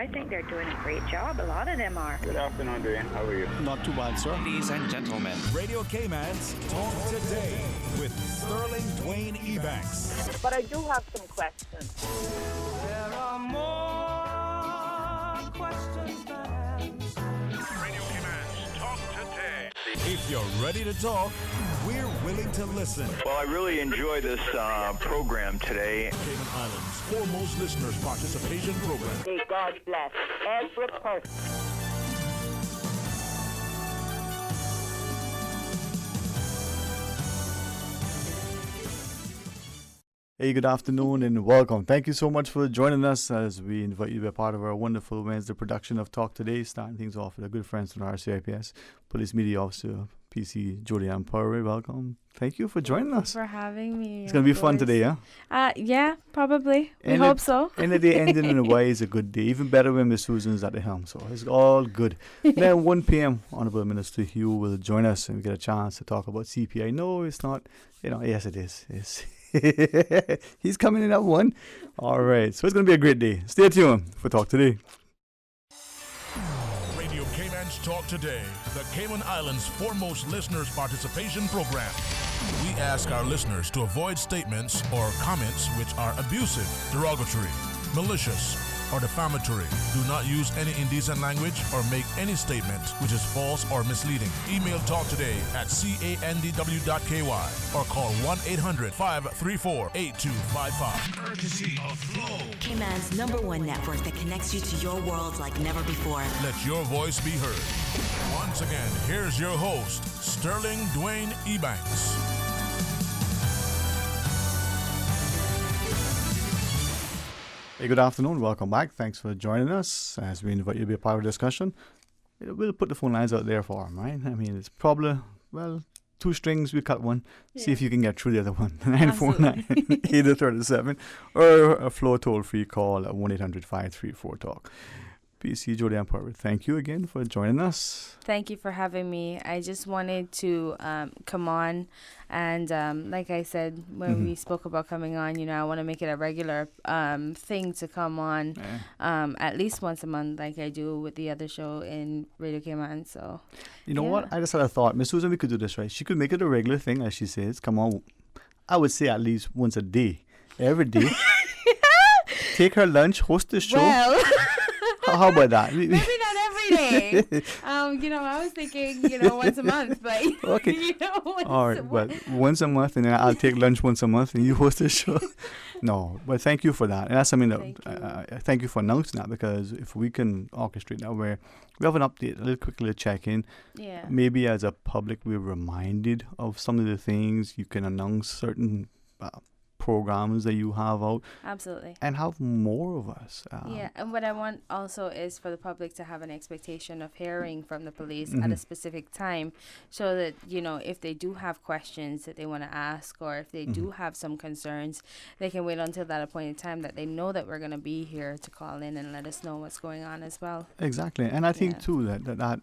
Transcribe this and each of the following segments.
I think they're doing a great job. A lot of them are. Good afternoon, Dwayne. How are you? Not too bad, sir. Ladies and gentlemen, Radio Cayman's Talk Today with Sterling Dwayne Ebanks. But I do have some questions. There are more questions than answers. Radio Cayman's Talk Today. If you're ready to talk, we're willing to listen. Well, I really enjoy this program today. Cayman Islands' foremost listeners participation program. May God bless every person. Hey, good afternoon and welcome. Thank you so much for joining us as we invite you to be a part of our wonderful Wednesday production of Talk Today, starting things off with our good friends from RCIPS, Police Media Officer, PC Julianne Purry. Welcome. Thank you for joining us. For having me. It's going to be fun today, yeah? Yeah, probably. We hope so. And the day ending in a way is a good day. Even better when Miss Susan's at the helm. So it's all good. Then 1 p.m., Honorable Minister Hugh will join us and we get a chance to talk about CPI. No, it's not. Yes, it is. It's he's coming in at 1. All right. So it's going to be a great day. Stay tuned for Talk Today. Radio Cayman's Talk Today, the Cayman Islands' foremost listeners participation program. We ask our listeners to avoid statements or comments which are abusive, derogatory, malicious, or defamatory. Do not use any indecent language or make any statement which is false or misleading. Email talktoday@candw.ky or call 1-800-534-8255. Courtesy of Flow. Cayman's #1 network that connects you to your world like never before. Let your voice be heard. Once again, here's your host, Sterling Dwayne Ebanks. Hey, good afternoon. Welcome back. Thanks for joining us as we invite you to be a part of the discussion. We'll put the phone lines out there for them, right? I mean, it's probably, 2 strings, we cut one. Yeah. See if you can get through the other one. 949-837 or a floor toll-free call at 1-800-534-TALK. PC Julianne Purry, thank you again for joining us. Thank you for having me. I just wanted to come on and like I said when we spoke about coming on, I want to make it a regular thing to come on at least once a month like I do with the other show in Radio Cayman. So you know what? I just had a thought. Miss Susan, we could do this, right? She could make it a regular thing, as she says. Come on. I would say at least once a day. Every day. Take her lunch, host the show. Well... How about that? Maybe not every day. I was thinking, once a month, but okay. All right, once a month, and then I'll take lunch once a month, and you host the show. No, but thank you for that, and that's something that thank you for announcing that, because if we can orchestrate that, where we have an update, a little quickly check in. Yeah. Maybe as a public, we're reminded of some of the things you can announce certain. Programs that you have out. Absolutely. And have more of us. And what I want also is for the public to have an expectation of hearing from the police at a specific time, so that, if they do have questions that they want to ask, or if they do have some concerns, they can wait until that appointed time that they know that we're going to be here to call in and let us know what's going on as well. Exactly. And I think, too, that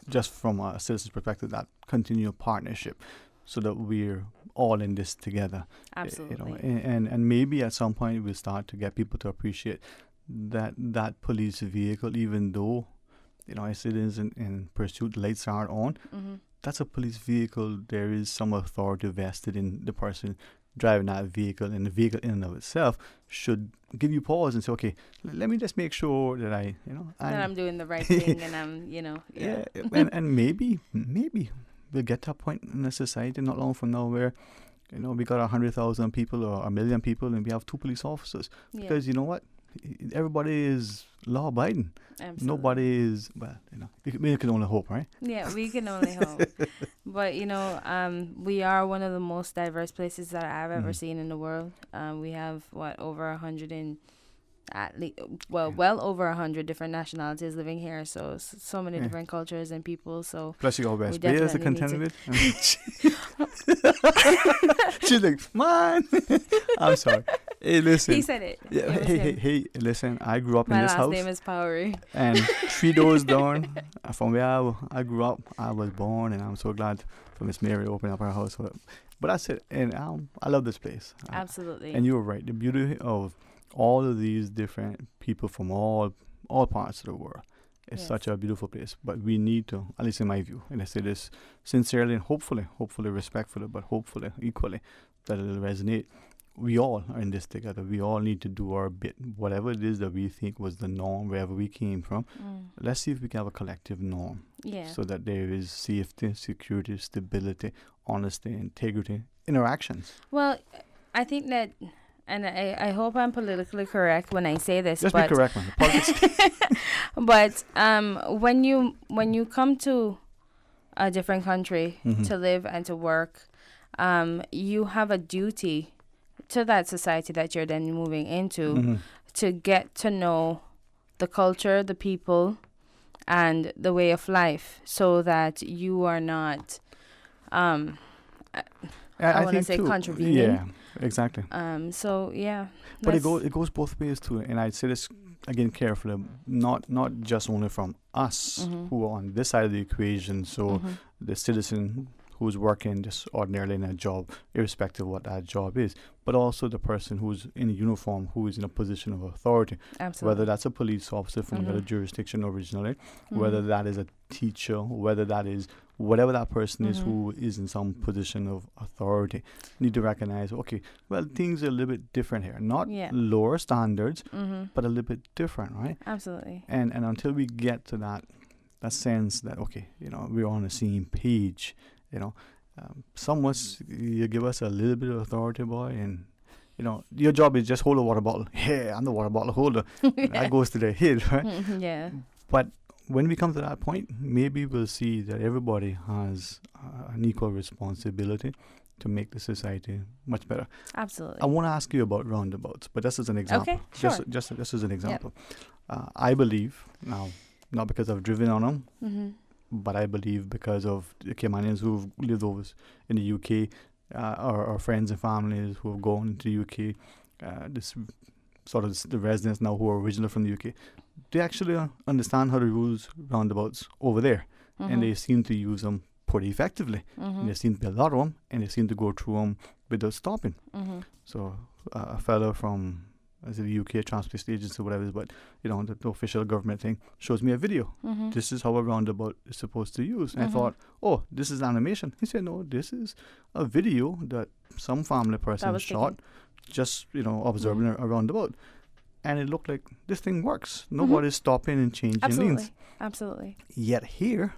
just from a citizen's perspective, that continual partnership, so that we're all in this together. Absolutely. And maybe at some point we'll start to get people to appreciate that police vehicle, even though, as it is in pursuit, lights aren't on. That's a police vehicle. There is some authority vested in the person driving that vehicle, and the vehicle in and of itself should give you pause and say, okay, let me just make sure that I'm doing the right thing, and I'm, and maybe we'll get to a point in a society not long from now where, we got 100,000 people or 1 million people and we have 2 police officers. Yeah. Because you know what? Everybody is law-abiding. Absolutely. Nobody is, we can only hope, right? Yeah, we can only hope. But, we are one of the most diverse places that I've ever seen in the world. We have, over 100 and... well over 100 different nationalities living here, so many different cultures and people. So plus you got West Bay as a contender. She's like, man. I'm sorry. Hey, listen. He said it. Yeah. Hey, listen. I grew up in this house. My last name is Powery. And 3 doors down from where I grew up, I was born, and I'm so glad for Miss Mary opening up her house. But that's it. And I love this place. Absolutely. And you were right. The beauty of all of these different people from all all parts of the world. It's Yes. such a beautiful place, but we need to, at least in my view, and I say this sincerely and hopefully respectfully, but hopefully equally, that it'll resonate. We all are in this together. We all need to do our bit, whatever it is that we think was the norm wherever we came from. Let's see if we can have a collective norm, Yeah. so that there is safety, security, stability, honesty, integrity, interactions. Well, I think that, and I hope I'm politically correct when I say this, Just but be correct, man. Politics. but when you come to a different country to live and to work, you have a duty to that society that you're then moving into to get to know the culture, the people, and the way of life, so that you are not I want to think say too, contravening. Yeah, exactly. So yeah. But it that's- goes both ways too, and I say this again carefully, not just only from us who are on this side of the equation. So the citizen who's working just ordinarily in a job, irrespective of what that job is, but also the person who's in a uniform, who is in a position of authority. Absolutely. Whether that's a police officer from another jurisdiction originally, whether that is a teacher, whether that is whatever that person is who is in some position of authority, need to recognize, okay, well, things are a little bit different here. Not lower standards, but a little bit different, right? Absolutely. And until we get to that sense that, okay, we're on the same page, somewhat you give us a little bit of authority, boy, and your job is just hold a water bottle. Yeah, I'm the water bottle holder. That goes to their head, right? Yeah. But when we come to that point, maybe we'll see that everybody has an equal responsibility to make the society much better. Absolutely. I want to ask you about roundabouts, but just as an example. Okay, sure. Just as an example. I believe, now, not because I've driven on them, but I believe because of the Caymanians who've lived over in the UK, or friends and families who have gone to the UK, this sort of the residents now who are originally from the UK, they actually understand how to use roundabouts over there, and they seem to use them pretty effectively. And there seem to be a lot of them, and they seem to go through them without stopping. So a fellow from the UK Transport Agency or whatever it is, but the official government thing shows me a video. This is how a roundabout is supposed to use. And I thought, oh, this is animation. He said, no, this is a video that some family person shot, just observing a roundabout. And it looked like this thing works. Nobody's stopping and changing lanes. Absolutely. Yet here,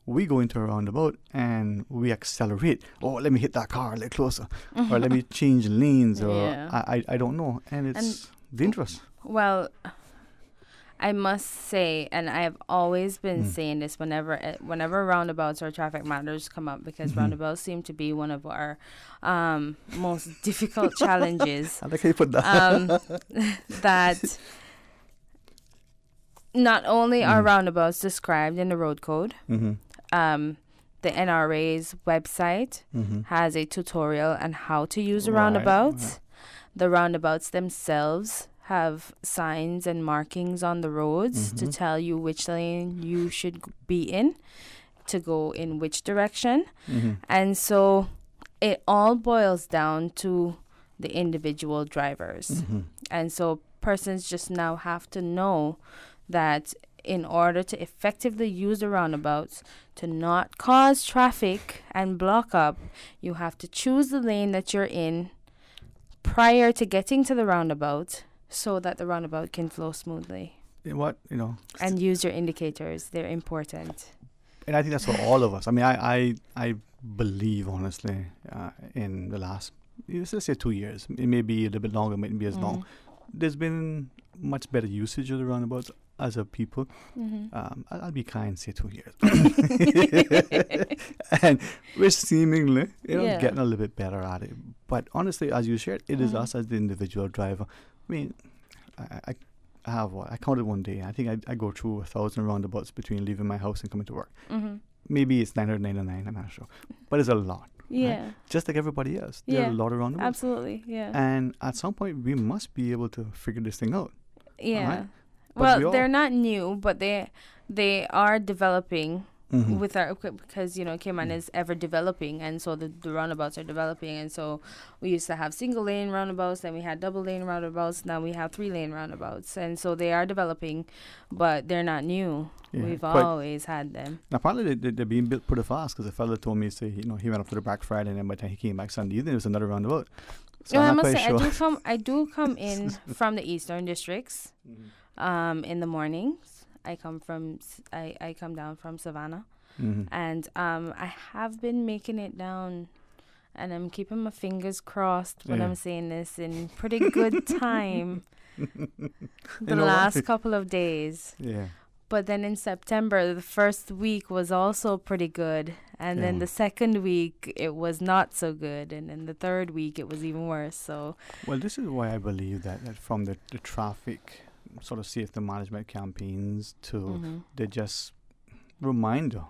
we go into a roundabout and we accelerate. Oh, let me hit that car a little closer. Or let me change lanes. Or I don't know. And it's dangerous. Well, I must say, and I have always been saying this whenever roundabouts or traffic matters come up, because roundabouts seem to be one of our most difficult challenges. I like how you put that. That not only are roundabouts described in the road code, the NRA's website has a tutorial on how to use a roundabout. Right. The roundabouts themselves have signs and markings on the roads to tell you which lane you should be in to go in which direction. And so it all boils down to the individual drivers. And so persons just now have to know that in order to effectively use the roundabouts, to not cause traffic and block up, you have to choose the lane that you're in prior to getting to the roundabout, so that the roundabout can flow smoothly. And use your indicators. They're important. And I think that's for all of us. I mean, I believe, honestly, in the last, let's say 2 years, it may be a little bit longer, it might be as long, there's been much better usage of the roundabouts as a people. I'll be kind, say 2 years. And we're seemingly, getting a little bit better at it. But honestly, as you shared, it is us as the individual driver. I mean, I have what? I counted one day. I think I go through 1,000 roundabouts between leaving my house and coming to work. Maybe it's 999, I'm not sure. But it's a lot. Yeah. Right? Just like everybody else. There are a lot of roundabouts. Absolutely, yeah. And at some point, we must be able to figure this thing out. Yeah. Right? Well, they're not new, but they are developing with our because Cayman is ever developing, and so the roundabouts are developing, and so we used to have single lane roundabouts, then we had double lane roundabouts, now we have 3-lane roundabouts, and so they are developing, but they're not new. We've always had them. Now, partly they're being built pretty fast, because a fella told me, say, he went up to the Black Friday, and then by the time he came back Sunday evening, there was another roundabout. So I must say, I do come in from the eastern districts in the mornings. I come down from Savannah, and I have been making it down, and I'm keeping my fingers crossed when I'm saying this in pretty good time the last couple of days. Yeah. But then in September, the first week was also pretty good, and then the second week it was not so good, and then the third week it was even worse. So, well, this is why I believe that from the traffic sort of safety management campaigns to they just reminder,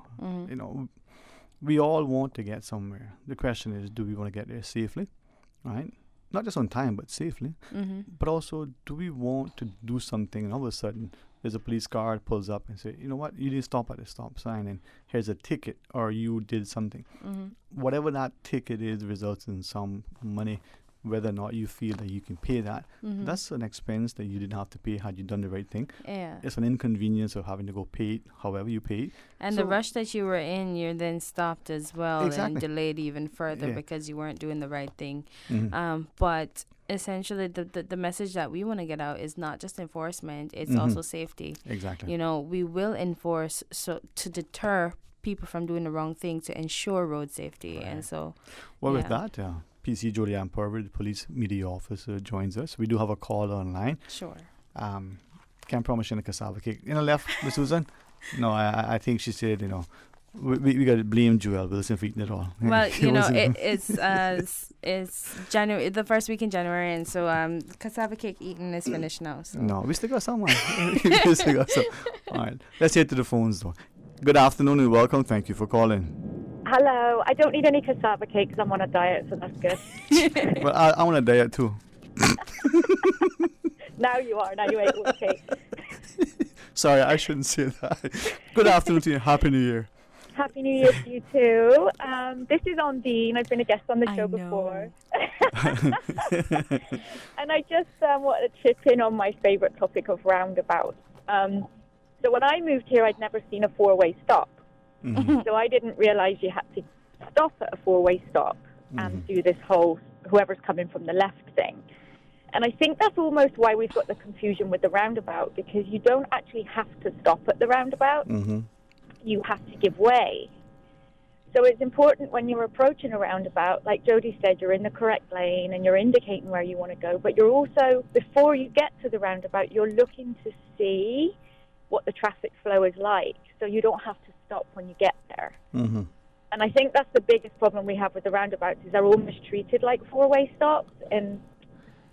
we all want to get somewhere. The question is, do we want to get there safely, right? Not just on time, but safely. But also, do we want to do something and all of a sudden there's a police car that pulls up and say, you know what, you didn't stop at the stop sign and here's a ticket, or you did something. Whatever that ticket is results in some money. Whether or not you feel that you can pay that, that's an expense that you didn't have to pay had you done the right thing. Yeah. It's an inconvenience of having to go pay it however you pay it. And the rush that you were in, you're then stopped as well and delayed even further because you weren't doing the right thing. But essentially, the message that we want to get out is not just enforcement, it's also safety. Exactly. We will enforce to deter people from doing the wrong thing, to ensure road safety. Right. And so, with that, PC Julianne Purver, the police media officer, joins us. We do have a call online. Sure. Can't promise you a cassava cake. Left, Miss Susan? No, I think she said, we got to blame Joel Wilson for eating it all. Well, it's January, the first week in January, and so cassava cake eating is finished now. So. No, we still got someone. We still got some. All right, let's head to the phones though. Good afternoon and welcome. Thank you for calling. Hello. I don't need any cassava cake because I'm on a diet, so that's good. Well, I'm on a diet too. Now you are. Now you ate one cake. Sorry, I shouldn't say that. Good afternoon to you. Happy New Year. Happy New Year to you too. This is Ondine. I've been a guest on the show before. And I just wanted to chip in on my favourite topic of roundabouts. So when I moved here, I'd never seen a four-way stop. So I didn't realise you had to stop at a four-way stop and do this whole whoever's coming from the left thing. And I think that's almost why we've got the confusion with the roundabout, because you don't actually have to stop at the roundabout. You have to give way. So it's important when you're approaching a roundabout, like Jody said, you're in the correct lane and you're indicating where you want to go, but you're also, before you get to the roundabout, you're looking to see what the traffic flow is like, so you don't have to stop when you get there. And I think that's the biggest problem we have with the roundabouts, is they're almost treated like four-way stops, and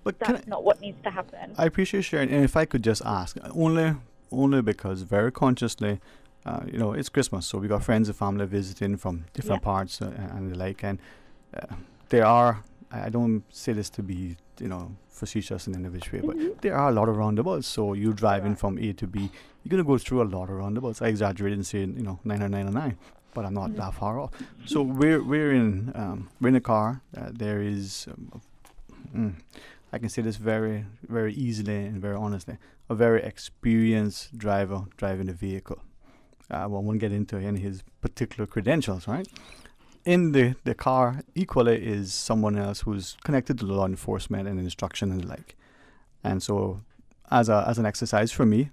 that's not what needs to happen. I appreciate sharing, and if I could just ask, only because very consciously, it's Christmas, so we got friends and family visiting from different parts and the like, and there are, I don't say this to be, facetious in any which way, but there are a lot of roundabouts, so you're driving from A to B, you're going to go through a lot of roundabouts. I exaggerated and said, 909, but I'm not that far off. So we're in a car. There is, I can say this very, very easily and very honestly, a very experienced driver driving the vehicle. I won't get into any of his particular credentials, right? In the car, equally, is someone else who's connected to law enforcement and instruction and the like. And so, as an exercise for me,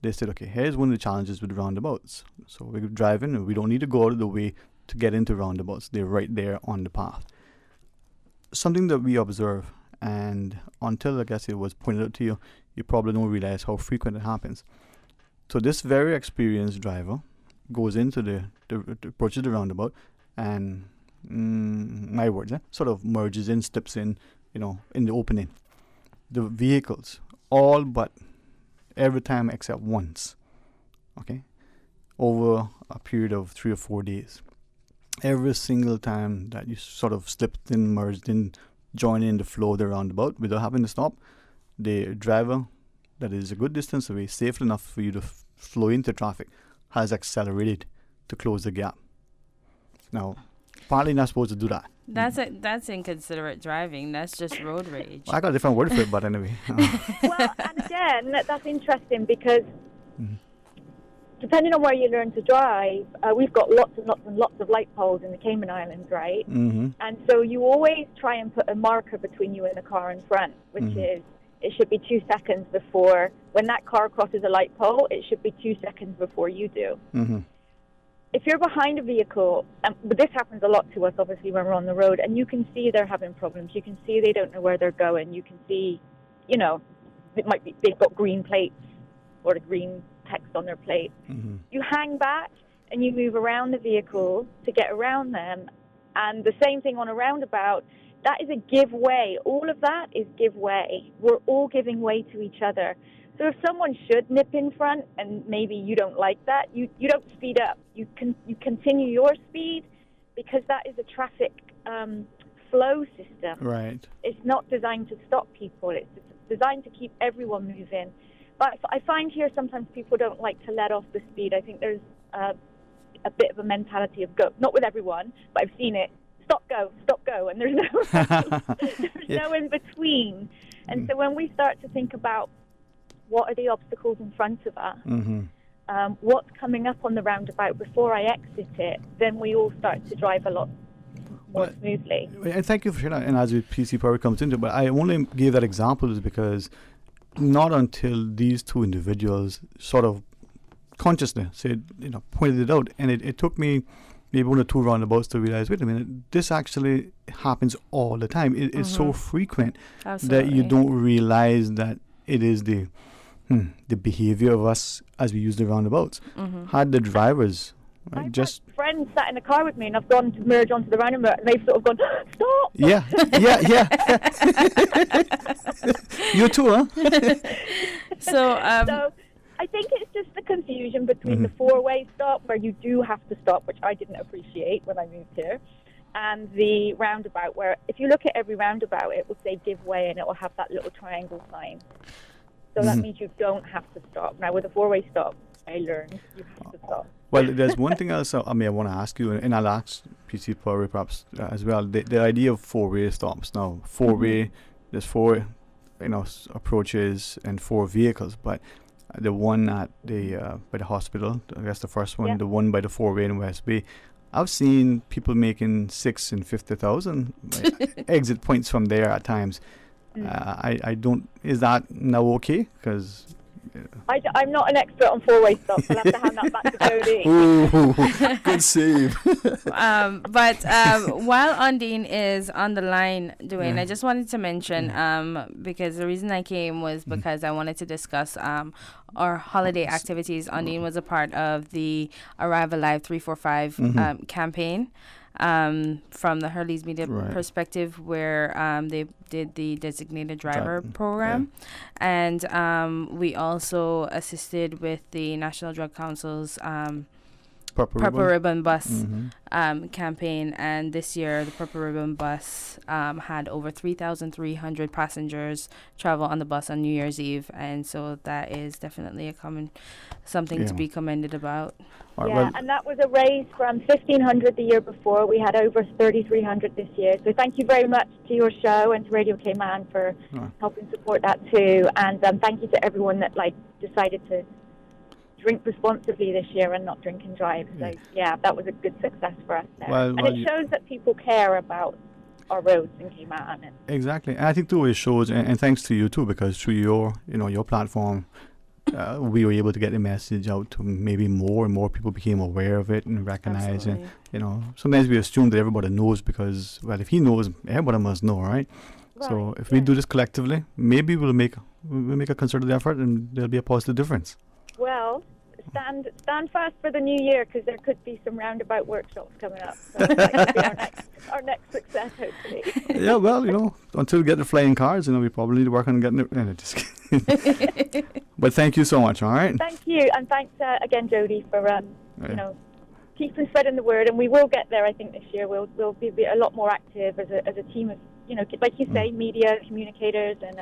they said, okay, here's one of the challenges with roundabouts. So we're driving, and we don't need to go out of the way to get into roundabouts. They're right there on the path. Something that we observe, and until I guess it was pointed out to you, you probably don't realize how frequent it happens. So this very experienced driver goes into the approaches the roundabout, and my words, sort of merges in, steps in, in the opening. The vehicles, all but every time except once, okay, over a period of 3 or 4 days. Every single time that you sort of slipped in, merged in, joined in the flow of the roundabout without having to stop, the driver that is a good distance away, safe enough for you to flow into traffic, has accelerated to close the gap. Now, partly not supposed to do that. That's inconsiderate driving. That's just road rage. Well, I got a different word for it, but anyway. Well, and again, that's interesting because depending on where you learn to drive, we've got lots and lots and lots of light poles in the Cayman Islands, right? And so you always try and put a marker between you and the car in front, which is it should be 2 seconds before, when that car crosses a light pole, it should be 2 seconds before you do. If you're behind a vehicle, but this happens a lot to us, obviously, when we're on the road, and you can see they're having problems. You can see they don't know where they're going. You can see, you know, it might be they've got green plates or the green text on their plate. You hang back and you move around the vehicle to get around them. And the same thing on a roundabout, that is a give way. All of that is give way. We're all giving way to each other. So if someone should nip in front and maybe you don't like that, you don't speed up. You continue your speed because that is a traffic flow system. Right. It's not designed to stop people. It's designed to keep everyone moving. But I find here sometimes people don't like to let off the speed. I think there's a bit of a mentality of go. Not with everyone, but I've seen it. Stop, go, and there's no in between. And so when we start to think about what are the obstacles in front of us, what's coming up on the roundabout before I exit it, then we all start to drive a lot more smoothly. And thank you for sharing that. And as PC Power comes into it, but I only gave that example is because not until these two individuals sort of consciously said, pointed it out, and it took me maybe 1 or 2 roundabouts to realize, wait a minute, this actually happens all the time. It's so frequent that you don't realize that it is the behavior of us as we use the roundabouts. Had the drivers I've had friends sat in the car with me and I've gone to merge onto the roundabout and they've sort of gone, stop! Yeah. You too, huh? So I think it's just the confusion between the four-way stop, where you do have to stop, which I didn't appreciate when I moved here, and the roundabout, where if you look at every roundabout, it will say give way and it will have that little triangle sign. So that means you don't have to stop. Now, with a four-way stop, I learned you have to stop. Well, there's one thing else I want to ask you, and I'll ask PC Power perhaps as well. The idea of four-way stops. Now, four-way, there's 4, approaches and 4 vehicles, but the one at the by the hospital, I guess the first one, the one by the four-way in West Bay, I've seen people making 6 and 50,000 exit points from there at times. I don't. Is that now okay? Because I'm not an expert on four-way stops. I'll have to hand that back to Jody. Ooh, good save. But while Undine is on the line, Dwayne, I just wanted to mention, because the reason I came was because I wanted to discuss our holiday activities. Undine was a part of the Arrive Alive 345 campaign. From the Hurley's Media perspective, where they did the designated driver program, and we also assisted with the National Drug Council's Purple Ribbon Bus campaign, and this year the Purple Ribbon Bus had over 3,300 passengers travel on the bus on New Year's Eve, and so that is definitely something to be commended about. And that was a raise from 1,500 the year before. We had over 3,300 this year. So thank you very much to your show and to Radio Cayman for helping support that too. And thank you to everyone that decided to drink responsibly this year and not drink and drive. So that was a good success for us there. And it shows that people care about our roads in Cayman. Exactly. And I think too it shows, and thanks to you too, because through your platform, we were able to get the message out to maybe more and more people became aware of it and recognize it. Sometimes we assume that everybody knows because, well, if he knows, everybody must know, right? So if we do this collectively, maybe we'll make a concerted effort and there'll be a positive difference. Well, stand fast for the new year, because there could be some roundabout workshops coming up. So that could be our next success, hopefully. Yeah, well, until we get the flying cars, we probably need to work on getting it. No, just kidding. But thank you so much, all right? Thank you, and thanks again, Jody, for keeping spreading the word, and we will get there. I think this year we'll be a lot more active as a team of like you say, media communicators, and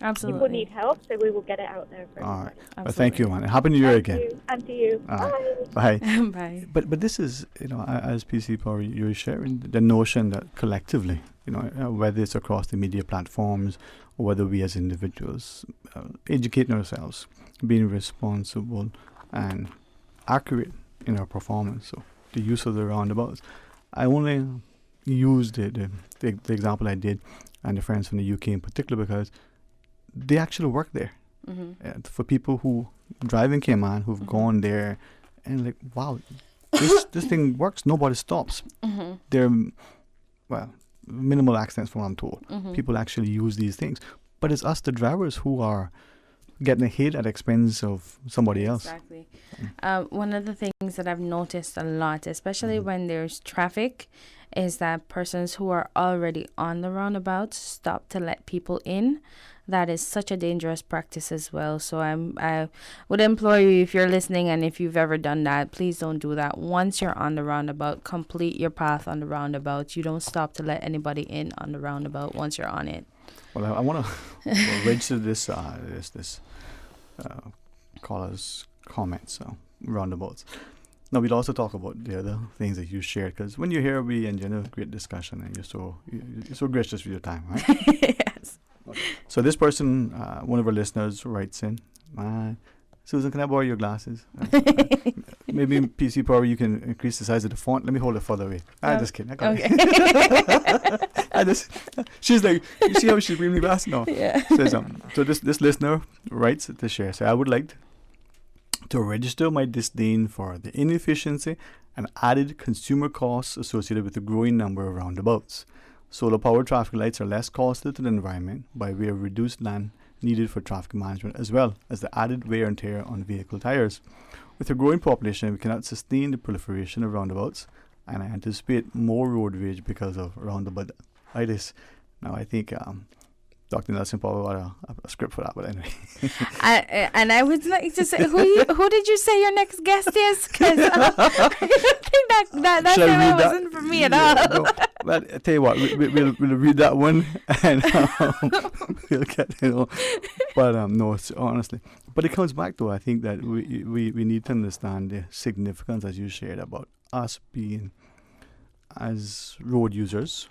Absolutely. People need help, so we will get it out there for All right. everybody. Well, thank you, man. Happy New Year again. Thank you, and to you. All right. Bye. Bye. Bye. But this is, as PC Power, you're sharing the notion that collectively, whether it's across the media platforms or whether we as individuals, educating ourselves, being responsible and accurate in our performance. So the use of the roundabouts. I only used the example I did and the friends from the UK in particular because they actually work there. For people who drive in Cayman, who've gone there and like, wow, this thing works. Nobody stops. There, well, minimal accidents from what I'm told. People actually use these things. But it's us, the drivers, who are getting hit at the expense of somebody else. Exactly. One of the things that I've noticed a lot, especially when there's traffic, is that persons who are already on the roundabout stop to let people in. That is such a dangerous practice as well. So I would implore you, if you're listening and if you've ever done that, please don't do that. Once you're on the roundabout, complete your path on the roundabout. You don't stop to let anybody in on the roundabout once you're on it. Well, I want to register this caller's comments, roundabouts. Now, we'll also talk about the other things that you shared, because when you're here, we engender a great discussion, and you're so gracious with your time, right? Yes. Okay. So this person, one of our listeners, writes in, Susan, can I borrow your glasses? Maybe PC Power, you can increase the size of the font. Let me hold it further away. I'm just kidding. I got it. She's like, you see how she's bringing me glasses? No. Yeah. Says, so this listener writes to share. So I would like to register my disdain for the inefficiency and added consumer costs associated with the growing number of roundabouts. Solar powered traffic lights are less costly to the environment by way of reduced land needed for traffic management, as well as the added wear and tear on vehicle tires. With a growing population, we cannot sustain the proliferation of roundabouts, and I anticipate more road rage because of roundabouts. Now, I think Dr. Nelson probably got a script for that, but anyway. I would like to say, who did you say your next guest is? Because I think that segment wasn't for me at all. No. Well, I tell you what, we'll read that one and we'll get But no, it's honestly. But it comes back to, I think that we need to understand the significance, as you shared, about us being, as road users,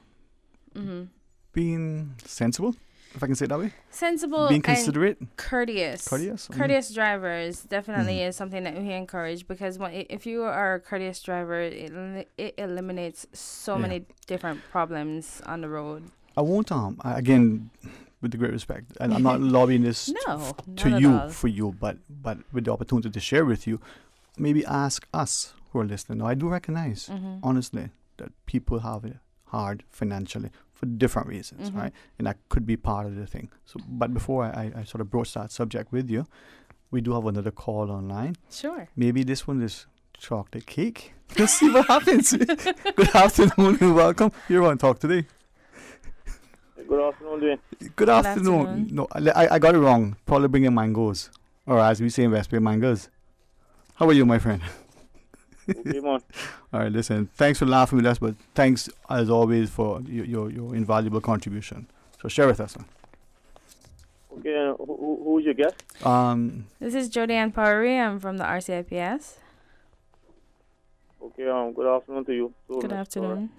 being sensible, if I can say it that way. Sensible, being considerate, and courteous. Courteous drivers definitely is something that we encourage, because if you are a courteous driver, it eliminates so many different problems on the road. I won't again, with the great respect, and I'm not lobbying this to you for you, but with the opportunity to share with you, maybe ask us who are listening. Now, I do recognize, honestly, that people have it hard financially for different reasons, right? And that could be part of the thing. So, but before I sort of broach that subject with you, we do have another call online. Sure. Maybe this one is chocolate cake. Let's see what happens. Good afternoon and welcome. You're on Talk Today. Good afternoon, Dwayne. Good afternoon. No, I got it wrong. Probably bringing mangoes, or as we say in West Bay, mangoes. How are you, my friend? Okay, man. All right, listen. Thanks for laughing with us, but thanks as always for your invaluable contribution. So share with us, man. Okay, who's your guest? This is Jodianne Powery. I'm from the RCIPS. Okay, good afternoon to you. So, good afternoon.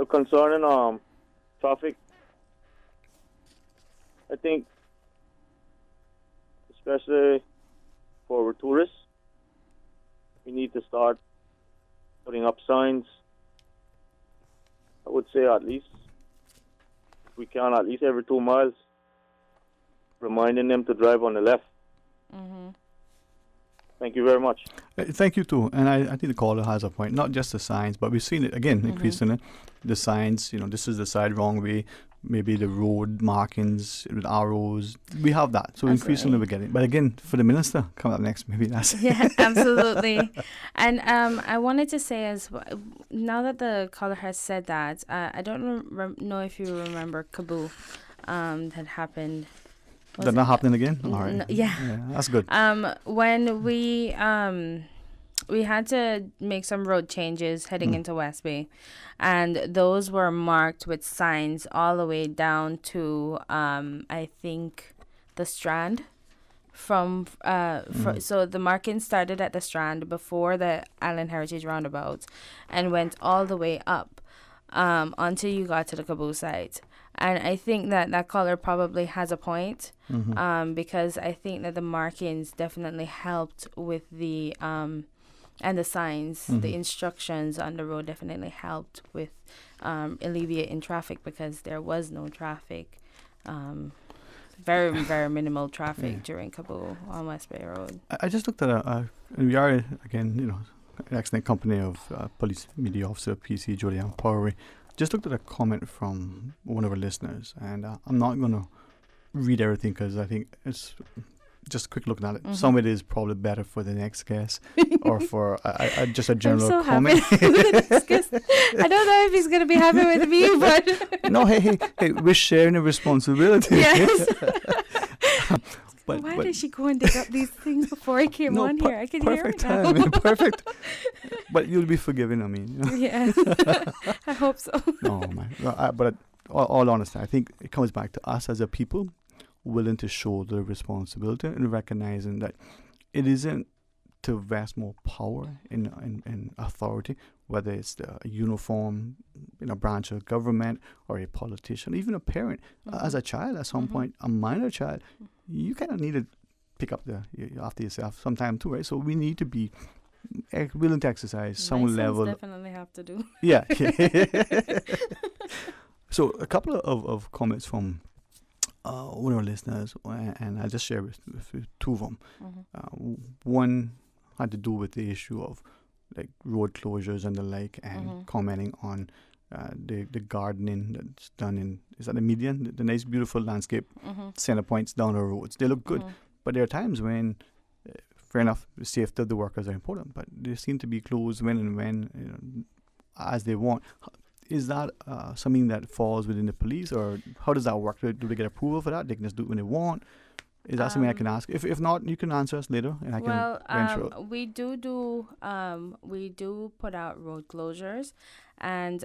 Concerning traffic, I think, especially for tourists, we need to start putting up signs. I would say at least, if we can, at least every 2 miles, reminding them to drive on the left. Thank you very much. Thank you too. And I think the caller has a point. Not just the signs, but we've seen it again increasingly. The signs, this is the side wrong way. Maybe the road markings with arrows. We have that. So increasingly we're getting. But again, for the minister, come up next. Maybe that's. Yeah, absolutely. And I wanted to say, as well, now that the caller has said that, I don't know if you remember Kabul that happened. That not happening again? All right. Yeah, that's good. When we we had to make some road changes heading into West Bay, and those were marked with signs all the way down to I think the Strand. So the marking started at the Strand before the Island Heritage Roundabout, and went all the way up until you got to the Caboo site. And I think that color probably has a point, because I think that the markings definitely helped with the and the signs, the instructions on the road definitely helped with alleviating traffic, because there was no traffic. Very, very minimal traffic during Caboo on West Bay Road. I just looked at and we are, again, an excellent company of Police Media Officer PC Julian Powery. Just looked at a comment from one of our listeners, and I'm not going to read everything because I think it's just quick looking at it. Some of it is probably better for the next guest or for just a general I'm so comment. Happy with the next guest. I don't know if he's going to be happy with me, but... No, hey, we're sharing a responsibility. Yes. Why did she go and dig up these things before I came on here? I can hear it now. Timing, perfect. But you'll be forgiven, I mean. Yeah, I hope so. No, man. But all honesty, I think it comes back to us as a people willing to show the responsibility and recognizing that it isn't to vest more power in authority, whether it's a uniform, branch of government or a politician, even a parent. As a child, at some point, a minor child, you kind of need to pick up after yourself sometime too, right? So we need to be willing to exercise some level. Definitely have to do. Yeah. So a couple of comments from one of our listeners, and I'll just share with two of them. One had to do with the issue of like road closures and the like, and commenting on the gardening that's done is that the median, the nice beautiful landscape center points down our roads. They look good, but there are times when, fair enough, the safety of the workers are important, but they seem to be closed when as they want. Is that something that falls within the police, or how does that work? Do they get approval for that? They can just do it when they want? Is that something I can ask? If not, you can answer us later, and I can venture out. We do put out road closures, and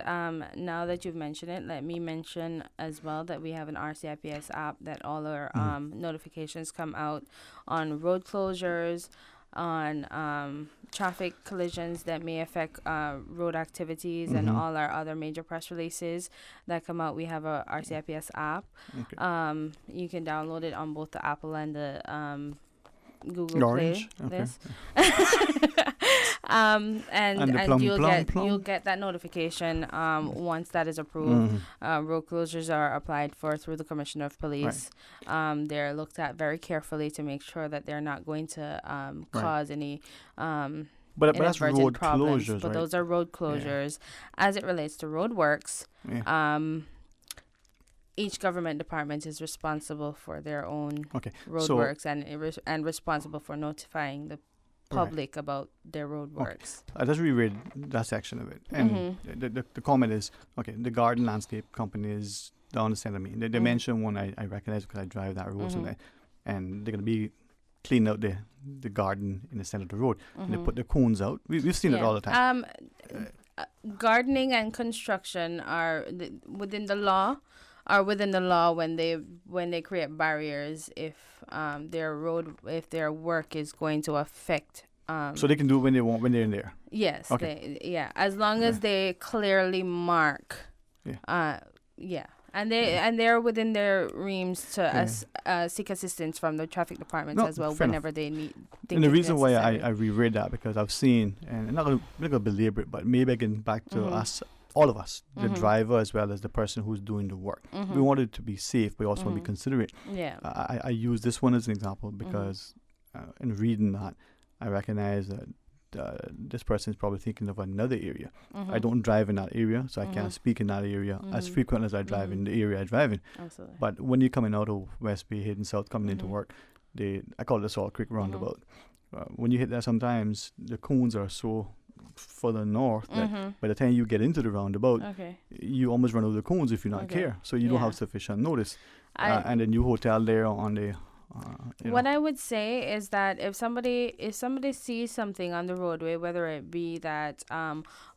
now that you've mentioned it, let me mention as well that we have an RCIPS app that all our notifications come out on road closures, on traffic collisions that may affect road activities, and all our other major press releases that come out. We have a RCIPS app. Okay. You can download it on both the Apple and the Google Orange. Play. Okay. And you'll get that notification once that is approved. Road closures are applied for through the Commissioner of Police. Right. They're looked at very carefully to make sure that they're not going to cause any but that's road problems. Closures, but right? Those are road closures. Yeah. As it relates to road works, each government department is responsible for their own road works and responsible for notifying the public about their road works. I just reread that section of it, and the comment is, the garden landscape companies don't understand what I mean. They mention one I recognize because I drive that road someday, and they're going to be cleaning out the garden in the center of the road, and they put the cones out. We've seen it all the time. Gardening and construction are within the law when they create barriers if their work is going to affect. So they can do it when they want, when they're in there. Yes. Okay. As long as they clearly mark. Yeah. And they're within their reams to seek assistance from the traffic departments as well whenever they need. And the reason why I reread that, because I've seen, and I'm not going to belabor it, but maybe again back to us. All of us, the driver as well as the person who's doing the work. We want it to be safe, but we also want to be considerate. Yeah. I use this one as an example because in reading that, I recognize that this person is probably thinking of another area. I don't drive in that area, so I can't speak in that area as frequent as I drive in the area I drive in. Absolutely. But when you're coming out of West Bay, heading south, coming into work, I call it the Salt Creek roundabout. When you hit there, sometimes the cones are so further north that by the time you get into the roundabout, you almost run over the cones if you're not care, so you don't have sufficient notice. And the new hotel there on What I would say is that if somebody sees something on the roadway, whether it be that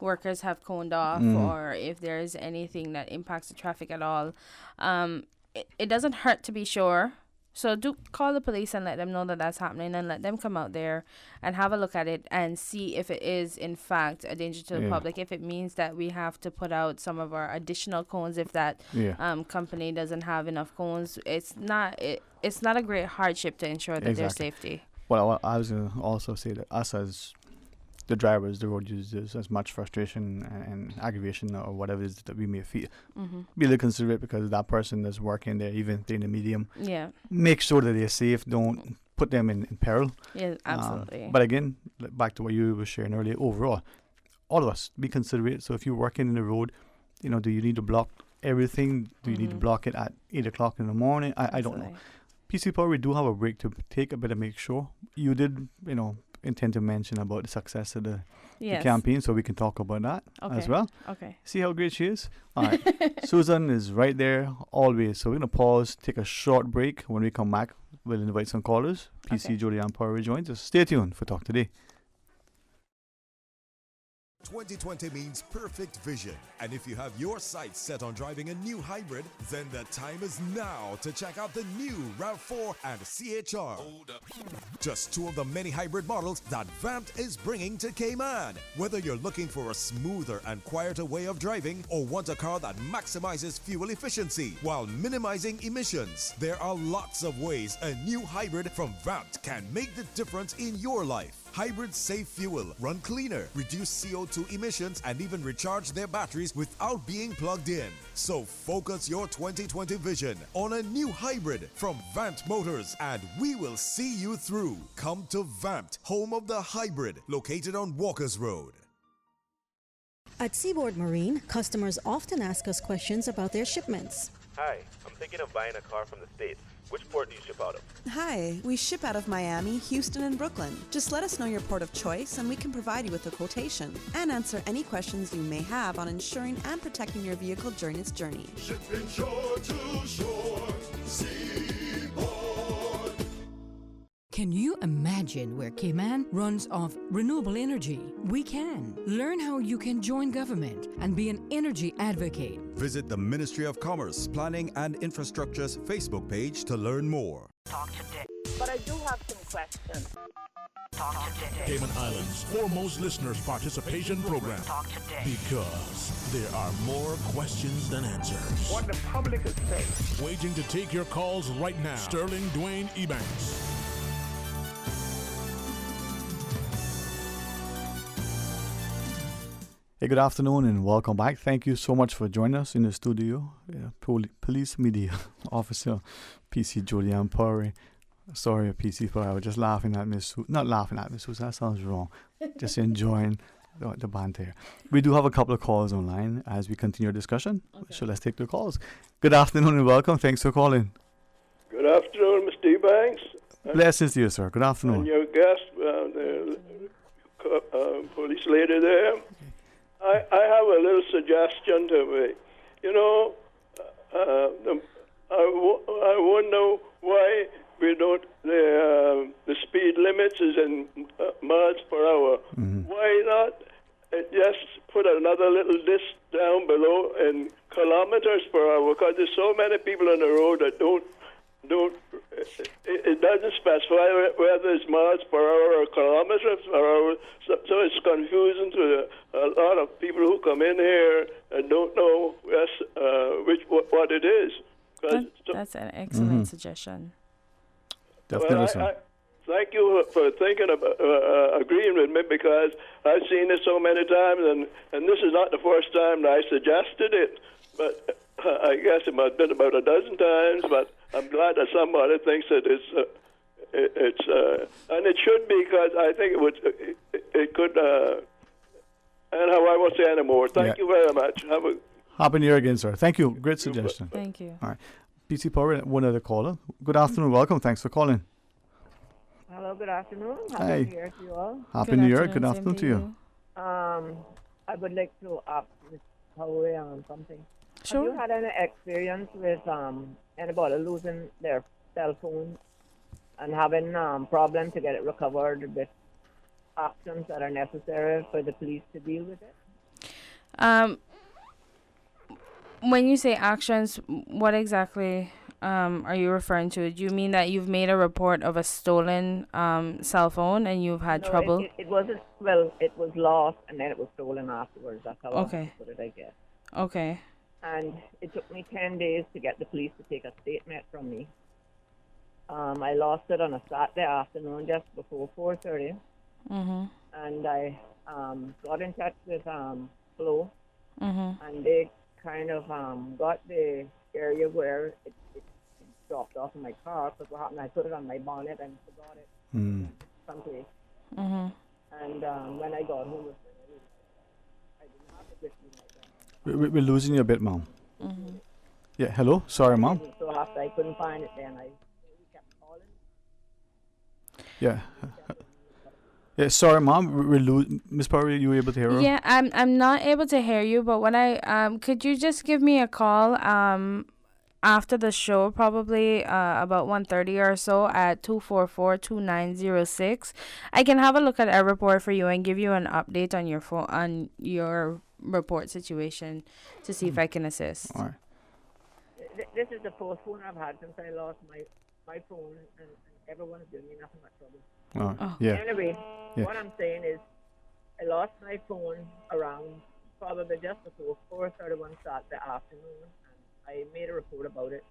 workers have coned off or if there is anything that impacts the traffic at all, it doesn't hurt to be sure. So do call the police and let them know that that's happening, and let them come out there and have a look at it and see if it is in fact a danger to the public. If it means that we have to put out some of our additional cones, if that company doesn't have enough cones, it's not a great hardship to ensure that their safety. Well, I was going to also say that us as the drivers, the road users, as much frustration and aggravation or whatever it is that we may feel, be a little considerate, because that person that's working there, even if they're in the medium, make sure that they're safe. Don't put them in peril. Yeah, absolutely. But again, back to what you were sharing earlier, overall, all of us, be considerate. So if you're working in the road, do you need to block everything? Do you need to block it at 8 o'clock in the morning? I don't know. PC Power, we do have a break to take a bit to make sure. You did, intend to mention about the success of the campaign, so we can talk about that as well. Okay. See how great she is? All right. Susan is right there always. So we're going to pause, take a short break. When we come back, we'll invite some callers. PC Julianne Power joins us. Stay tuned for Talk Today. 2020 means perfect vision. And if you have your sights set on driving a new hybrid, then the time is now to check out the new RAV4 and CHR. Just two of the many hybrid models that Vamt is bringing to Cayman. Whether you're looking for a smoother and quieter way of driving or want a car that maximizes fuel efficiency while minimizing emissions, there are lots of ways a new hybrid from Vamt can make the difference in your life. Hybrids save fuel, run cleaner, reduce CO2 emissions, and even recharge their batteries without being plugged in. So focus your 2020 vision on a new hybrid from Vamt Motors, and we will see you through. Come to Vamt, home of the hybrid, located on Walkers Road. At Seaboard Marine, customers often ask us questions about their shipments. Hi, I'm thinking of buying a car from the States. Which port do you ship out of? Hi, we ship out of Miami, Houston, and Brooklyn. Just let us know your port of choice and we can provide you with a quotation and answer any questions you may have on insuring and protecting your vehicle during its journey. Shipping shore to shore, Seaboard. Can you imagine where Cayman runs off renewable energy? We can. Learn how you can join government and be an energy advocate. Visit the Ministry of Commerce, Planning and Infrastructure's Facebook page to learn more. Talk today. But I do have some questions. Talk today. Cayman Islands' foremost listeners participation program. Talk today. Because there are more questions than answers. What the public is saying. Waiting to take your calls right now. Sterling Dwayne Ebanks. Hey, good afternoon and welcome back. Thank you so much for joining us in the studio. Police Media Officer PC Julianne Power. Sorry, PC Power. I was just laughing at Miss not laughing at Miss Susan. That sounds wrong. Just enjoying the banter. We do have a couple of calls online as we continue our discussion. Okay. So let's take the calls. Good afternoon and welcome. Thanks for calling. Good afternoon, Mr. Ebanks. Blessings to you, sir. Good afternoon. And your guest, the police lady there. I have a little suggestion to make. I wonder why we don't. The speed limits is in miles per hour. Mm-hmm. Why not just put another little disc down below in kilometers per hour? Because there's so many people on the road that don't. It doesn't specify whether it's miles per hour or kilometers per hour, so it's confusing to a lot of people who come in here and don't know what it is. That's an excellent suggestion. Definitely. Well, thank you for thinking about agreeing with me, because I've seen it so many times, and this is not the first time that I suggested it, but I guess it might have been about a dozen times, but I'm glad that somebody thinks that it's and it should be, because I think it could. Anyhow, I won't say anymore. Thank you very much. Have a Happy New Year again, sir. Thank you. Great suggestion. Thank you. All right. PC Power, one other caller. Good afternoon. Welcome. Thanks for calling. Hello, good afternoon. Hi. Happy New Year to you all. Happy New Year. Good afternoon to you. I would like to ask Ms. Power on something. Sure. Have you had any experience with anybody losing their cell phone and having problem to get it recovered with actions that are necessary for the police to deal with it. When you say actions, what exactly are you referring to? Do you mean that you've made a report of a stolen cell phone and you've had trouble? It wasn't. Well, it was lost and then it was stolen afterwards. That's how I put it, I guess. Okay. And it took me 10 days to get the police to take a statement from me. I lost it on a Saturday afternoon just before 4:30. And I got in touch with Flo, and they kind of got the area where it dropped off in my car, because what happened, I put it on my bonnet and forgot it someplace. And when I got home, I didn't have it with me. We're losing you a bit, Mom. Yeah, hello? Sorry, Mom. So after I couldn't find it, then I kept calling. Yeah. Yeah, sorry, Mom. We're losing. Miss Parry, you were able to hear her? Yeah, I'm not able to hear you, but when could you just give me a call after the show, probably about 1:30 or so at 244-2906. I can have a look at a report for you and give you an update on your phone, on your report situation, to see if I can assist. All right. This is the first phone I've had since I lost my phone, and everyone is giving me nothing but trouble. Yeah. Anyway, what I'm saying is, I lost my phone around probably just before 4:31 Saturday afternoon, and I made a report about it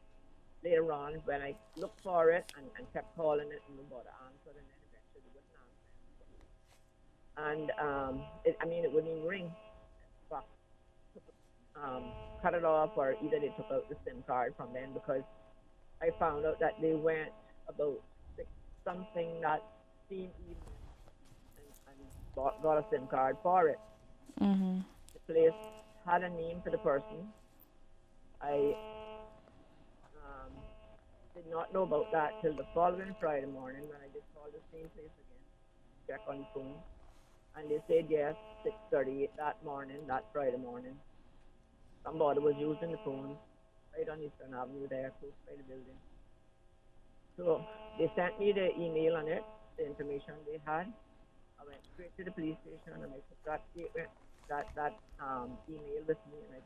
later on when I looked for it and kept calling it and nobody answered, and then eventually it wouldn't answer. And it wouldn't even ring. But, cut it off, or either they took out the SIM card from them, because I found out that they went about something that same evening and got a SIM card for it. The place had a name for the person. I did not know about that till the following Friday morning, when I did call the same place again, check on the phone, and they said yes, 6:38 that morning, that Friday morning, somebody was using the phone right on Eastern Avenue there, close by the building. So they sent me the email on it, the information they had. I went straight to the police station and I took that statement, that email with me, and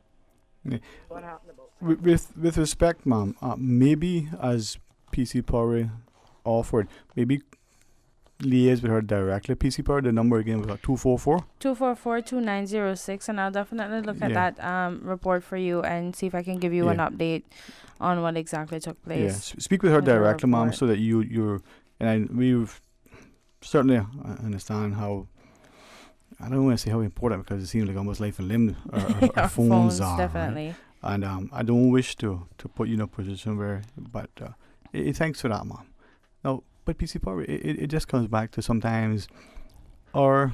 what happened about that? With respect, Ma'am, maybe as PC Power offered, maybe liaise with her directly. PC Power, the number again was 244? 244-2906, and I'll definitely look at that report for you and see if I can give you an update on what exactly took place. Yeah, speak with her directly, Ma'am, so that you're, and we've certainly understand how, I don't want to say how important, because it seems like almost life and limb our phones are. Definitely. Right? And I don't wish to put you in a position where, but thanks for that, Mom. Now, but PC Power, it just comes back to sometimes our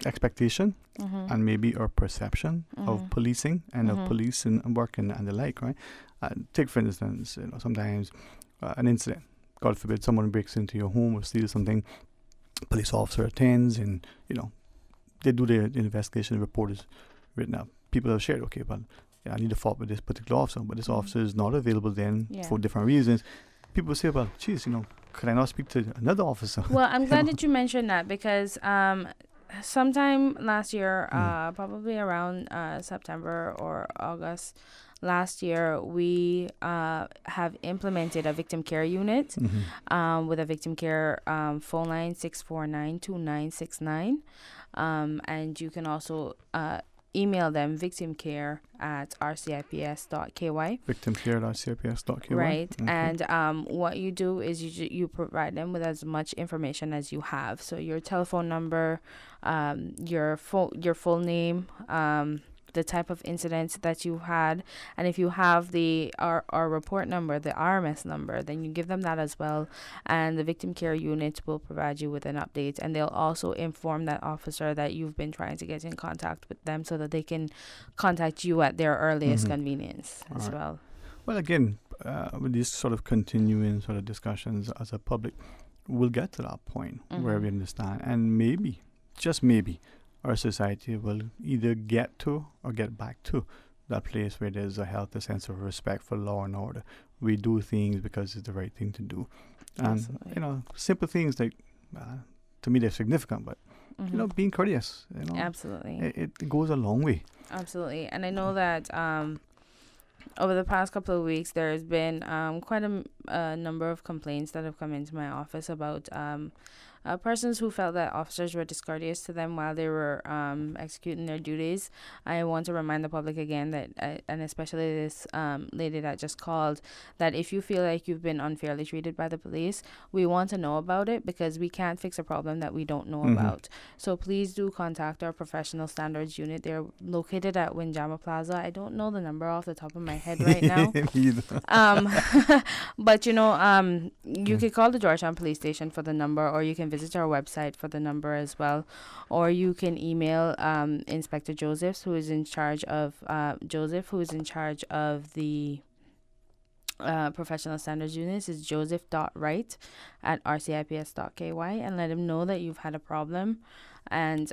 expectation and maybe our perception of policing and of police and work and the like, right? Take for instance, sometimes an incident, God forbid, someone breaks into your home or steals something. Police officer attends, and they do the investigation. The report is written up. People have shared, okay, but I need to follow up with this particular officer, but this officer is not available then for different reasons. People say, well, geez, could I not speak to another officer? Well, I'm glad that you mentioned that, because sometime last year, probably around September or August last year, we have implemented a victim care unit with a victim care phone line 649-2969, and you can also email them victimcare@rcips.ky. Victimcare@rcips.ky. Right, and what you do is you provide them with as much information as you have. So your telephone number, your full name, the type of incident that you had, and if you have our report number, the RMS number, then you give them that as well, and the victim care unit will provide you with an update, and they'll also inform that officer that you've been trying to get in contact with them so that they can contact you at their earliest convenience as well. Well, again, with these sort of continuing sort of discussions as a public, we'll get to that point where we understand, and maybe, just maybe, our society will either get to or get back to that place where there's a healthy sense of respect for law and order. We do things because it's the right thing to do. And, Absolutely. you know, simple things like, to me, they're significant, but, you know, being courteous, you know. Absolutely. It goes a long way. Absolutely. And I know that over the past couple of weeks, there's been quite a number of complaints that have come into my office about persons who felt that officers were discourteous to them while they were executing their duties. I want to remind the public again that, and especially this lady that just called, that if you feel like you've been unfairly treated by the police, we want to know about it, because we can't fix a problem that we don't know about. So please do contact our professional standards unit. They're located at Windjammer Plaza. I don't know the number off the top of my head right now. But, you know, you could call the Georgetown Police Station for the number, or you can visit our website for the number as well, or you can email Inspector Joseph, who is in charge of the professional standards units. Is joseph.wright@rcips.ky, and let him know that you've had a problem. And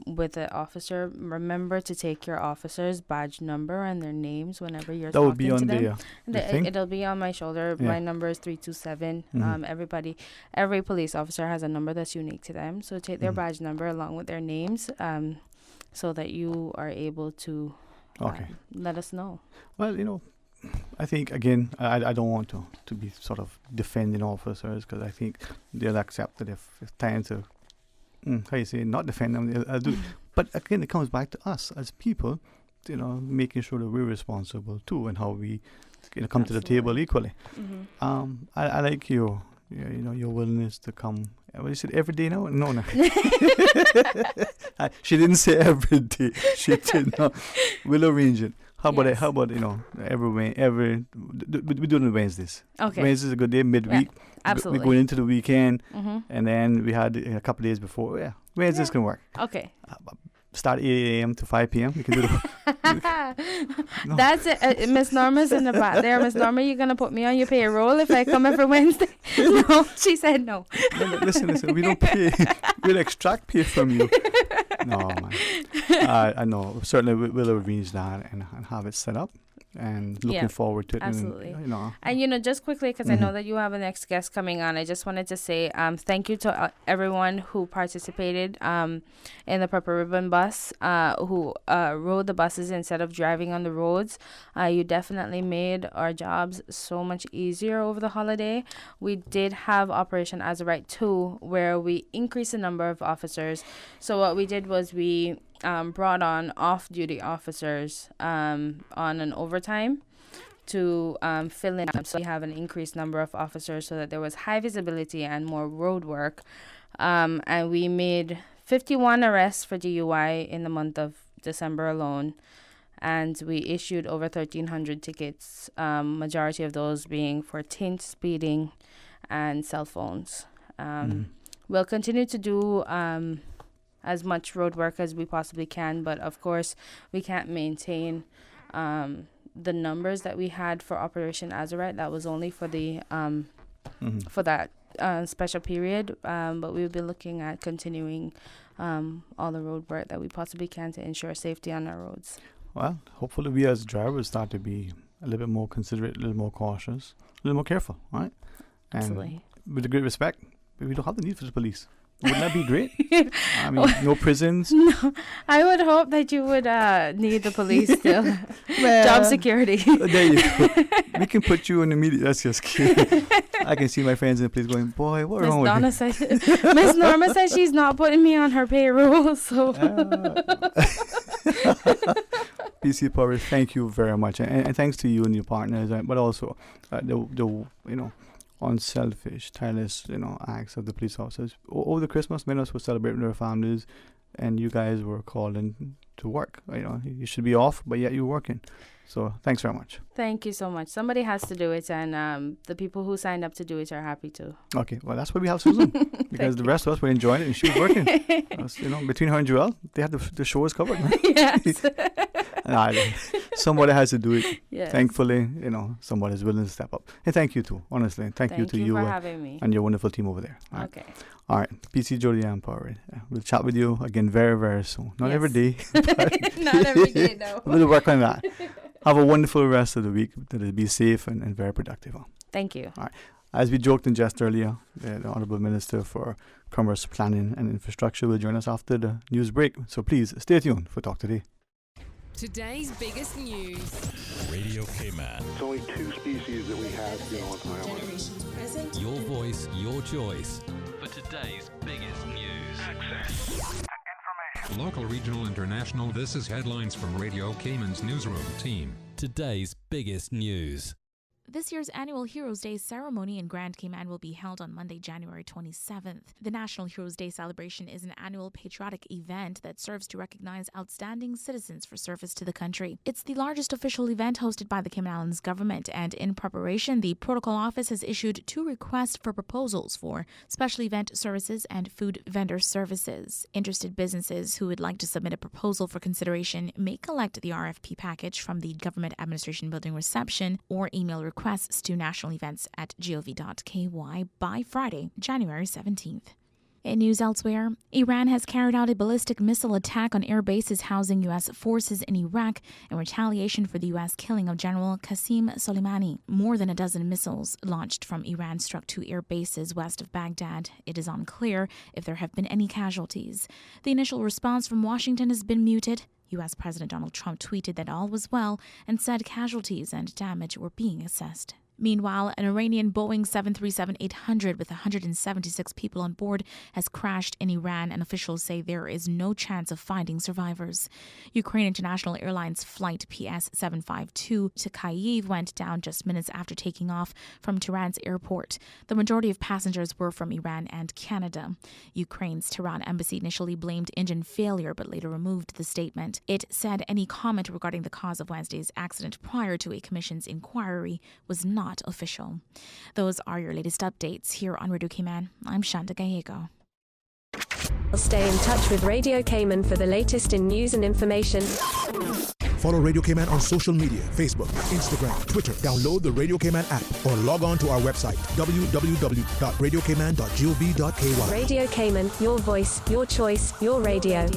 with the officer, remember to take your officer's badge number and their names whenever you're talking to them. That would be on the thing? It'll be on my shoulder. Yeah. My number is 327. Every police officer has a number that's unique to them. So take their badge number along with their names, so that you are able to let us know. Well, you know, I think, again, I don't want to be sort of defending officers, because I think they'll accept that if it's time to, how you say, not defend them, I'll do. But again, it comes back to us as people, you know, making sure that we're responsible too, and how we, you know, come to the table equally. I like your willingness to come. What you said, every day now? No. She didn't say every day. She did not. We'll arrange it. How about you know, we do it on Wednesdays. Okay. Wednesdays is a good day, midweek. Yeah, absolutely. We're going into the weekend, and then we had a couple of days before. Yeah, Wednesdays can work. Okay. Start 8 a.m. to 5 p.m. We can do No. That's it. Miss Norma's in the back there. Miss Norma, you going to put me on your payroll if I come every Wednesday? No, she said no. Listen, we don't pay. We'll extract pay from you. No, man. I know. Certainly we'll arrange that and have it set up. And looking forward to it. Absolutely. And, you know, just quickly, because I know that you have a next guest coming on, I just wanted to say thank you to everyone who participated in the Purple Ribbon bus, who rode the buses instead of driving on the roads. You definitely made our jobs so much easier over the holiday. We did have Operation Azurite 2, where we increased the number of officers. So what we did was we brought on off-duty officers on an overtime to fill in. So we have an increased number of officers so that there was high visibility and more road work. And we made 51 arrests for DUI in the month of December alone. And we issued over 1,300 tickets, majority of those being for tint, speeding, and cell phones. We'll continue to do as much road work as we possibly can, but of course we can't maintain the numbers that we had for Operation Azurite. That was only for the for that special period, but we'll be looking at continuing all the road work that we possibly can to ensure safety on our roads. Well, hopefully we as drivers start to be a little bit more considerate, a little more cautious, a little more careful, right? Absolutely. And with a great respect, we don't have the need for the police. Wouldn't that be great? I mean, no prisons. No, I would hope that you would need the police still. Well, job security. There you go. We can put you in the media. That's just kidding. I can see my friends in the police going, boy, what's wrong with you? Miss Norma says she's not putting me on her payroll. So. PC Power, thank you very much. And thanks to you and your partners, but also the unselfish, tireless, acts of the police officers. Over the Christmas, many of us were celebrating with their families, and you guys were called in to work. You should be off, but yet you're working. So thanks very much. Thank you so much. Somebody has to do it, and the people who signed up to do it are happy to. Okay, well, that's why we have Susan, because the rest of us were enjoying it, and she was working. Between her and Joelle, they had the show was covered. Yes. somebody has to do it. Yes. Thankfully, somebody's willing to step up. And thank you too, honestly. Thank you to you for having me. and your wonderful team over there. All right. Okay. All right. PC Jody and Power. We'll chat with you again very, very soon. Not every day. Not every day, no. We'll work on that. Have a wonderful rest of the week. Be safe and very productive. Thank you. All right. As we joked and jest earlier, the Honourable Minister for Commerce, Planning and Infrastructure will join us after the news break. So please stay tuned for Talk Today. Today's biggest news. Radio K-Man. It's only 2 species that we have here on Thailand. Generations present. Your voice, your choice. For today's biggest news. Access and information. Local, regional, international. This is headlines from Radio Cayman's newsroom team. Today's biggest news. This year's annual Heroes Day ceremony in Grand Cayman will be held on Monday, January 27th. The National Heroes Day celebration is an annual patriotic event that serves to recognize outstanding citizens for service to the country. It's the largest official event hosted by the Cayman Islands government, and in preparation, the Protocol Office has issued 2 requests for proposals for special event services and food vendor services. Interested businesses who would like to submit a proposal for consideration may collect the RFP package from the Government Administration Building reception or email requests to nationalevents@gov.ky by Friday, January 17th. In news elsewhere, Iran has carried out a ballistic missile attack on air bases housing U.S. forces in Iraq in retaliation for the U.S. killing of General Qasem Soleimani. More than a dozen missiles launched from Iran struck 2 air bases west of Baghdad. It is unclear if there have been any casualties. The initial response from Washington has been muted. U.S. President Donald Trump tweeted that all was well and said casualties and damage were being assessed. Meanwhile, an Iranian Boeing 737-800 with 176 people on board has crashed in Iran, and officials say there is no chance of finding survivors. Ukraine International Airlines flight PS-752 to Kyiv went down just minutes after taking off from Tehran's airport. The majority of passengers were from Iran and Canada. Ukraine's Tehran embassy initially blamed engine failure but later removed the statement. It said any comment regarding the cause of Wednesday's accident prior to a commission's inquiry was not official. Those are your latest updates here on Radio Cayman. I'm Shanta Gallego. Stay in touch with Radio Cayman for the latest in news and information. Follow Radio Cayman on social media, Facebook, Instagram, Twitter. Download the Radio Cayman app or log on to our website, www.radiocayman.gov.ky. Radio Cayman, your voice, your choice, your radio.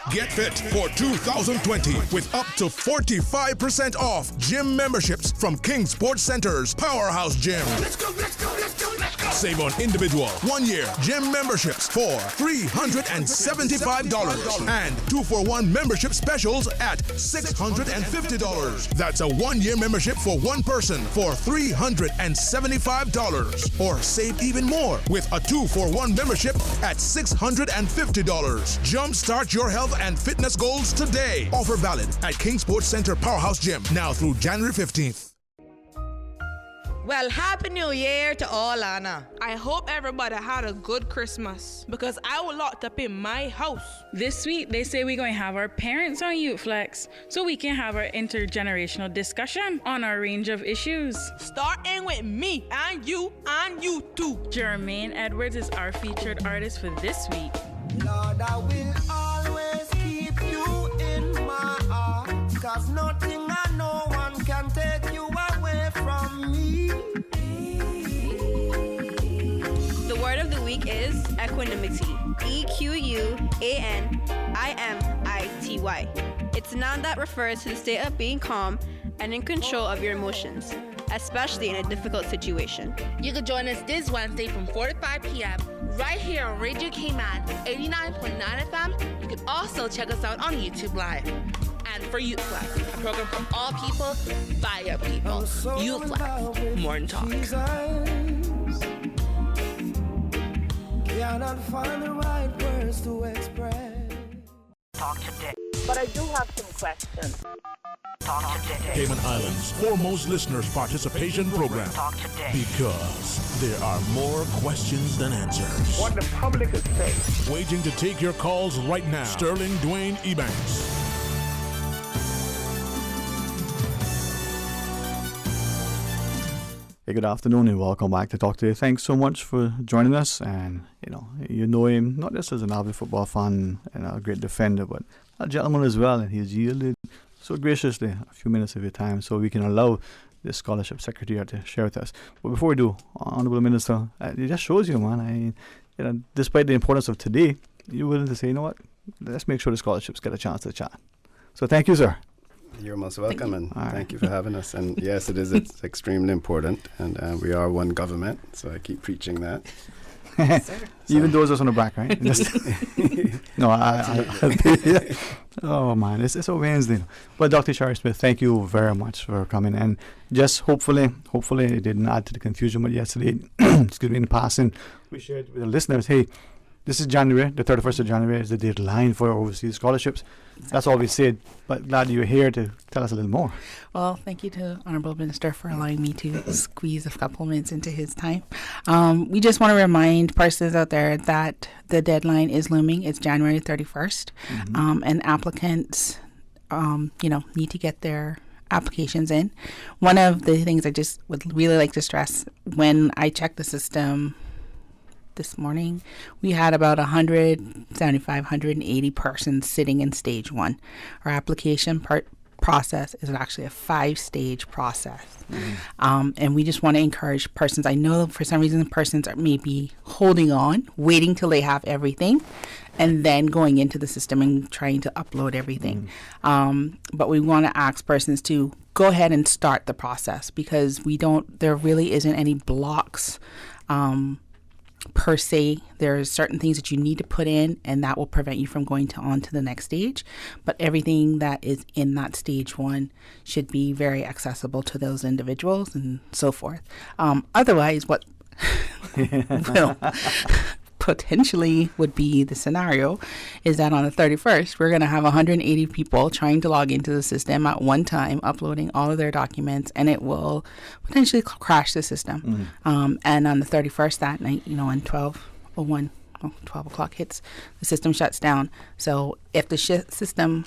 Get fit for 2020 with up to 45% off gym memberships from King Sports Center's Powerhouse Gym. Let's go, let's go, let's go, let's go. Save on individual 1-year gym memberships for $375 and 2-for-1 membership specials at $650. That's a 1-year membership for 1 person for $375. Or save even more with a 2-for-1 membership at $650. Jumpstart your health and fitness goals today. Offer valid at King Sports Center Powerhouse Gym now through January 15th. Well, Happy New Year to all, Anna. I hope everybody had a good Christmas because I was locked up in my house. This week, they say we're going to have our parents on Youth Flex so we can have our intergenerational discussion on our range of issues. Starting with me and you too. Jermaine Edwards is our featured artist for this week. Lord, I will always keep you in my heart, 'cause nothing and no one can take you away from me. The word of the week is equanimity. EQUANIMITY. It's a noun that refers to the state of being calm and in control of your emotions, especially in a difficult situation. You can join us this Wednesday from 4 to 5 p.m. right here on Radio Cayman 89.9 FM. You can also check us out on YouTube Live. And for Youth Flex, a program for all people, by your people. Youth Flex, more than talk. Cannot find the right words to express. Talk today. But I do have some questions. Talk today. Cayman Islands' foremost listeners participation program. Talk today. Because there are more questions than answers. What the public is saying. Waiting to take your calls right now. Sterling Dwayne Ebanks. Hey, good afternoon and welcome back to Talk Today. Thanks so much for joining us. And you know him not just as an avid football fan and a great defender, but a gentleman as well. And he's yielded so graciously a few minutes of your time so we can allow the scholarship secretary to share with us. But before we do, Honorable Minister, it just shows you, man, despite the importance of today, you're willing to say, you know what, let's make sure the scholarships get a chance to chat. So thank you, sir. You're most welcome, and thank you for having us. And yes, it's extremely important, and we are one government, so I keep preaching that. Even those on the back, right? No, oh man, it's a Wednesday. But Dr. Shari Smith, thank you very much for coming, and just hopefully it didn't add to the confusion. But yesterday, excuse me, in passing, we shared with the listeners, hey, this is January, the 31st of January is the deadline for overseas scholarships. That's all we said, but glad you're here to tell us a little more. Well, thank you to Honorable Minister for allowing me to squeeze a couple minutes into his time. We just want to remind persons out there that the deadline is looming. It's January 31st, and applicants, need to get their applications in. One of the things I just would really like to stress, when I checked the system this morning, we had about 175, 180 persons sitting in stage 1. Our application process is actually a 5-stage process. And we just want to encourage persons. I know for some reason persons are maybe holding on, waiting till they have everything, and then going into the system and trying to upload everything. But we want to ask persons to go ahead and start the process, because there really isn't any blocks per se. There's certain things that you need to put in, and that will prevent you from going on to the next stage. But everything that is in that stage 1 should be very accessible to those individuals and so forth. Otherwise, what will potentially would be the scenario is that on the 31st, we're going to have 180 people trying to log into the system at one time, uploading all of their documents, and it will potentially crash the system. And on the 31st that night, when 12 o'clock hits, the system shuts down. So if the system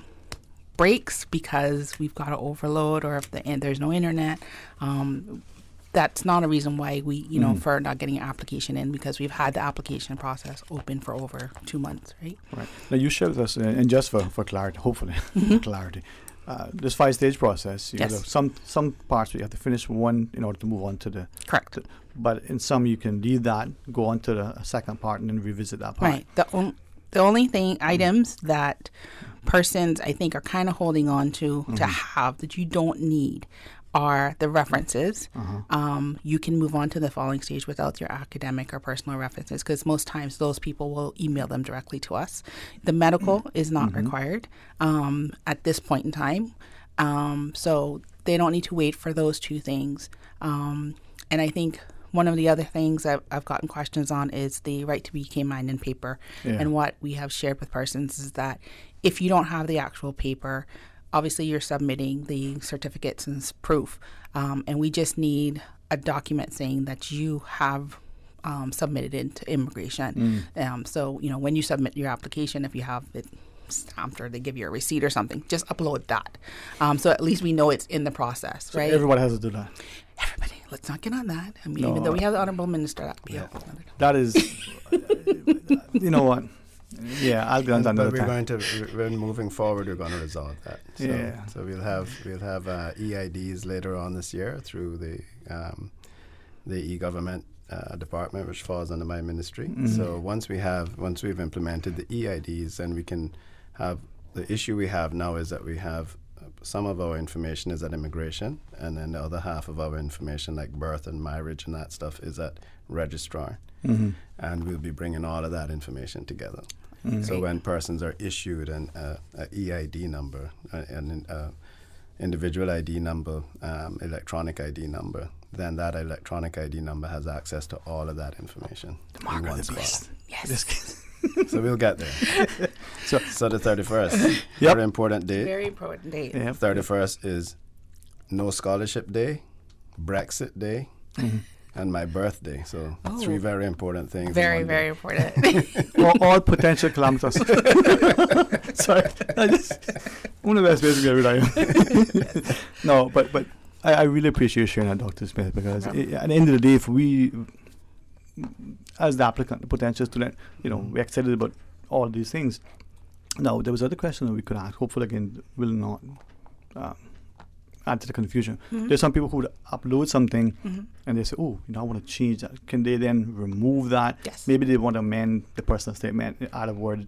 breaks because we've got an overload, or if there's no internet, that's not a reason why we, for not getting an application in, because we've had the application process open for over 2 months, right? Right. Now, you shared with us, and just for clarity, hopefully, clarity, this 5-stage process, yes. Some parts where you have to finish one in order to move on to the... Correct. But in some, you can leave that, go on to the second part, and then revisit that part. Right. The only items that persons, I think, are kind of holding on to have that you don't need are the references. You can move on to the following stage without your academic or personal references, because most times those people will email them directly to us. The medical is not required at this point in time. So they don't need to wait for those 2 things. And I think one of the other things I've gotten questions on is the right to be Cayman in paper. Yeah. And what we have shared with persons is that if you don't have the actual paper, obviously you're submitting the certificates and proof, and we just need a document saying that you have submitted it to immigration. So, when you submit your application, if you have it stamped or they give you a receipt or something, just upload that. So at least we know it's in the process, right? So everybody has to do that. Everybody. Let's not get on that. I mean, even though we have the Honorable Minister, that is, you know what? Yeah, I'll go on another time. We're moving forward. We're going to resolve that. So we'll have EIDs later on this year through the e-government department, which falls under my ministry. So once we've implemented the EIDs, then we can have the issue we have now is that we have some of our information is at immigration, and then the other half of our information, like birth and marriage and that stuff, is at registrar. And we'll be bringing all of that information together. So when persons are issued an EID number, an individual ID number, electronic ID number, then that electronic ID number has access to all of that information in one spot. Yes. So we'll get there. So the 31st, very important date. Very important date. 31st is no scholarship day, Brexit day, and my birthday. So 3 very important things. Very, very important. all potential kilometers. Sorry. One of the best ways to get rid of you. No, but I really appreciate you sharing that, Dr. Smith, because at the end of the day, if we, as the applicant, the potential student, we're excited about all these things. Now, there was other question that we could ask. Hopefully, again, will not add to the confusion. There's some people who would upload something and they say, oh, I want to change that. Can they then remove that? Yes. Maybe they want to amend the personal statement, add a word.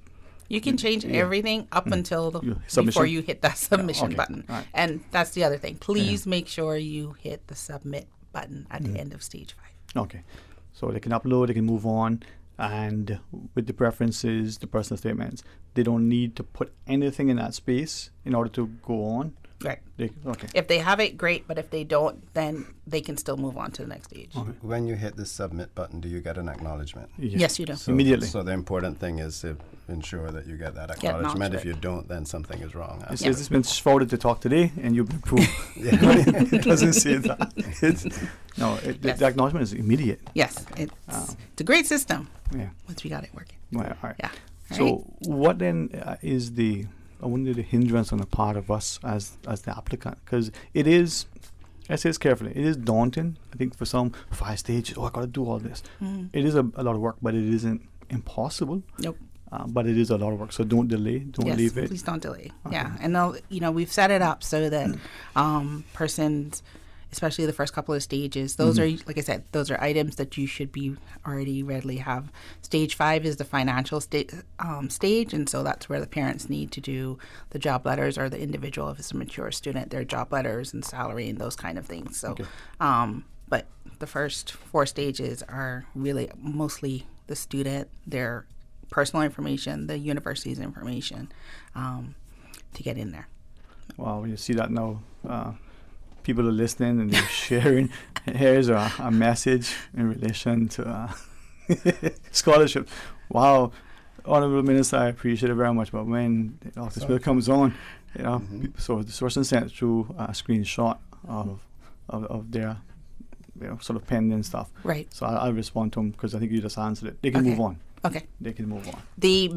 You can change everything up until submission? Before you hit that submission okay. button. Right. And that's the other thing. Please make sure you hit the submit button at the end of stage 5. Okay. So they can upload, they can move on, and with the preferences, the personal statements, they don't need to put anything in that space in order to go on. Right. Okay. If they have it, great, but if they don't, then they can still move on to the next stage. Okay. When you hit the submit button, do you get an acknowledgement? Yes, you do. So, immediately. So the important thing is to ensure that you get that acknowledgement. If you don't, then something is wrong. It says it's been forwarded to Talk Today, and you've been approved. It doesn't say that. The acknowledgement is immediate. Yes, it's a great system. Yeah. Once we got it working. Right, all right. Yeah. So what then is the hindrance on the part of us as the applicant? Because it is, I say this carefully, it is daunting. I think for some 5 stages, I got to do all this. It is a lot of work, but it isn't impossible. Nope. But it is a lot of work, so don't delay. Don't leave it. Please don't delay. Okay. Yeah, and we've set it up so that persons, especially the first couple of stages, those are, like I said, those are items that you should be already readily have. Stage 5 is the financial stage, and so that's where the parents need to do the job letters, or the individual, if it's a mature student, their job letters and salary and those kind of things. So, but the first 4 stages are really mostly the student, their personal information, the university's information, to get in there. Wow, when you see that now, people are listening and they're sharing. Here's a message in relation to scholarship. Wow, Honorable Minister, I appreciate it very much. But when this bill comes on, so the person sent through a screenshot of their sort of pending stuff. Right. So I'll respond to them because I think you just answered it. They can move on. Okay. They can move on. The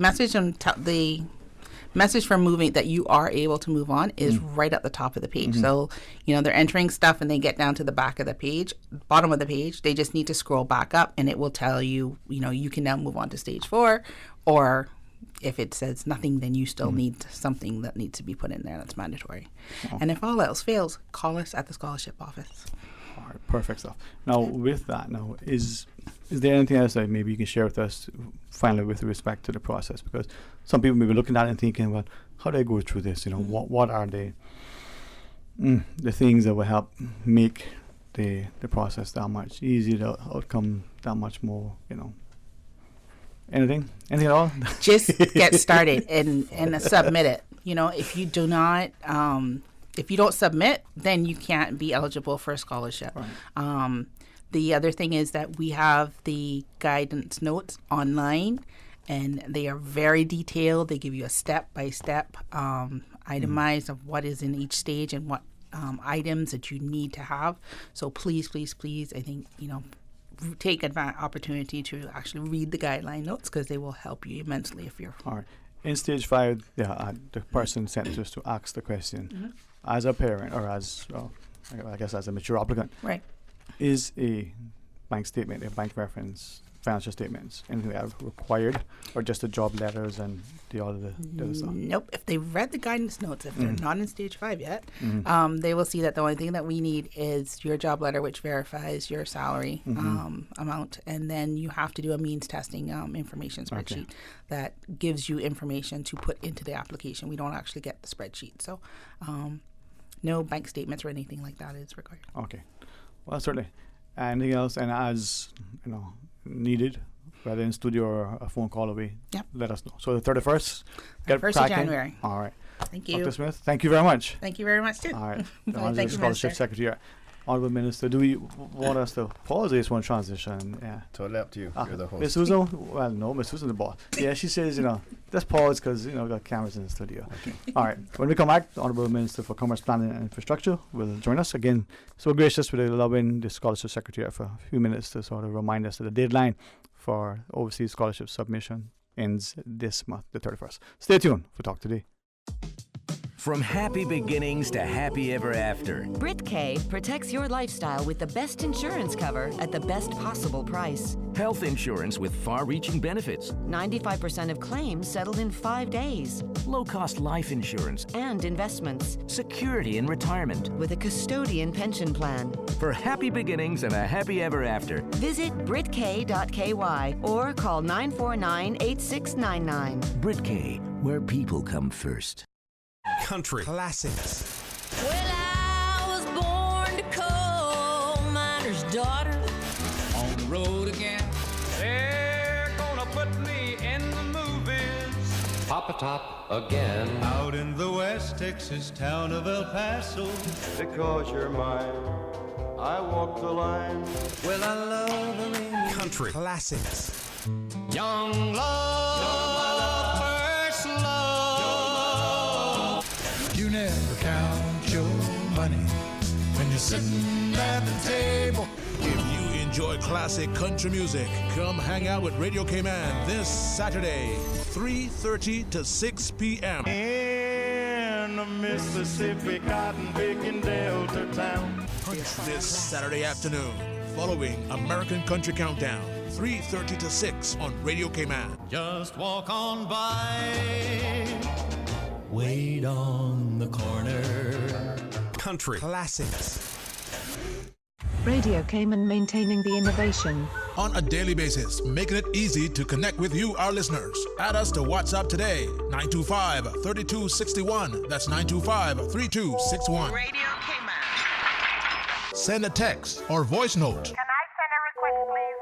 message for moving that you are able to move on is right at the top of the page. So, they're entering stuff and they get down to the back of the page, bottom of the page. They just need to scroll back up and it will tell you, you can now move on to stage 4. Or if it says nothing, then you still need something that needs to be put in there that's mandatory. And if all else fails, call us at the scholarship office. All right, perfect stuff. Now, with that, is there anything else that maybe you can share with us finally with respect to the process? Because some people may be looking at it and thinking, well, how do I go through this? What are the things that will help make the process that much easier, the outcome that much more, Anything at all? Just get started and submit it. If you do not, if you don't submit, then you can't be eligible for a scholarship. Right. The other thing is that we have the guidance notes online, and they are very detailed. They give you a step-by-step itemized of what is in each stage and what items that you need to have. So please, please, please, I think, take opportunity to actually read the guideline notes because they will help you immensely if you're... All right. In stage 5, the person sent us to ask the question, as a parent or as, I guess as a mature applicant, right? Is a bank statement, a bank reference, financial statements, anything that are required, or just the job letters and the other stuff? Nope. If they've read the guidance notes, if they're not in stage 5 yet, they will see that the only thing that we need is your job letter, which verifies your salary amount, and then you have to do a means testing information spreadsheet that gives you information to put into the application. We don't actually get the spreadsheet, so no bank statements or anything like that is required. Okay. Well, certainly. Anything else, and as needed, whether in studio or a phone call away, let us know. So the 31st, get 1st of January. All right. Thank you. Dr. Smith, thank you very much. Thank you very much, too. All right. Thank you, Scholarship Secretary. Honorable Minister, do you want us to pause this one transition? Yeah. Totally up to you. You're the host. Miss Susan? Well, no, Miss Susan the boss. Yeah, she says, let's pause because, we got cameras in the studio. Okay. All right. When we come back, the Honorable Minister for Commerce, Planning and Infrastructure will join us again. So gracious with allowing the Scholarship Secretary for a few minutes to sort of remind us that the deadline for overseas scholarship submission ends this month, the 31st. Stay tuned for Talk Today. From happy beginnings to happy ever after. Brit K protects your lifestyle with the best insurance cover at the best possible price. Health insurance with far-reaching benefits. 95% of claims settled in 5 days. Low-cost life insurance. And investments. Security in retirement. With a custodian pension plan. For happy beginnings and a happy ever after. Visit BritK.ky or call 949-8699. Brit K, where people come first. Country classics. Well, I was born to coal miner's daughter. On the road again. They're gonna put me in the movies. Papa Top again. Out in the West Texas town of El Paso. Because you're mine, I walk the line. Well, I love Country classics. Young love, first love. You never count your money when you're sitting at the table. If you enjoy classic country music, come hang out with Radio Cayman this Saturday, 3:30 to 6 p.m. In the Mississippi cotton picking Delta town. This Saturday afternoon, following American Country Countdown, 3:30 to 6 on Radio Cayman. Just walk on by. Wait on the corner. Country classics. Radio Cayman, maintaining the innovation. On a daily basis, making it easy to connect with you, our listeners. Add us to WhatsApp today, 925-3261. That's 925-3261. Radio Cayman. Send a text or voice note. Can I send a request, please?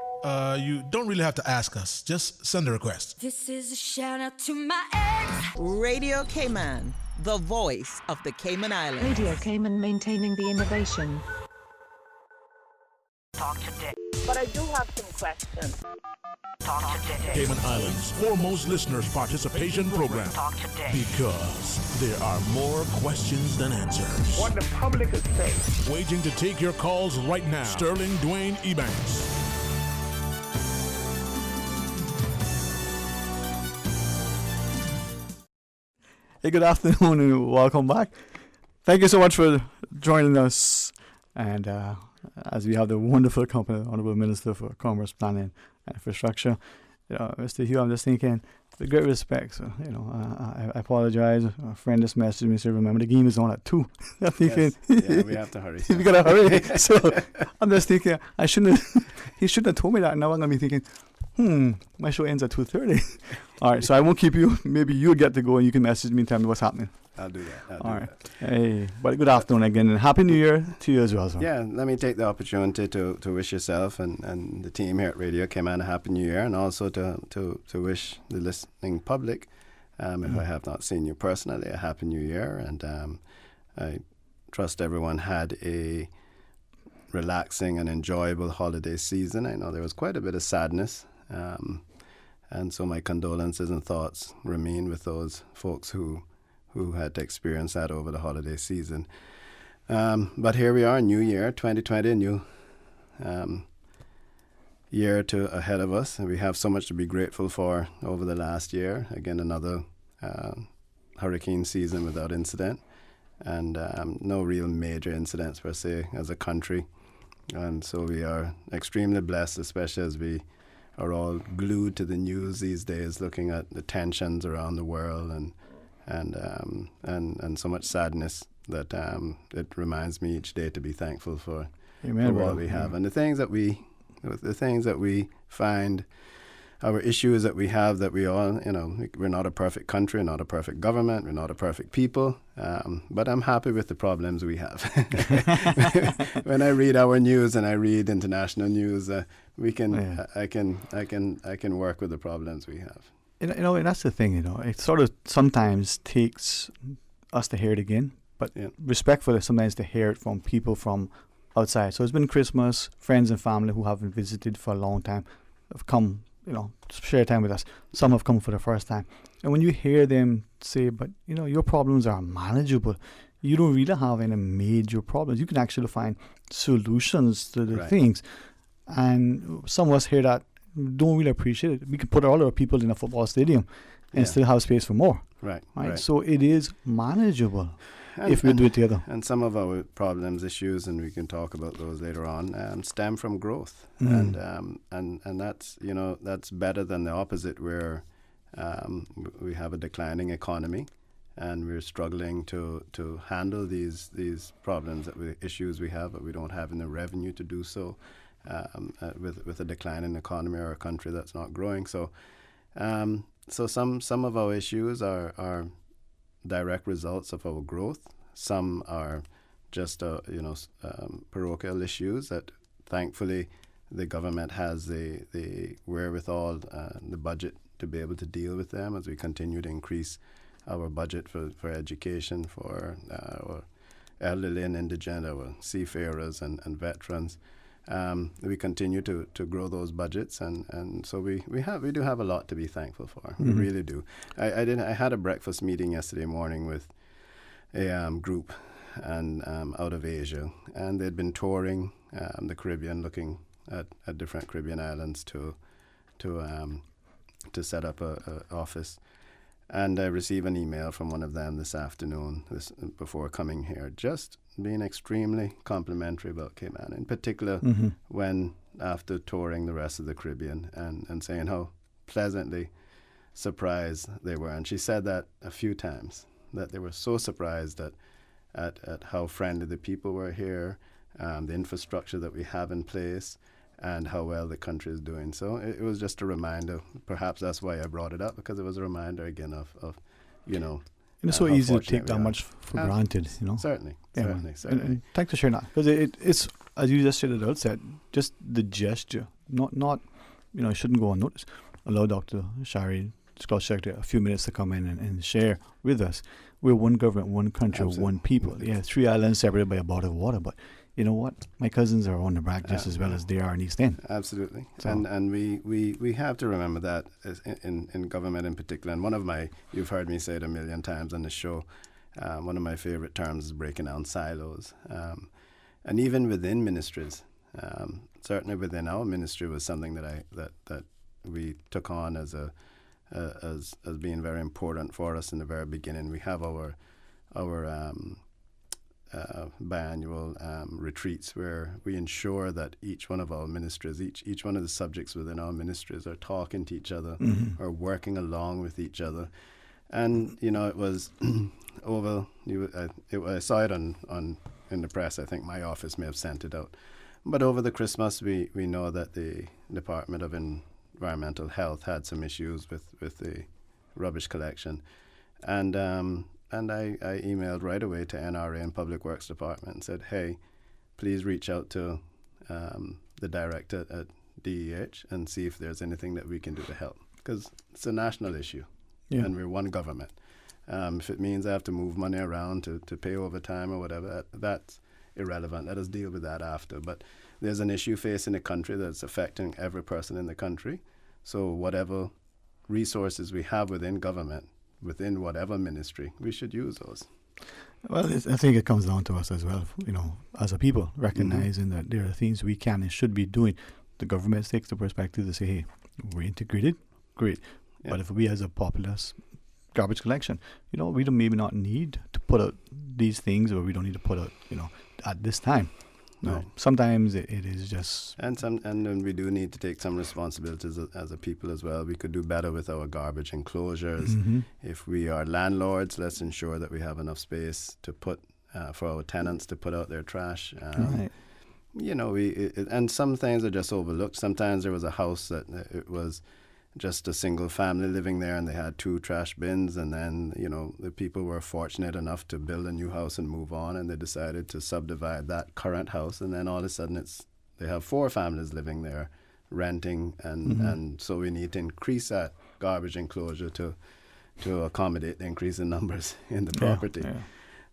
You don't really have to ask us. Just send a request. This is a shout out to my ex. Radio Cayman, the voice of the Cayman Islands. Radio Cayman, maintaining the innovation. Talk today. But I do have some questions. Talk today. Cayman Islands' foremost listeners participation program. Talk today. Because there are more questions than answers. What the public is saying. Waiting to take your calls right now. Sterling Dwayne Ebanks. Hey, good afternoon and welcome back. Thank you so much for joining us. And as we have the wonderful company, Honorable Minister for Commerce, Planning and Infrastructure, Mr. Hugh, I'm just thinking, with great respect, so, I apologize. A friend just messaged me, so remember the game is on at 2. I'm thinking, yes. Yeah, we have to hurry. We gotta hurry. So I'm just thinking, he shouldn't have told me that. Now I'm gonna be thinking, my show ends at 2:30. All right, so I won't keep you. Maybe you'll get to go and you can message me and tell me what's happening. I'll do that. All right. Hey, but good afternoon again and Happy New Year to you as well. So. Yeah, let me take the opportunity to wish yourself and the team here at Radio Cayman a Happy New Year, and also to wish the listening public, if I have not seen you personally, a Happy New Year. And I trust everyone had a relaxing and enjoyable holiday season. I know there was quite a bit of sadness. And so my condolences and thoughts remain with those folks who had to experience that over the holiday season. But here we are, new year, 2020, a new year ahead of us. And we have so much to be grateful for over the last year. Again, another hurricane season without incident. And no real major incidents per se as a country. And so we are extremely blessed, especially as we are all glued to the news these days, looking at the tensions around the world and so much sadness that it reminds me each day to be thankful for what we have. And the things that we find, our issues that we have, that we all, we're not a perfect country, not a perfect government, we're not a perfect people, but I'm happy with the problems we have. When I read our news and I read international news, I can work with the problems we have. And that's the thing, it sort of sometimes takes us to hear it again, but respectfully sometimes to hear it from people from outside. So it's been Christmas, friends and family who haven't visited for a long time have come, share time with us. Some have come for the first time. And when you hear them say, but, your problems are manageable, you don't really have any major problems. You can actually find solutions to the things. And some of us hear that don't really appreciate it. We can put all our people in a football stadium and still have space for more. Right. So it is manageable if we do it together. And some of our problems, issues, and we can talk about those later on, stem from growth, and that's that's better than the opposite, where we have a declining economy, and we're struggling to handle these problems, issues we have, but we don't have the revenue to do so, with a declining economy or a country that's not growing. So some of our issues are direct results of our growth. Some are just parochial issues that thankfully the government has the wherewithal, the budget to be able to deal with them as we continue to increase our budget for education for our elderly and indigent, our seafarers and veterans. We continue to grow those budgets, and so we do have a lot to be thankful for. We really do. I had a breakfast meeting yesterday morning with a group and out of Asia, and they'd been touring the Caribbean, looking at different Caribbean islands to set up a office. And I received an email from one of them this afternoon, before coming here, just being extremely complimentary about Cayman, in particular when after touring the rest of the Caribbean, and saying how pleasantly surprised they were. And she said that a few times, that they were so surprised at how friendly the people were here, the infrastructure that we have in place, and how well the country is doing. So it was just a reminder. Perhaps that's why I brought it up, because it was a reminder again of And it's so easy to take that much for granted, Certainly. And thanks for sharing that, because it's, as you just said at the outset, just the gesture, not it shouldn't go unnoticed. Allow Dr. Shari, Scottish Secretary, a few minutes to come in and share with us. We're one government, one country, one people. Yeah, 3 islands separated by a body of water, but you know what? My cousins are on the back just as well as they are in East End. Absolutely. So. And we have to remember that in government in particular. And one of you've heard me say it a million times on the show, one of my favorite terms is breaking down silos. And even within ministries, certainly within our ministry, was something that we took on as being very important for us in the very beginning. We have our biannual retreats where we ensure that each one of our ministries, each one of the subjects within our ministries are talking to each other, or working along with each other. And it was over. I saw it on in the press. I think my office may have sent it out. But over the Christmas, we know that the Department of Environmental Health had some issues with the rubbish collection, and I emailed right away to NRA and Public Works Department and said, hey, please reach out to the director at DEH and see if there's anything that we can do to help, because it's a national issue, and we're one government. If it means I have to move money around to pay overtime or whatever, that's irrelevant. Let us deal with that after. But there's an issue facing the country that's affecting every person in the country. So whatever resources we have within government, within whatever ministry, we should use those. Well, I think it comes down to us as well, as a people, recognizing that there are things we can and should be doing. The government takes the perspective to say, hey, we're integrated, great. Yeah. But if we as a populace, garbage collection, we don't maybe not need to put out these things, or we don't need to put out, at this time. No, right. Sometimes it is just, and then we do need to take some responsibilities as a people as well. We could do better with our garbage enclosures. If we are landlords, let's ensure that we have enough space to put for our tenants to put out their trash. Right. And some things are just overlooked. Sometimes there was a house that it was just a single family living there, and they had 2 trash bins, and then the people were fortunate enough to build a new house and move on, and they decided to subdivide that current house, and then all of a sudden they have 4 families living there renting, and so we need to increase that garbage enclosure to accommodate the increase in numbers in the property. Yeah.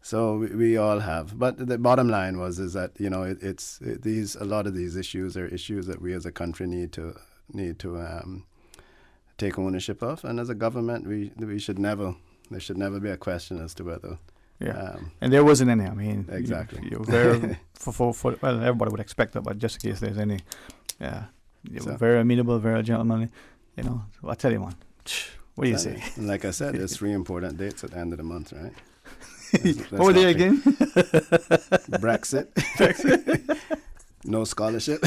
So we all have, but the bottom line is that a lot of these issues are issues that we as a country need to take ownership of, and as a government, there should never be a question as to whether. And there wasn't any. I mean, exactly. You're very well, everybody would expect that, but just in case there's any, you were very amenable, very gentlemanly. I tell you, man, What do you say? And like I said, there's 3 important dates at the end of the month, right? What were they again? Brexit. No scholarship.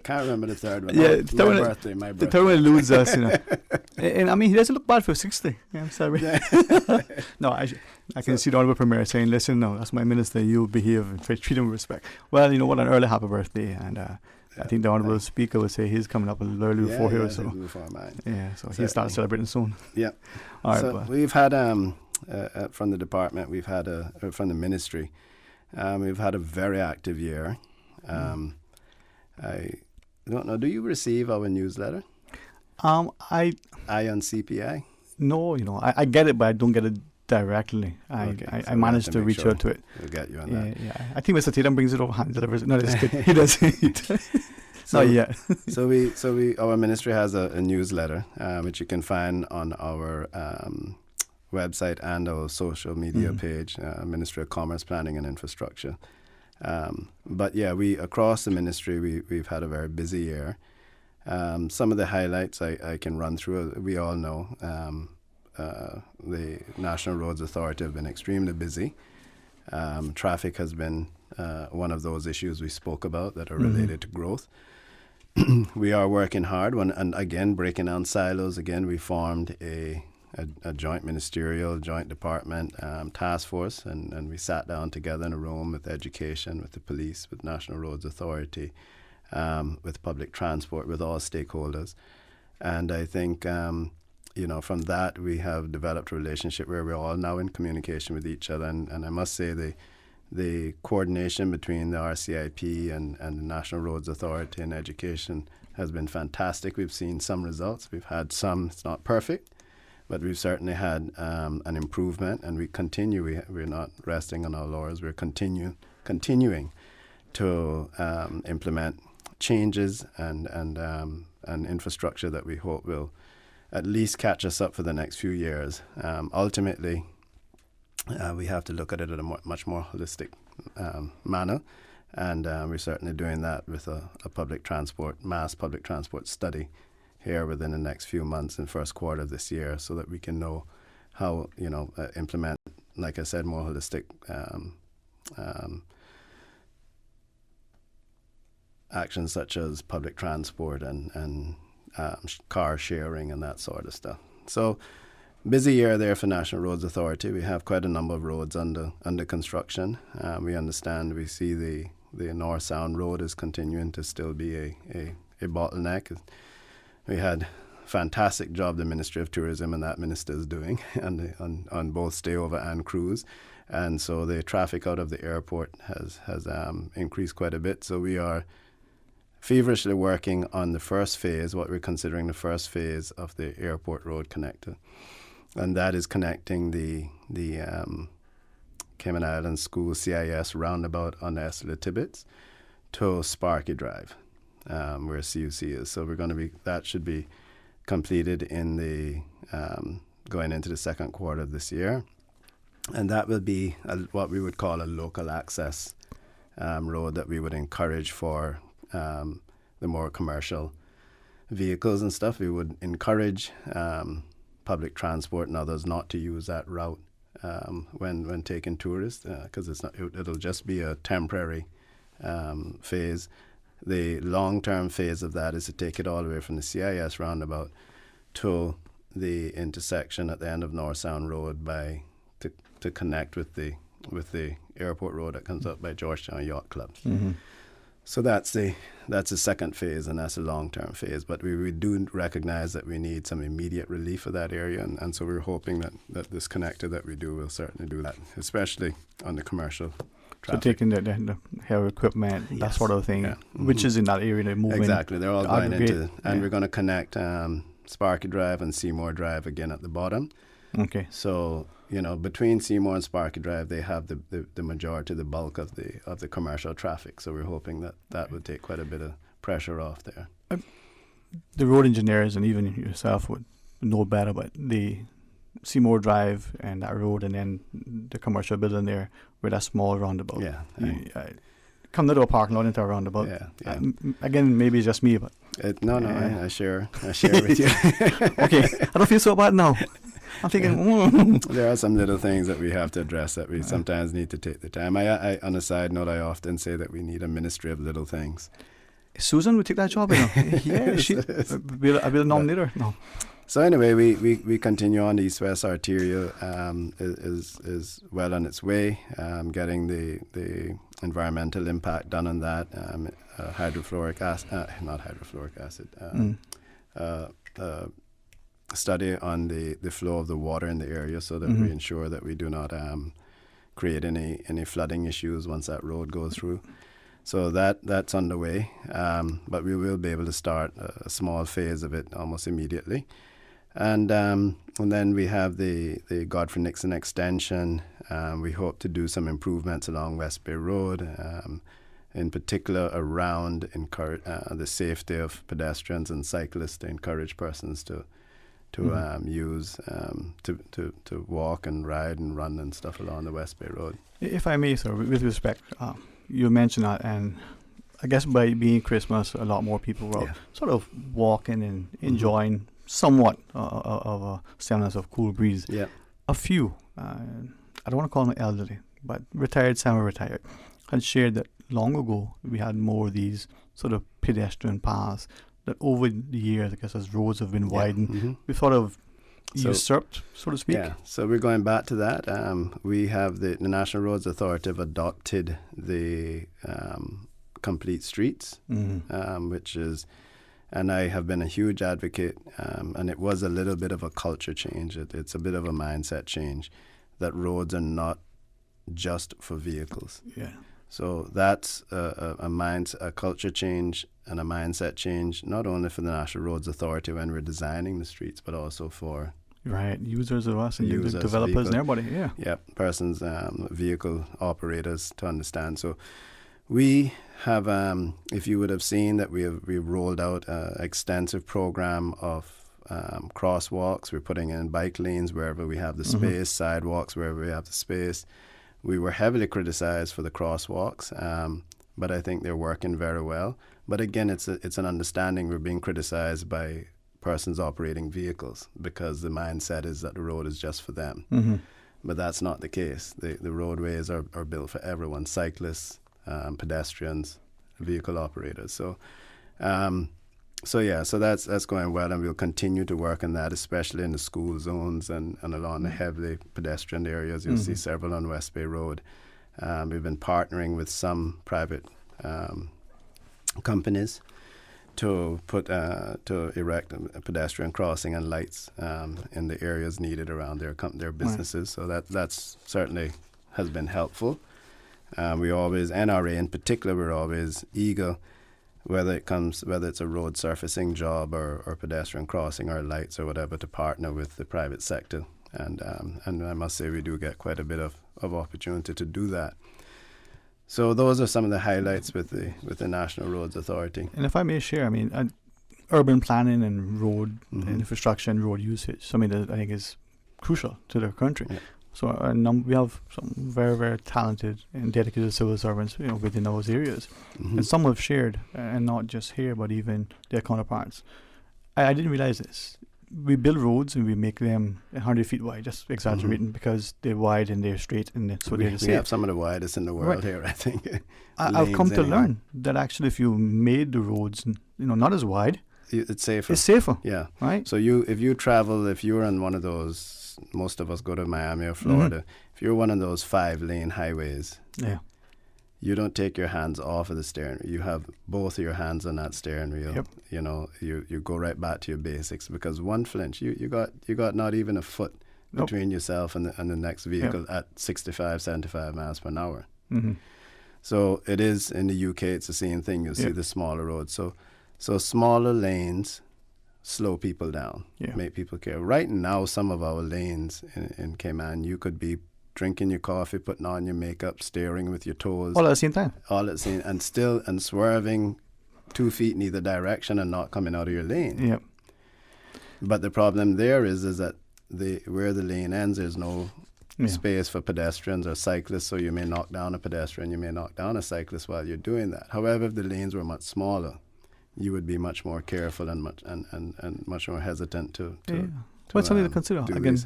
Can't remember the third one. Yeah, my birthday. The third one eludes us, you know. And I mean, he doesn't look bad for 60. Yeah, I'm sorry. Yeah. No, I can see the Honourable Premier saying, listen, no, that's my minister. You behave and treat him with respect. Well, you know what, an early happy birthday. And I think the Honourable Speaker would say he's coming up a little early before here. So before mine. Yeah, so he'll start celebrating soon. Yeah. All right. So we've had, from the department, we've had, from the ministry, we've had a very active year. I don't know. Do you receive our newsletter? Eye on CPI? No, you know, I get it, but I don't get it directly. I managed to reach out to it. We'll get you on that. Yeah. I think Mr. Tatum brings it over and delivers it. No, that's good. He doesn't. Not yet. So our ministry has a newsletter, which you can find on our website and our social media page, Ministry of Commerce, Planning and Infrastructure. But yeah, across the ministry, we've had a very busy year. Some of the highlights I can run through. We all know the National Roads Authority have been extremely busy. Traffic has been one of those issues we spoke about that are related to growth. We are working hard, and again, breaking down silos. Again, we formed a joint ministerial, joint department task force, and we sat down together in a room with education, with the police, with National Roads Authority, with public transport, with all stakeholders. And I think, from that, we have developed a relationship where we're all now in communication with each other. And I must say the coordination between the RCIP and the National Roads Authority and education has been fantastic. We've seen some results. We've had some, it's not perfect, but we've certainly had an improvement, and we continue. We're not resting on our laurels. We're continuing to implement changes and infrastructure that we hope will at least catch us up for the next few years. Ultimately, we have to look at it in a much more holistic manner, and we're certainly doing that with a mass public transport study here within the next few months in first quarter of this year, so that we can know how implement, like I said, more holistic actions such as public transport and car sharing and that sort of stuff. So busy year there for National Roads Authority. We have quite a number of roads under construction. We understand, we see the North Sound Road is continuing to still be a bottleneck. We had fantastic job the Ministry of Tourism and that minister is doing on both stayover and cruise. And so the traffic out of the airport has increased quite a bit. So we are feverishly working on the first phase, what we're considering the first phase of the airport road connector. And that is connecting the Cayman Islands School CIS roundabout on Esther Tibbetts to Sparky Drive, where CUC is. So that should be completed in the going into the second quarter of this year. And that will be what we would call a local access road that we would encourage for the more commercial vehicles and stuff. We would encourage public transport and others not to use that route when taking tourists, because it'll just be a temporary phase. The long-term phase of that is to take it all the way from the CIS roundabout to the intersection at the end of North Sound Road to connect with the airport road that comes up by Georgetown Yacht Club. Mm-hmm. So that's the second phase, and that's a long-term phase. But we do recognize that we need some immediate relief for that area, and so we're hoping that this connector that we do will certainly do that, especially on the commercial traffic. So taking the heavy equipment, that sort of thing, which is in that area, they're moving. Exactly, they're all going into, and we're going to connect Sparky Drive and Seymour Drive again at the bottom. Okay. So between Seymour and Sparky Drive, they have the majority, the bulk of the commercial traffic. So we're hoping that would take quite a bit of pressure off there. The road engineers and even yourself would know better, but the Seymour Drive and that road, and then the commercial building there with that small roundabout. Yeah. Come to a parking lot into a roundabout. Yeah. Again, maybe it's just me, but No, I share with you. Okay, I don't feel so bad now. I'm thinking, there are some little things that we have to address that we sometimes need to take the time. I on a side note, I often say that we need a ministry of little things. Susan would take that job, you know. Yeah, I will nominate her. No. So anyway, we continue on. The East-West Arterial is well on its way, getting the environmental impact done on that. Hydrofluoric acid, not hydrofluoric acid. Study on the flow of the water in the area, so that we ensure that we do not create any flooding issues once that road goes through. So that's underway, but we will be able to start a small phase of it almost immediately. And then we have the Godfrey Nixon extension. We hope to do some improvements along West Bay Road, in particular around the safety of pedestrians and cyclists, to encourage persons to use to walk and ride and run and stuff along the West Bay Road. If I may, sir, with respect, you mentioned that, and I guess by being Christmas, a lot more people were sort of walking and enjoying somewhat of a semblance of cool breeze. Yeah. A few, I don't want to call them elderly, but retired, semi-retired, had shared that long ago we had more of these sort of pedestrian paths that over the years, I guess as roads have been widened, we sort of usurped, so to speak. Yeah, so we're going back to that. We have the National Roads Authority have adopted the complete streets, which is, and I have been a huge advocate, and it was a little bit of a culture change. It's a bit of a mindset change that roads are not just for vehicles. Yeah. So that's a culture change and a mindset change, not only for the National Roads Authority when we're designing the streets, but also for users of us and users, developers and everybody. Yeah, persons, vehicle operators to understand. So we have, if you would have seen that we've rolled out an extensive program of crosswalks. We're putting in bike lanes wherever we have the space, sidewalks wherever we have the space. We were heavily criticized for the crosswalks, but I think they're working very well. But again, it's an understanding we're being criticized by persons operating vehicles because the mindset is that the road is just for them. But that's not the case. The roadways are built for everyone, cyclists, pedestrians, vehicle operators. So that's going well, and we'll continue to work on that, especially in the school zones and along the heavily pedestrian areas. You'll see several on West Bay Road. We've been partnering with some private companies to erect a pedestrian crossing and lights in the areas needed around their businesses. So that's certainly has been helpful. We always, NRA in particular, we're always eager, whether it's a road surfacing job or pedestrian crossing or lights or whatever, to partner with the private sector. And I must say we do get quite a bit of opportunity to do that. So those are some of the highlights with the National Roads Authority. And if I may share, I mean, urban planning and road infrastructure and road usage, something that I think is crucial to the country. Yeah. So we have some very, very talented and dedicated civil servants, within those areas. And some have shared, and not just here, but even their counterparts. I didn't realize this. We build roads and we make them 100 feet wide, just exaggerating, because they're wide and they're straight, and so they're safe. We have some of the widest in the world here, I think. I've come to learn that actually, if you made the roads, not as wide, it's safer. It's safer. Yeah. Right. So if you're on one of those, most of us go to Miami or Florida. If you're one of those 5-lane highways, you don't take your hands off of the steering wheel. You have both of your hands on that steering wheel. Yep. You go right back to your basics, because one flinch, you got not even a foot between yourself and the next vehicle at 65, 75 miles per hour. So it is in the UK. It's the same thing. You'll see the smaller roads. So smaller lanes slow people down, make people care. Right now, some of our lanes in Cayman, you could be drinking your coffee, putting on your makeup, staring with your toes. All at the same time. All at the same, and swerving 2 feet in either direction and not coming out of your lane. Yep. But the problem there is that where the lane ends, there's no space for pedestrians or cyclists, so you may knock down a pedestrian, you may knock down a cyclist while you're doing that. However, if the lanes were much smaller, you would be much more careful and much more hesitant to But something to consider again.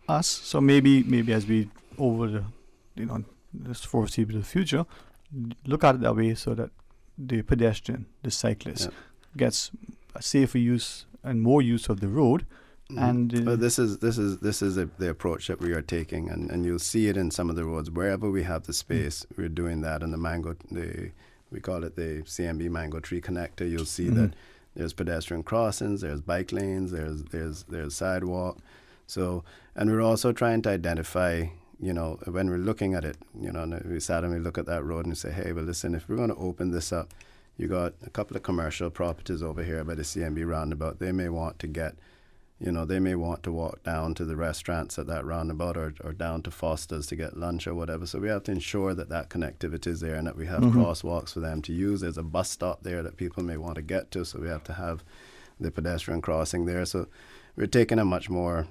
Us, so maybe as we over this foreseeable future, look at it that way so that the pedestrian, the cyclist, gets a safer use and more use of the road. And but this is the approach that we are taking, and you'll see it in some of the roads wherever we have the space. We're doing that in we call it the CMB Mango Tree Connector. You'll see that there's pedestrian crossings, there's bike lanes, there's sidewalk. So, and we're also trying to identify, when we're looking at it, we sat and we look at that road and we say, hey, well, listen, if we're going to open this up, you got a couple of commercial properties over here by the CMB roundabout. They may want to get, they may want to walk down to the restaurants at that roundabout or down to Foster's to get lunch or whatever. So we have to ensure that connectivity is there and that we have crosswalks for them to use. There's a bus stop there that people may want to get to, so we have to have the pedestrian crossing there. So we're taking a much more,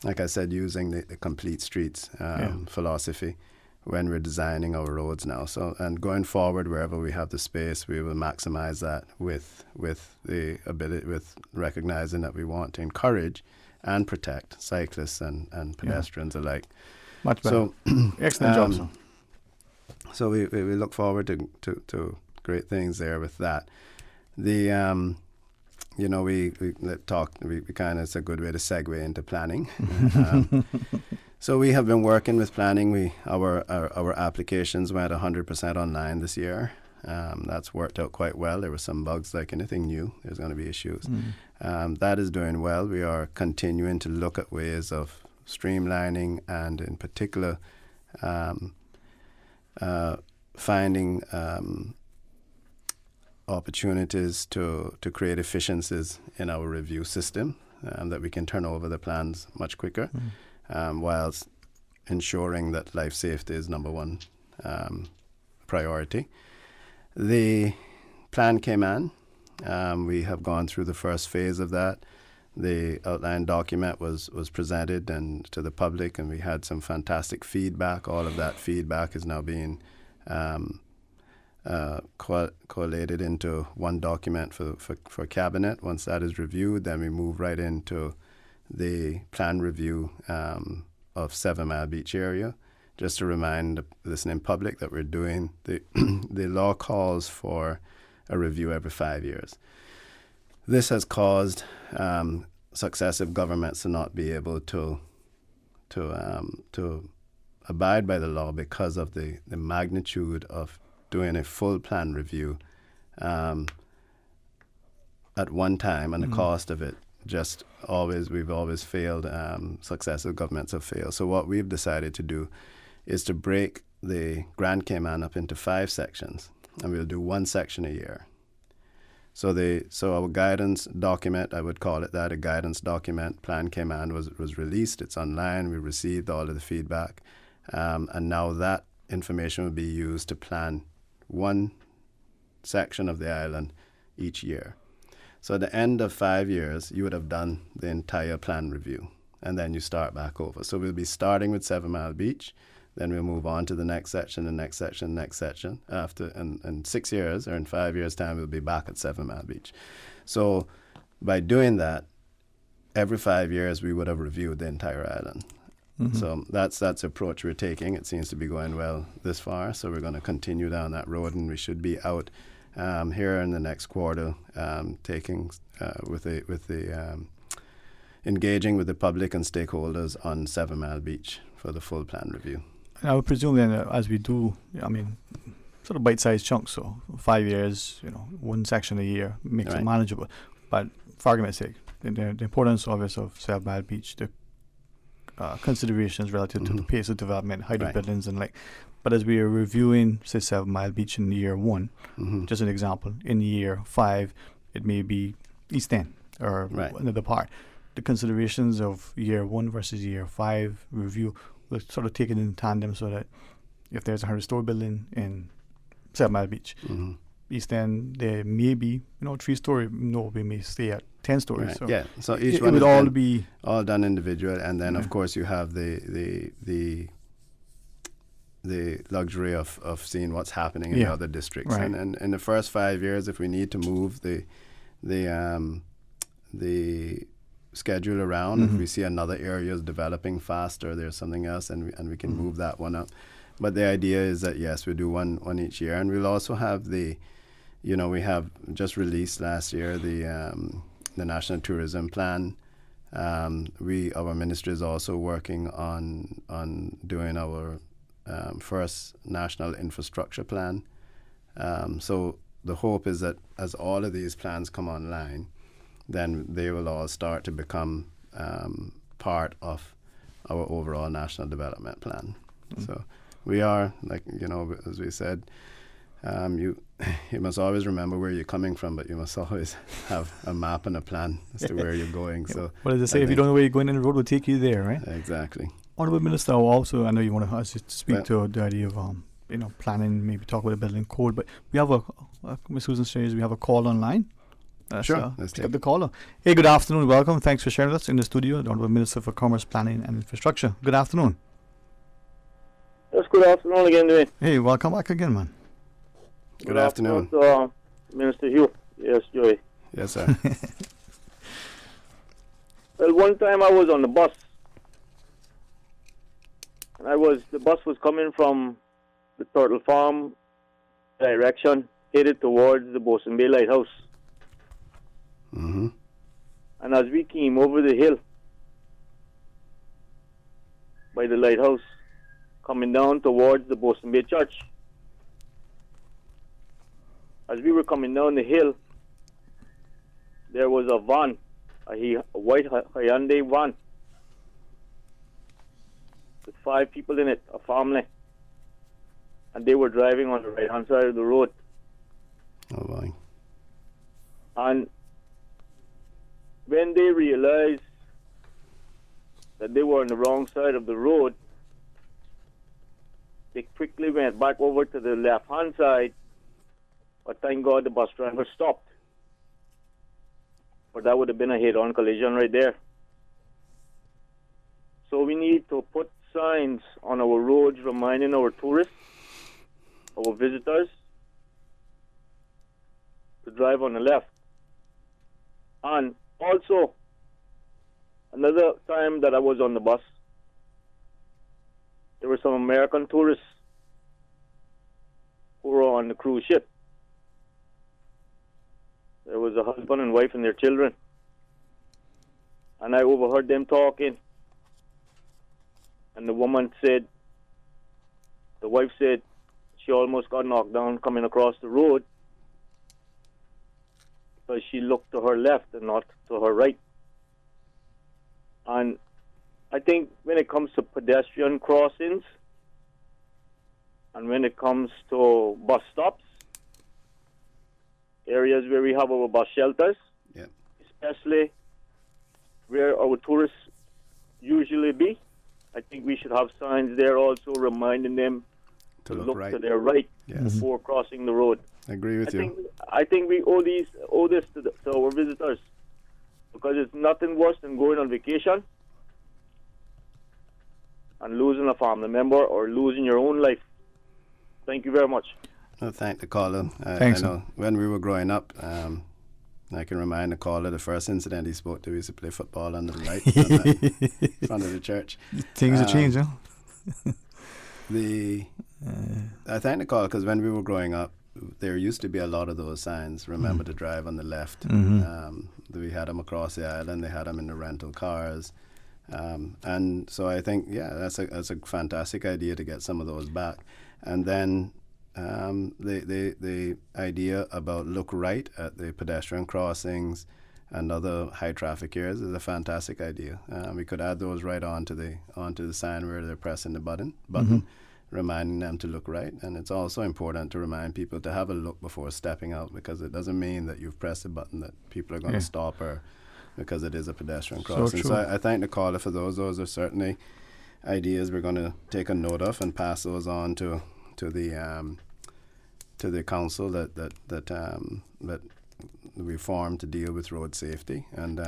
like I said, using the complete streets philosophy when we're designing our roads now. So, and going forward, wherever we have the space, we will maximize that with the ability, with recognizing that we want to encourage and protect cyclists and pedestrians alike. Much better. So, excellent job, sir. So we look forward to great things there with that. The we kind of, it's a good way to segue into planning. So we have been working with planning. Our applications went 100% online this year. That's worked out quite well. There were some bugs, like anything new. There's going to be issues. That is doing well. We are continuing to look at ways of streamlining and, in particular, finding opportunities to create efficiencies in our review system that we can turn over the plans much quicker. Whilst ensuring that life safety is number one priority. The plan came in. We have gone through the first phase of that. The outline document was presented to the public, and we had some fantastic feedback. All of that feedback is now being collated into one document for Cabinet. Once that is reviewed, then we move right into the plan review of 7 Mile Beach area. Just to remind the listening public that we're doing, the law calls for a review every 5 years. This has caused successive governments to not be able to abide by the law because of the magnitude of doing a full plan review at one time and the cost of it. We've always failed. Successive governments have failed. So what we've decided to do is to break the Grand Cayman up into 5 sections, and we'll do 1 section a year. So our guidance document, I would call it that, a guidance document, Plan Cayman was released. It's online. We received all of the feedback, and now that information will be used to plan 1 section of the island each year. So at the end of 5 years, you would have done the entire plan review, and then you start back over. So we'll be starting with 7 Mile Beach, then we'll move on to the next section, the next section, next section. After in 6 years or in 5 years' time, we'll be back at 7 Mile Beach. So by doing that, every 5 years, we would have reviewed the entire island. So that's the approach we're taking. It seems to be going well this far, so we're going to continue down that road, and we should be out here in the next quarter, taking engaging with the public and stakeholders on 7 Mile Beach for the full plan review. And I would presume then, as we do, sort of bite-sized chunks. So 5 years, 1 section a year makes it manageable. But for argument's sake, the importance of 7 Mile Beach, the considerations relative to the pace of development, height of buildings, and But as we are reviewing, say, 7 Mile Beach in year 1, just an example, in year 5, it may be East End or another part. The considerations of year 1 versus year 5 review will sort of take it in tandem, so that if there's a 100-story building in 7 Mile Beach, East End, there may be 3-story. We may stay at 10 stories. Right. So each it one would all be all done individual, and then of course you have the luxury of seeing what's happening in the other districts. Right. And in the first 5 years, if we need to move the schedule around, if we see another area is developing faster, there's something else, and we can move that one up. But the idea is that, yes, we do one each year. And we'll also have we have just released last year the National Tourism Plan. Our ministry is also working on doing our first National Infrastructure Plan. So the hope is that as all of these plans come online, then they will all start to become part of our overall National Development Plan. So we are, as we said, you must always remember where you're coming from, but you must always have a map and a plan as to where you're going. So, what does it say? If you don't know where you're going, then the road will take you there, right? Exactly. Honourable Minister, also, I know you want to speak to the idea of planning, maybe talk about the building code, but we have Ms. Susan says we have a call online. Sure. Let's take up the caller. Hey, good afternoon. Welcome. Thanks for sharing with us in the studio, the Honourable Minister for Commerce, Planning and Infrastructure. Good afternoon. Yes, good afternoon again, Dwayne. Hey, welcome back again, man. Good afternoon. Minister Hugh. Yes, Joey. Yes, sir. Well, one time I was on the bus, and the bus was coming from the Turtle Farm direction, headed towards the Bosun Bay Lighthouse. Mm-hmm. And as we came over the hill by the lighthouse, coming down towards the Bosun Bay Church, as we were coming down the hill, there was a van, a white Hyundai van, with 5 people in it, a family, and they were driving on the right-hand side of the road. Oh, boy. And when they realized that they were on the wrong side of the road, they quickly went back over to the left-hand side, but thank God the bus driver stopped. But that would have been a head-on collision right there. So we need to put signs on our roads reminding our tourists, our visitors, to drive on the left. And also, another time that I was on the bus, there were some American tourists who were on the cruise ship. There was a husband and wife and their children. And I overheard them talking. And the wife said, she almost got knocked down coming across the road because she looked to her left and not to her right. And I think when it comes to pedestrian crossings and when it comes to bus stops, areas where we have our bus shelters, especially where our tourists usually be, I think we should have signs there also reminding them to look right to their right before crossing the road. I agree with you. I think we owe this to our visitors, because it's nothing worse than going on vacation and losing a family member or losing your own life. Thank you very much. No, thank the caller. Thanks. I know when we were growing up, I can remind the caller the first incident he spoke to, we used to play football under the light in front of the church. Things have changed, huh? I thank the caller because when we were growing up, there used to be a lot of those signs. Remember to drive on the left. We had them across the island. They had them in the rental cars. And so I think, that's a fantastic idea to get some of those back. And then the idea about look right at the pedestrian crossings and other high traffic areas is a fantastic idea. We could add those right onto the sign where they're pressing the button, reminding them to look right. And it's also important to remind people to have a look before stepping out, because it doesn't mean that you've pressed a button that people are going to stop, or because it is a pedestrian crossing. So I thank the caller for those. Those are certainly ideas we're going to take a note of and pass those on to the council that we formed to deal with road safety, and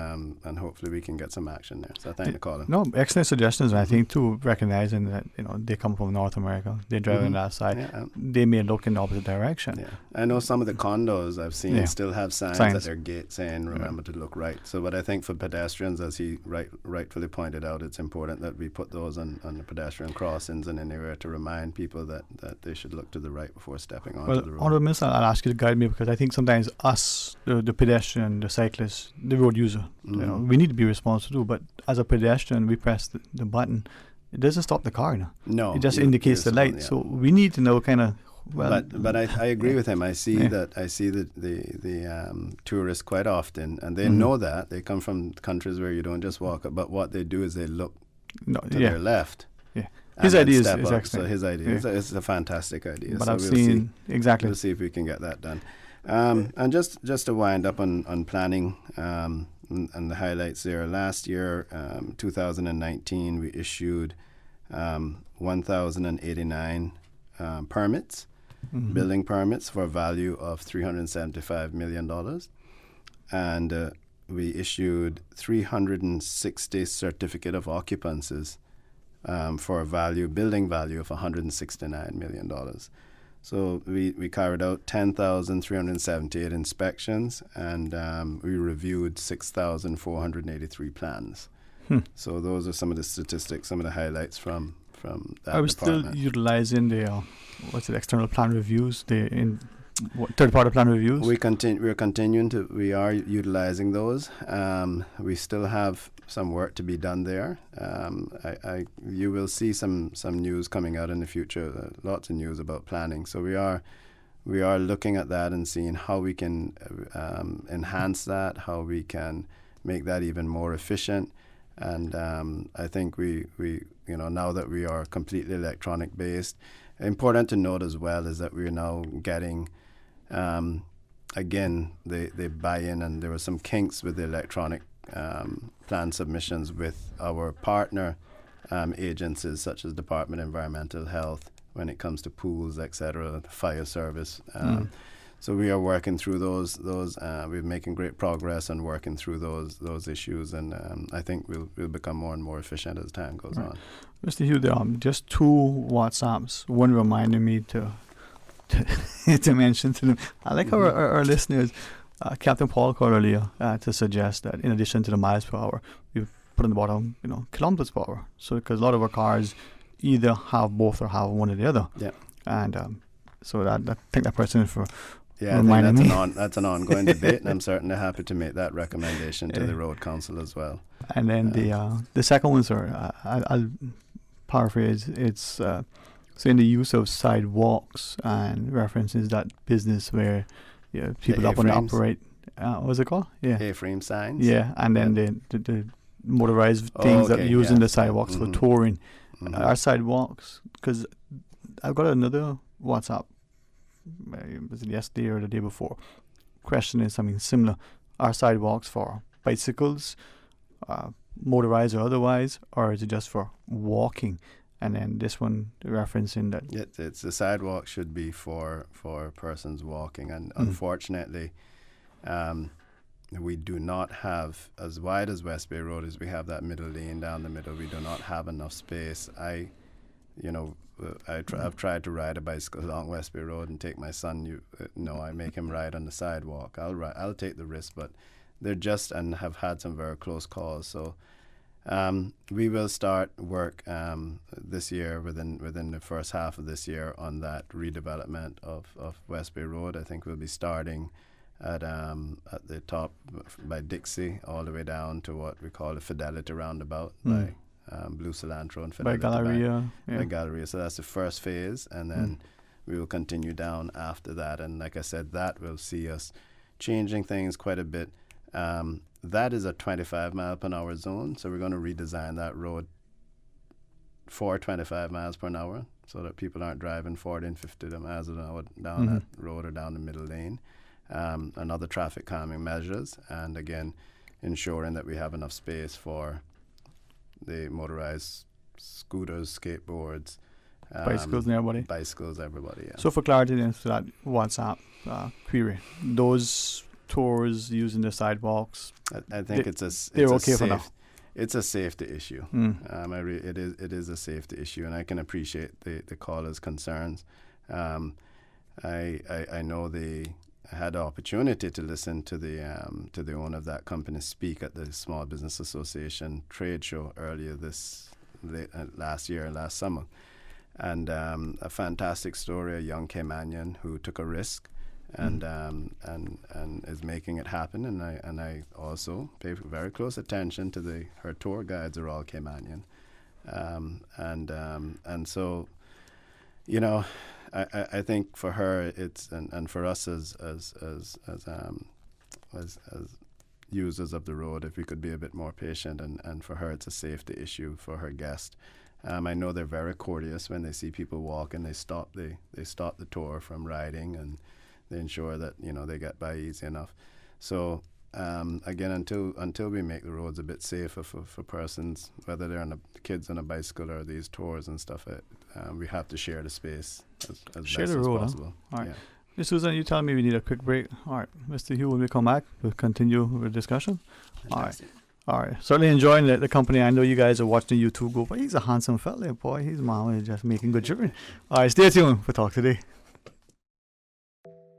hopefully we can get some action there. So thank you, Colin. No, excellent suggestions. I think too, recognizing that they come from North America, they drive on that side, they may look in the opposite direction. Yeah, I know some of the condos I've seen still have signs at their gate saying "Remember to look right." So, but I think for pedestrians, as he rightfully pointed out, it's important that we put those on the pedestrian crossings and anywhere to remind people that they should look to the right before stepping onto the road. Honourable Minister, I'll ask you to guide me, because I think sometimes us, the pedestrian, the cyclist, the road user, we need to be responsible too. But as a pedestrian, we press the button. It doesn't stop the car now. No, it just indicates the light. So we need to know kind of. Well, but I agree with him. I see that the tourists quite often, and they know that they come from countries where you don't just walk up, but what they do is they look to their left. Yeah, his idea is excellent. So his idea is a fantastic idea. But so I've seen exactly. We'll see if we can get that done. And just to wind up on planning and the highlights there. Last year, 2019, we issued 1,089 permits. Building permits for a value of $375 million. And we issued 360 certificate of occupancies for a building value of $169 million. So we carried out 10,378 inspections, and we reviewed 6,483 plans. So those are some of the statistics, some of the highlights from that Are we department. still utilizing the external plan reviews, third-party plan reviews? We are utilizing those. We still have some work to be done there. You will see some news coming out in the future. Lots of news about planning. So we are looking at that and seeing how we can enhance that, how we can make that even more efficient. And I think we now that we are completely electronic based, important to note as well is that we're now getting again the buy-in, and there were some kinks with the electronic plan submissions with our partner agencies such as Department of Environmental Health when it comes to pools, etc., fire service. So we are working through those. We're making great progress on working through those issues, and I think we'll become more and more efficient as time goes on. Mr. Hugh, just 2 WhatsApps. One reminded me to mention to them. I like our listeners. Captain Paul called earlier to suggest that in addition to the miles per hour, we put on the bottom, kilometers per hour. So because a lot of our cars either have both or have one or the other. Yeah. And so I think that person for. Yeah, I think that's an ongoing debate, and I'm certainly happy to make that recommendation to the Road Council as well. And then the second one, sir, I'll paraphrase. It's saying the use of sidewalks and references that business where people up and operate. What's it called? Yeah, A-frame signs. Yeah, and then the motorized things that using the sidewalks for touring. Our sidewalks, because I've got another WhatsApp. Was it yesterday or the day before? Question is something similar. Are sidewalks for bicycles, motorized or otherwise, or is it just for walking? And then this one referencing that it's the sidewalk should be for persons walking, and unfortunately, we do not have, as wide as West Bay Road is, we have that middle lane down the middle. We do not have enough space. I've tried to ride a bicycle along West Bay Road and take my son. I make him ride on the sidewalk. I'll take the risk, but they're just and have had some very close calls. So we will start work this year within the first half of this year on that redevelopment of West Bay Road. I think we'll be starting at the top by Dixie all the way down to what we call the Fidelity Roundabout by Blue Cilantro and Fidelity by Galleria. By Galleria. So that's the first phase, and then we will continue down after that. And like I said, that will see us changing things quite a bit. That is a 25 mile per hour zone, so we're going to redesign that road for 25 miles per hour so that people aren't driving 40 and 50 miles an hour down that road or down the middle lane. And other traffic calming measures, and again, ensuring that we have enough space for the motorized scooters, skateboards, bicycles, and everybody. Yeah. So for clarity, then, for that WhatsApp query, those tours using the sidewalks. I think it's okay for now. It's a safety issue. It is a safety issue, and I can appreciate the caller's concerns. I know I had the opportunity to listen to the owner of that company speak at the Small Business Association trade show earlier last summer, and a fantastic story. A young Caymanian who took a risk and is making it happen. And I also pay very close attention to her tour guides are all Caymanian, and so, you know, I think for her it's and for us as users of the road, if we could be a bit more patient, and for her it's a safety issue for her guest. I know they're very courteous when they see people walking. They stop the tour from riding, and they ensure that they get by easy enough. So again, until we make the roads a bit safer for persons, whether they're kids on a bicycle or these tours and stuff, we have to share the space as share best the road, as possible. Huh? All right. Yeah. Ms. Susan, you tell me we need a quick break. All right, Mr. Hugh, when we come back, we'll continue with discussion. Fantastic. All right. Certainly enjoying the company. I know you guys are watching YouTube go, but he's a handsome fella, boy. His mom is just making good journey. All right, stay tuned for Talk Today.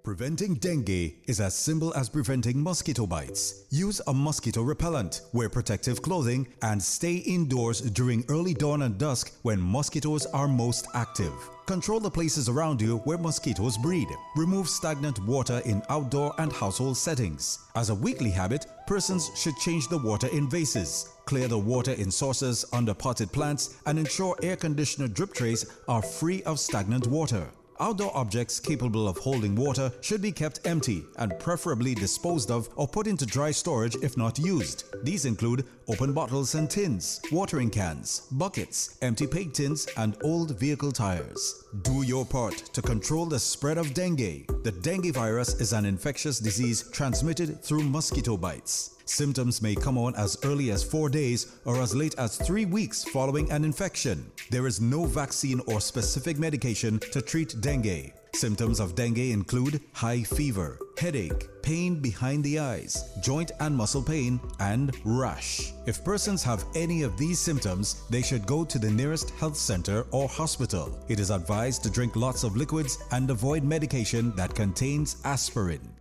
Preventing dengue is as simple as preventing mosquito bites. Use a mosquito repellent, wear protective clothing, and stay indoors during early dawn and dusk when mosquitoes are most active. Control the places around you where mosquitoes breed. Remove stagnant water in outdoor and household settings. As a weekly habit, persons should change the water in vases, clear the water in saucers under potted plants, and ensure air conditioner drip trays are free of stagnant water. Outdoor objects capable of holding water should be kept empty and preferably disposed of or put into dry storage if not used. These include open bottles and tins, watering cans, buckets, empty paint tins, and old vehicle tires. Do your part to control the spread of dengue. The dengue virus is an infectious disease transmitted through mosquito bites. Symptoms may come on as early as 4 days or as late as 3 weeks following an infection. There is no vaccine or specific medication to treat dengue. Symptoms of dengue include high fever, headache, pain behind the eyes, joint and muscle pain, and rash. If persons have any of these symptoms, they should go to the nearest health center or hospital. It is advised to drink lots of liquids and avoid medication that contains aspirin.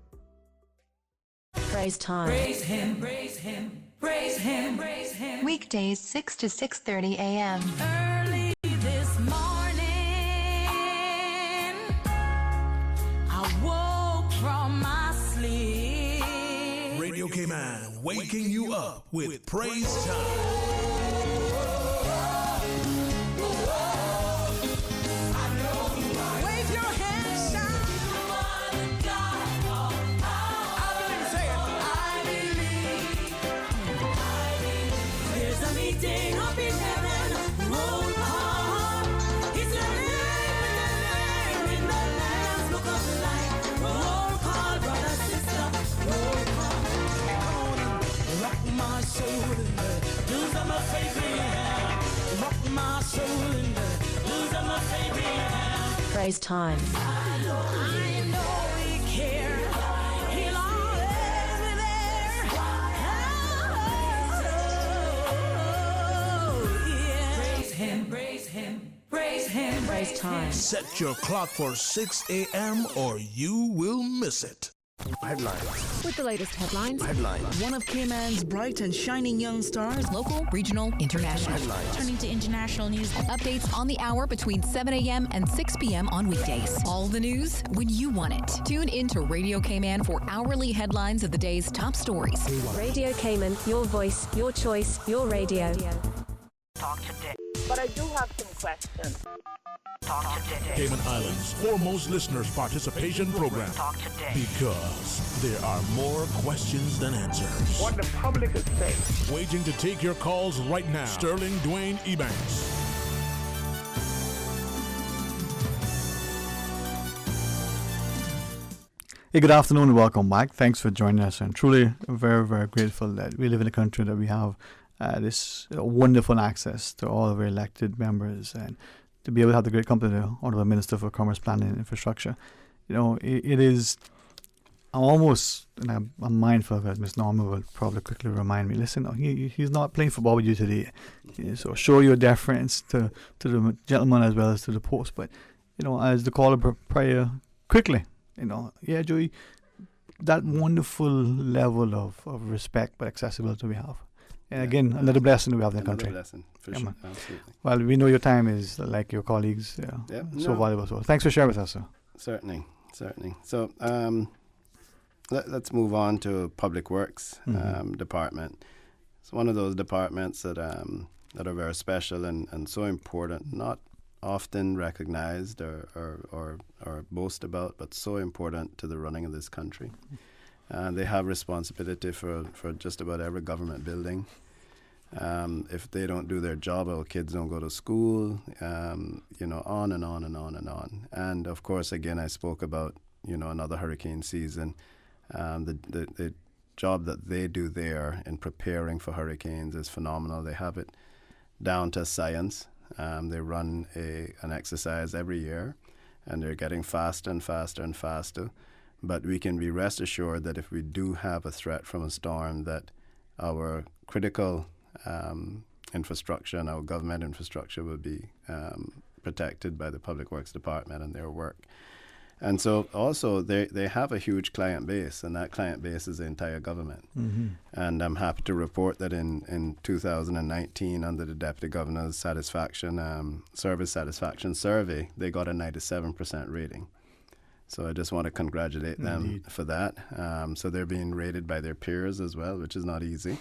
Praise time. Praise him, praise him, praise him, praise him. Weekdays 6 to 6:30 a.m. Early this morning, I woke from my sleep. Radio Cayman, waking you up with Praise Time. Praise time. Praise time. Set your clock for 6 a.m. or you will miss it. Headlines. With the latest headlines. Headlines. One of Cayman's bright and shining young stars. Local, regional, international. Headlines. Turning to international news. Updates on the hour between 7 a.m. and 6 p.m. on weekdays. All the news when you want it. Tune in to Radio Cayman for hourly headlines of the day's top stories. Radio Cayman, your voice, your choice, your radio. Talk today. But I do have some questions. Talk today. Cayman Islands' foremost listeners participation program. Talk today. Because there are more questions than answers. What the public is saying. Waiting to take your calls right now. Sterling Dwayne Ebanks. Hey, good afternoon and welcome back. Thanks for joining us, and truly very, very grateful that we live in a country that we have this wonderful access to all of our elected members, and to be able to have the great company of the Honourable Minister for Commerce, Planning and Infrastructure. You know, it is almost, and I'm mindful because Miss Norma will probably quickly remind me, listen, he's not playing football with you today. So show your deference to the gentleman as well as to the post. But, as the call of prayer, quickly, Joey, that wonderful level of respect but accessibility we have. And again, another blessing we have in the country. Another blessing, for sure, absolutely. Well, we know your time is, like your colleagues, so valuable. So thanks for sharing with us, sir. Certainly. So let's move on to Public Works Department. It's one of those departments that are very special and so important, not often recognized or boast about, but so important to the running of this country. They have responsibility for just about every government building. If they don't do their job, our kids don't go to school, on and on and on and on. And of course, again, I spoke about, another hurricane season. The job that they do there in preparing for hurricanes is phenomenal. They have it down to science. They run an exercise every year, and they're getting faster and faster and faster. But we can be rest assured that if we do have a threat from a storm, that our critical infrastructure and our government infrastructure will be protected by the Public Works Department and their work. And so also they have a huge client base, and that client base is the entire government. Mm-hmm. And I'm happy to report that in 2019, under the Deputy Governor's Service Satisfaction Survey, they got a 97% rating. So I just want to congratulate them for that. So they're being rated by their peers as well, which is not easy.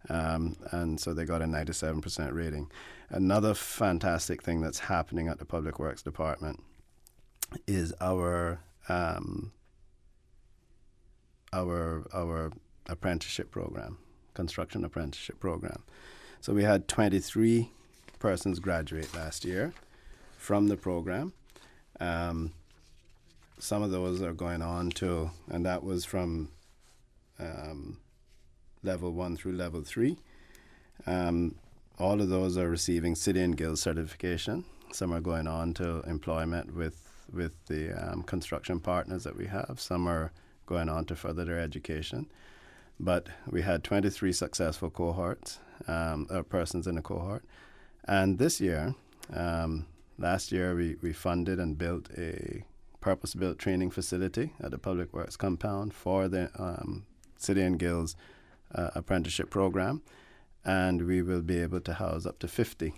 And so they got a 97% rating. Another fantastic thing that's happening at the Public Works Department is our apprenticeship program, construction apprenticeship program. So we had 23 persons graduate last year from the program. Some of those are going on to, and that was from level 1 through level 3. All of those are receiving City and Guild certification. Some are going on to employment with the construction partners that we have. Some are going on to further their education. But we had 23 successful cohorts, persons in a cohort. And this year, last year, we funded and built a purpose-built training facility at the Public Works compound for the City and Guilds apprenticeship program. And we will be able to house up to 50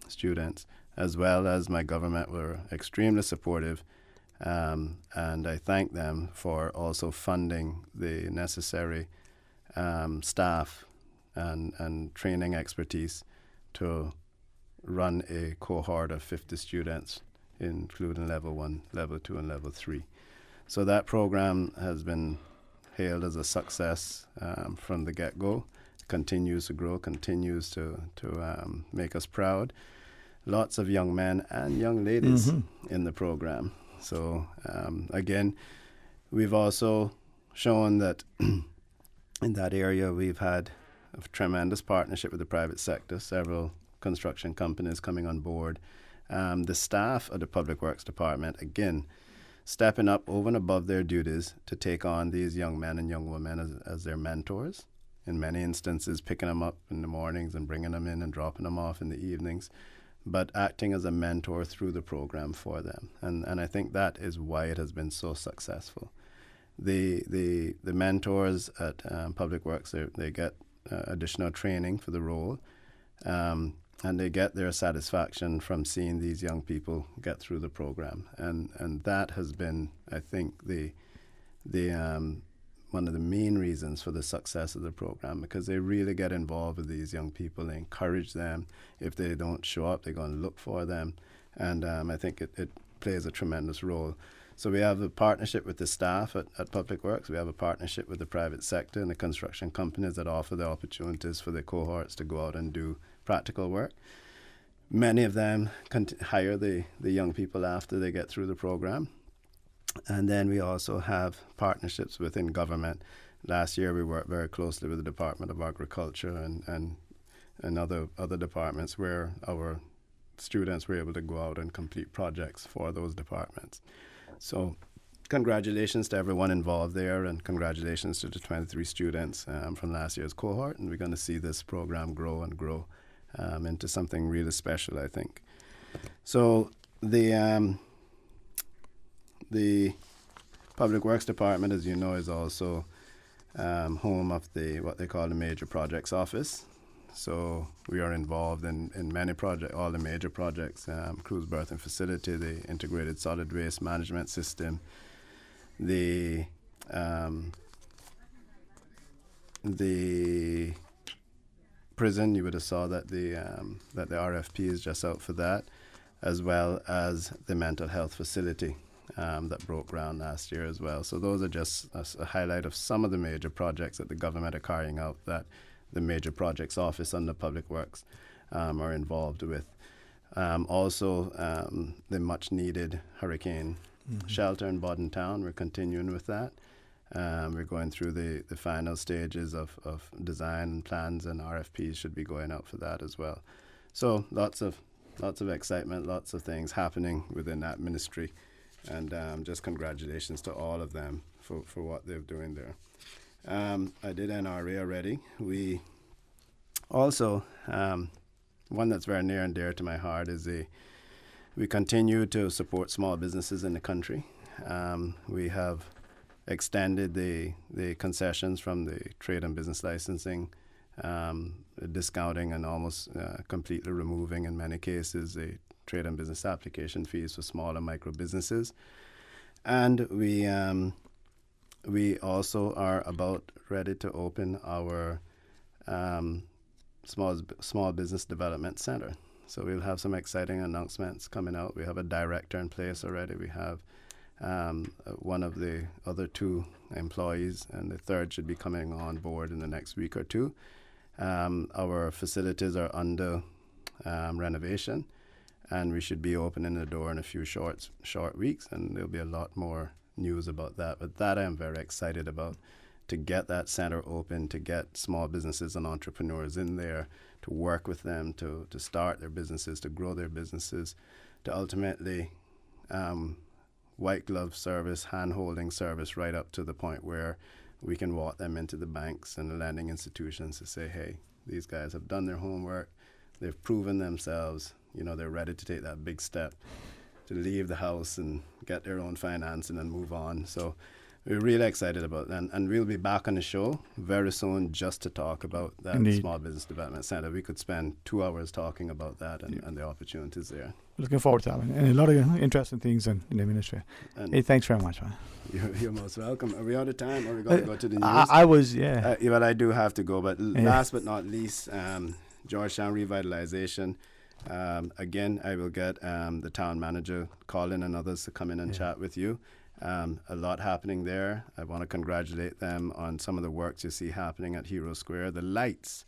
students, as well as my government were extremely supportive. And I thank them for also funding the necessary staff and training expertise to run a cohort of 50 students, including level 1, level 2, and level 3. So that program has been hailed as a success from the get-go. Continues to grow, continues to make us proud. Lots of young men and young ladies in the program. So again, we've also shown that in that area we've had a tremendous partnership with the private sector, several construction companies coming on board. The staff of the Public Works Department, again, stepping up over and above their duties to take on these young men and young women as their mentors. In many instances, picking them up in the mornings and bringing them in and dropping them off in the evenings, but acting as a mentor through the program for them. And I think that is why it has been so successful. The mentors at Public Works, they get additional training for the role, and they get their satisfaction from seeing these young people get through the program. And that has been, I think, the one of the main reasons for the success of the program, because they really get involved with these young people. They encourage them. If they don't show up, they go and look for them. And I think it plays a tremendous role. So we have a partnership with the staff at Public Works. We have a partnership with the private sector and the construction companies that offer the opportunities for the cohorts to go out and do practical work. Many of them hire the young people after they get through the program. And then we also have partnerships within government. Last year we worked very closely with the Department of Agriculture and other departments where our students were able to go out and complete projects for those departments. So congratulations to everyone involved there, and congratulations to the 23 students from last year's cohort. And we're going to see this program grow and grow into something really special, I think. So the Public Works Department, as you know, is also home of what they call the Major Projects Office. So we are involved in many projects, all the major projects, cruise berthing facility, the integrated solid waste management system, the prison. You would have saw that the RFP is just out for that, as well as the mental health facility that broke ground last year as well. So those are just a highlight of some of the major projects that the government are carrying out that the Major Projects Office under Public Works are involved with. Also, the much-needed hurricane shelter in Bodden Town, we're continuing with that. We're going through the final stages of design and plans, and RFPs should be going out for that as well. So lots of excitement, lots of things happening within that ministry, and just congratulations to all of them for what they're doing there. I did NRA already. We also, one that's very near and dear to my heart is we continue to support small businesses in the country. We have extended the concessions from the trade and business licensing, discounting and almost completely removing, in many cases, the trade and business application fees for small and micro businesses. And we also are about ready to open our small business development center. So we'll have some exciting announcements coming out. We have a director in place already. We have one of the other two employees, and the third should be coming on board in the next week or two. Our facilities are under renovation, and we should be opening the door in a few short weeks, and there'll be a lot more news about that. But that I'm very excited about, to get that center open, to get small businesses and entrepreneurs in there, to work with them, to start their businesses, to grow their businesses, to ultimately white glove service, hand-holding service, right up to the point where we can walk them into the banks and the lending institutions to say, hey, these guys have done their homework, they've proven themselves, they're ready to take that big step to leave the house and get their own financing and move on. So we're really excited about that. And we'll be back on the show very soon just to talk about that Small Business Development Center. We could spend 2 hours talking about that and the opportunities there. Looking forward to that, and a lot of interesting things in the ministry. Hey, thanks very much, man. You're most welcome. Are we out of time? Or are we going to go to the news? I was, yeah. But I do have to go. But last but not least, Georgetown Revitalization. Again, I will get the town manager, Colin, and others to come in and chat with you. A lot happening there. I want to congratulate them on some of the works you see happening at Hero Square. The lights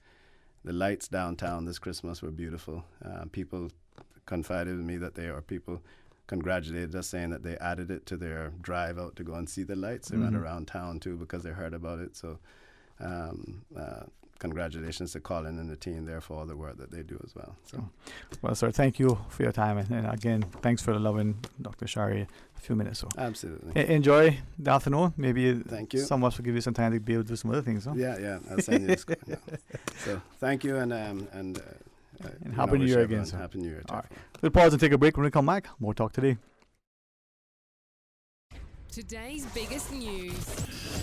downtown this Christmas were beautiful. People confided with me that people congratulated us, saying that they added it to their drive out to go and see the lights. They went around town too because they heard about it. So congratulations to Colin and the team there for all the work that they do as well. So, well, sir, thank you for your time, and again, thanks for allowing Dr. Shari a few minutes. So absolutely, enjoy the afternoon. Maybe thank you. Someone will give you some time to be able to do some other things. Huh? Yeah, I'll send you this. So thank you, and Happy New Year again, sir. Happy New Year. All right. We'll pause and take a break. When we come back, more talk today. Today's biggest news.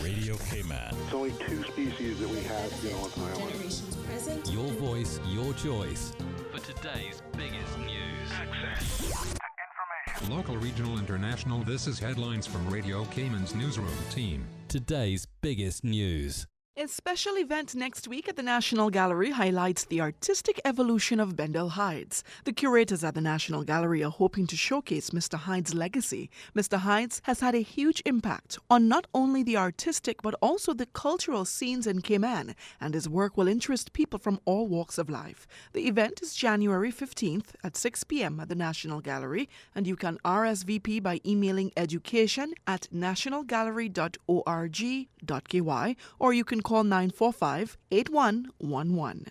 Radio K-Man. It's only 2 species that we have, on planet. Generations present. Your voice, your choice. For today's biggest news. Access. Information. Local, regional, international. This is headlines from Radio Cayman's newsroom team. Today's biggest news. A special event next week at the National Gallery highlights the artistic evolution of Bendel Heights. The curators at the National Gallery are hoping to showcase Mr. Hyde's legacy. Mr. Hyde's has had a huge impact on not only the artistic but also the cultural scenes in Cayman, and his work will interest people from all walks of life. The event is January 15th at 6 p.m. at the National Gallery, and you can RSVP by emailing education@nationalgallery.org.ky, or you can call 945-8111.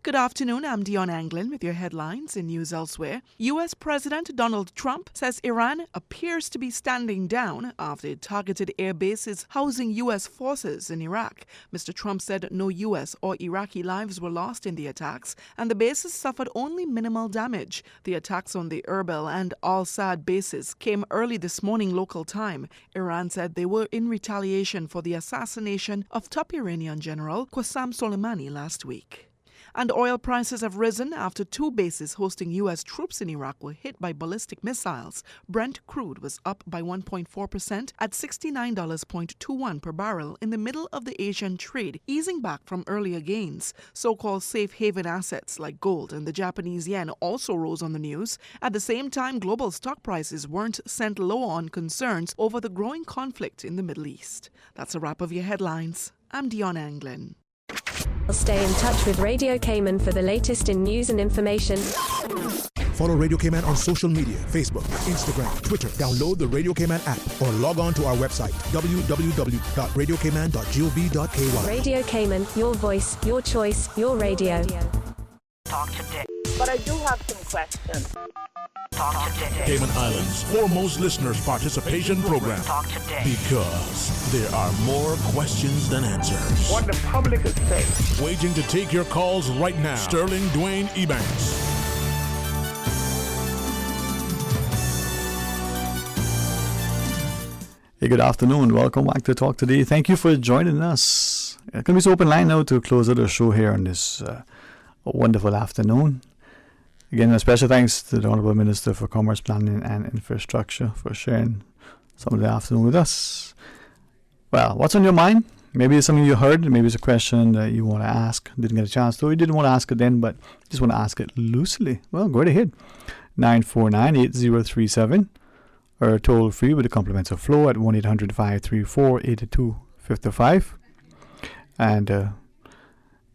Good afternoon, I'm Dion Anglin with your headlines in news elsewhere. U.S. President Donald Trump says Iran appears to be standing down after it targeted air bases housing U.S. forces in Iraq. Mr. Trump said no U.S. or Iraqi lives were lost in the attacks and the bases suffered only minimal damage. The attacks on the Erbil and Al-Sad bases came early this morning local time. Iran said they were in retaliation for the assassination of top Iranian General Qasem Soleimani last week. And oil prices have risen after two bases hosting U.S. troops in Iraq were hit by ballistic missiles. Brent crude was up by 1.4% at $69.21 per barrel in the middle of the Asian trade, easing back from earlier gains. So-called safe haven assets like gold and the Japanese yen also rose on the news. At the same time, global stock prices weren't sent low on concerns over the growing conflict in the Middle East. That's a wrap of your headlines. I'm Dion Anglin. Stay in touch with Radio Cayman for the latest in news and information. Follow Radio Cayman on social media, Facebook, Instagram, Twitter. Download the Radio Cayman app or log on to our website, www.radiocayman.gov.ky. Radio Cayman, your voice, your choice, your radio. Talk today. But I do have some questions. Talk today. Cayman Islands' foremost listeners participation program. Talk today. Because there are more questions than answers. What the public is saying. Waiting to take your calls right now. Sterling Dwayne Ebanks. Hey, good afternoon. Welcome back to Talk Today. Thank you for joining us. It's going to be so open line now to close out our show here on this wonderful afternoon. Again, a special thanks to the Honourable Minister for Commerce, Planning and Infrastructure for sharing some of the afternoon with us. Well, what's on your mind? Maybe it's something you heard. Maybe it's a question that you want to ask. Didn't get a chance to. You didn't want to ask it then, but just want to ask it loosely. Well, go right ahead. 949-8037 or toll free with the compliments of Flo at 1-800-534-8255 and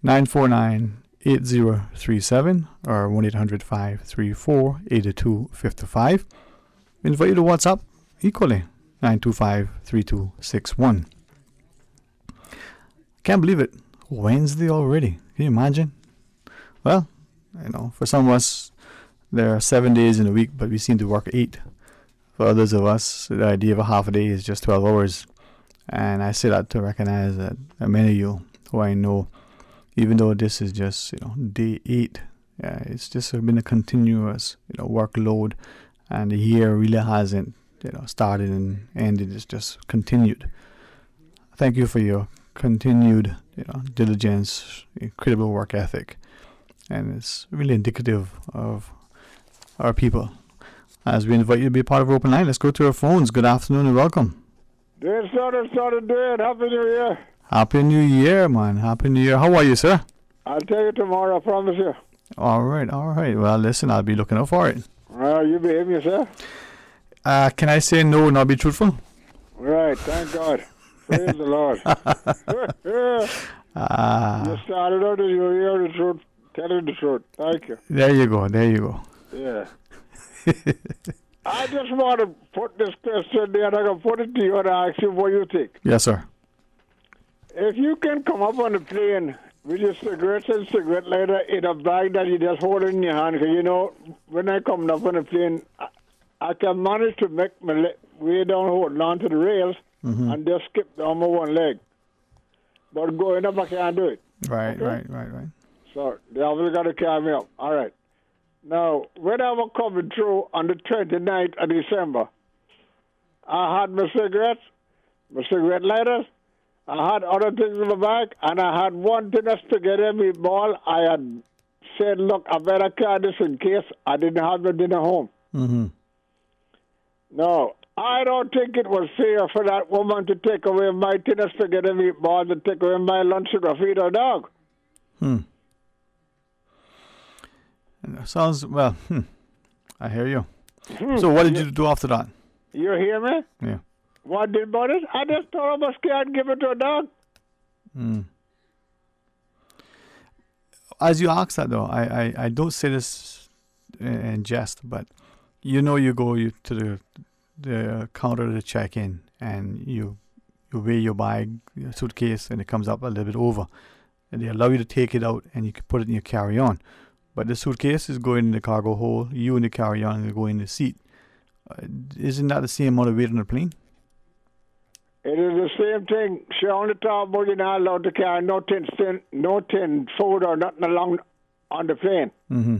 949-8037 or 1-800-534-8255. We invite you to WhatsApp equally, 925-3261. Can't believe it. Wednesday already. Can you imagine? Well, for some of us, there are 7 days in a week, but we seem to work 8. For others of us, the idea of a half a day is just 12 hours. And I say that to recognize that many of you who I know, even though this is just, day 8, it's just been a continuous, workload, and the year really hasn't, started and ended. It's just continued. Thank you for your continued, diligence, incredible work ethic, and it's really indicative of our people. As we invite you to be part of Open Line, let's go to our phones. Good afternoon and welcome. Dear started doing. Happy New Year. Happy New Year, man. Happy New Year. How are you, sir? I'll tell you tomorrow, I promise you. All right. Well, listen, I'll be looking out for it. You behave yourself. Can I say no and not be truthful? Right, thank God. Praise the Lord. You started out and you hear the truth, telling the truth. Thank you. There you go. Yeah. I just want to put this question there and I'm going to put it to you and ask you what you think. Yes, sir. If you can come up on the plane with your cigarettes and cigarette lighter in a bag that you just hold in your hand, because when I come up on the plane, I can manage to make my way down holding on to the rails and just skip down my one leg. But going up, I can't do it. Right. So the officer got to carry me up. All right. Now, when I was coming through on the 29th of December, I had my cigarettes, my cigarette lighters, I had other things in my bag, and I had one tin of spaghetti meatball. I had said, look, I better carry this in case I didn't have the dinner home. No, I don't think it was fair for that woman to take away my tin of spaghetti meatballs and take away my lunch sugar, feed her dog. Sounds, well, I hear you. So what did you do after that? You hear me? Yeah. What did about it? I just thought I was scared and give it to a dog. As you ask that, though, I don't say this in jest, but you go to the counter to check in, and you weigh your bag, your suitcase, and it comes up a little bit over. and they allow you to take it out and you can put it in your carry-on. But the suitcase is going in the cargo hold, you and the carry-on go in the seat. Isn't that the same amount of weight on the plane? It is the same thing. She only talked about you're not allowed to carry no tin food or nothing along on the plane. Mm-hmm.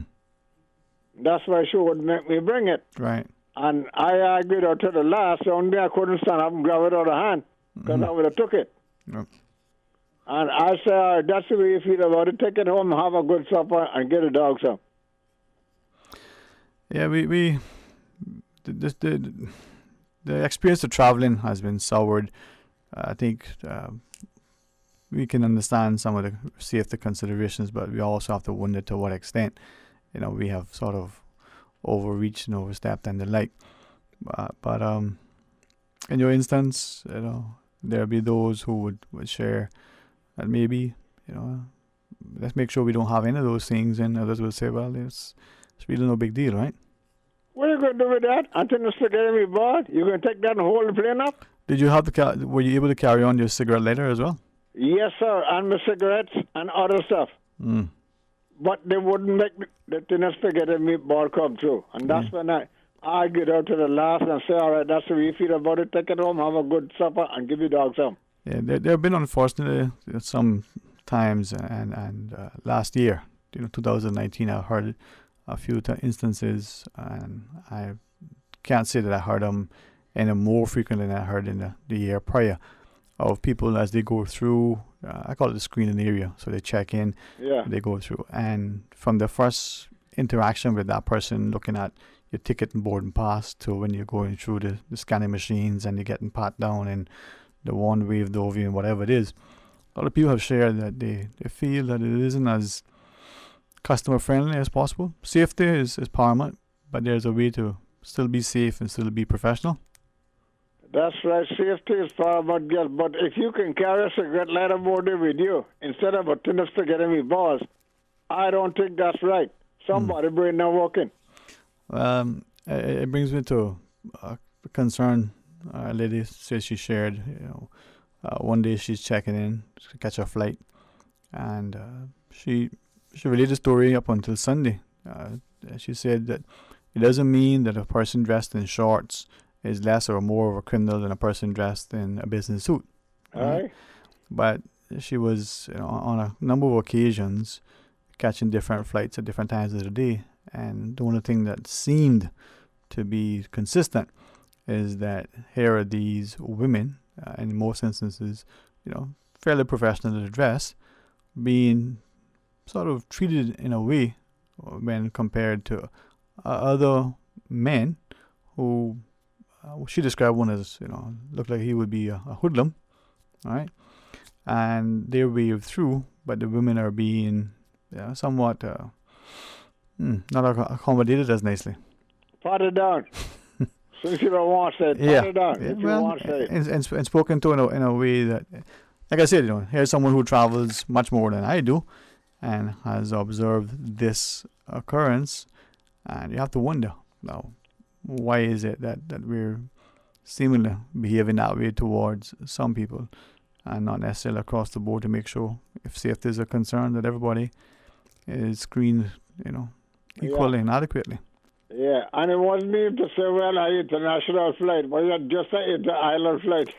That's why she would make me bring it. Right. And I argued her to the last. The only thing I couldn't stand up and grab it out of hand because I would have took it. Yep. And I said, all right, that's the way you feel about it. Take it home, have a good supper, and get the dog some. Yeah, the experience of traveling has been soured. I think we can understand some of the safety considerations, but we also have to wonder to what extent, we have sort of overreached and overstepped and the like. But in your instance, there'll be those who would share that maybe, let's make sure we don't have any of those things, and others will say, well, it's really no big deal, right? What are you going to do with that? Until the cigarette in my board? You're going to take that and hold the plane up? Did you have were you able to carry on your cigarette later as well? Yes, sir, and my cigarettes and other stuff. Mm. But they wouldn't make the thinner spaghetti meatball come through. And that's when I argued out to the last and say, all right, that's the way you feel about it. Take it home, have a good supper, and give your dog some. Yeah, there have been, unfortunately, some times, and last year, 2019, I heard a few instances, and I can't say that I heard them any more frequently than I heard in the year prior, of people as they go through, I call it the screening area, so they check in, they go through, and from the first interaction with that person looking at your ticket and boarding pass to when you're going through the scanning machines and you're getting pat down and the one waved over you and whatever it is, a lot of people have shared that they feel that it isn't as customer friendly as possible. Safety is paramount, but there's a way to still be safe and still be professional. That's right. Safety is paramount, yes. But if you can carry a cigarette lighter board with you instead of a tin of spaghetti meatballs, I don't think that's right. Somebody brain not working. It brings me to a concern. A lady says she shared, one day she's checking in to catch her flight, and she related the story up until Sunday. She said that it doesn't mean that a person dressed in shorts is less or more of a criminal than a person dressed in a business suit. Right. But she was, on a number of occasions catching different flights at different times of the day, and the only thing that seemed to be consistent is that here are these women, in most instances, fairly professionally dressed, being sort of treated in a way when compared to other men who she described one as, looked like he would be a hoodlum, right? And they wave through, but the women are being somewhat not accommodated as nicely. Pat it down. Since you don't want to say it, pat it down. If you want to say it. And spoken to in a way that, like I said, here's someone who travels much more than I do and has observed this occurrence, and you have to wonder now, why is it that we're seemingly behaving that way towards some people and not necessarily across the board, to make sure, if safety is a concern, that everybody is screened, equally and adequately. Yeah, and it wasn't even to say, well, I international flight, but just an inter-island flight.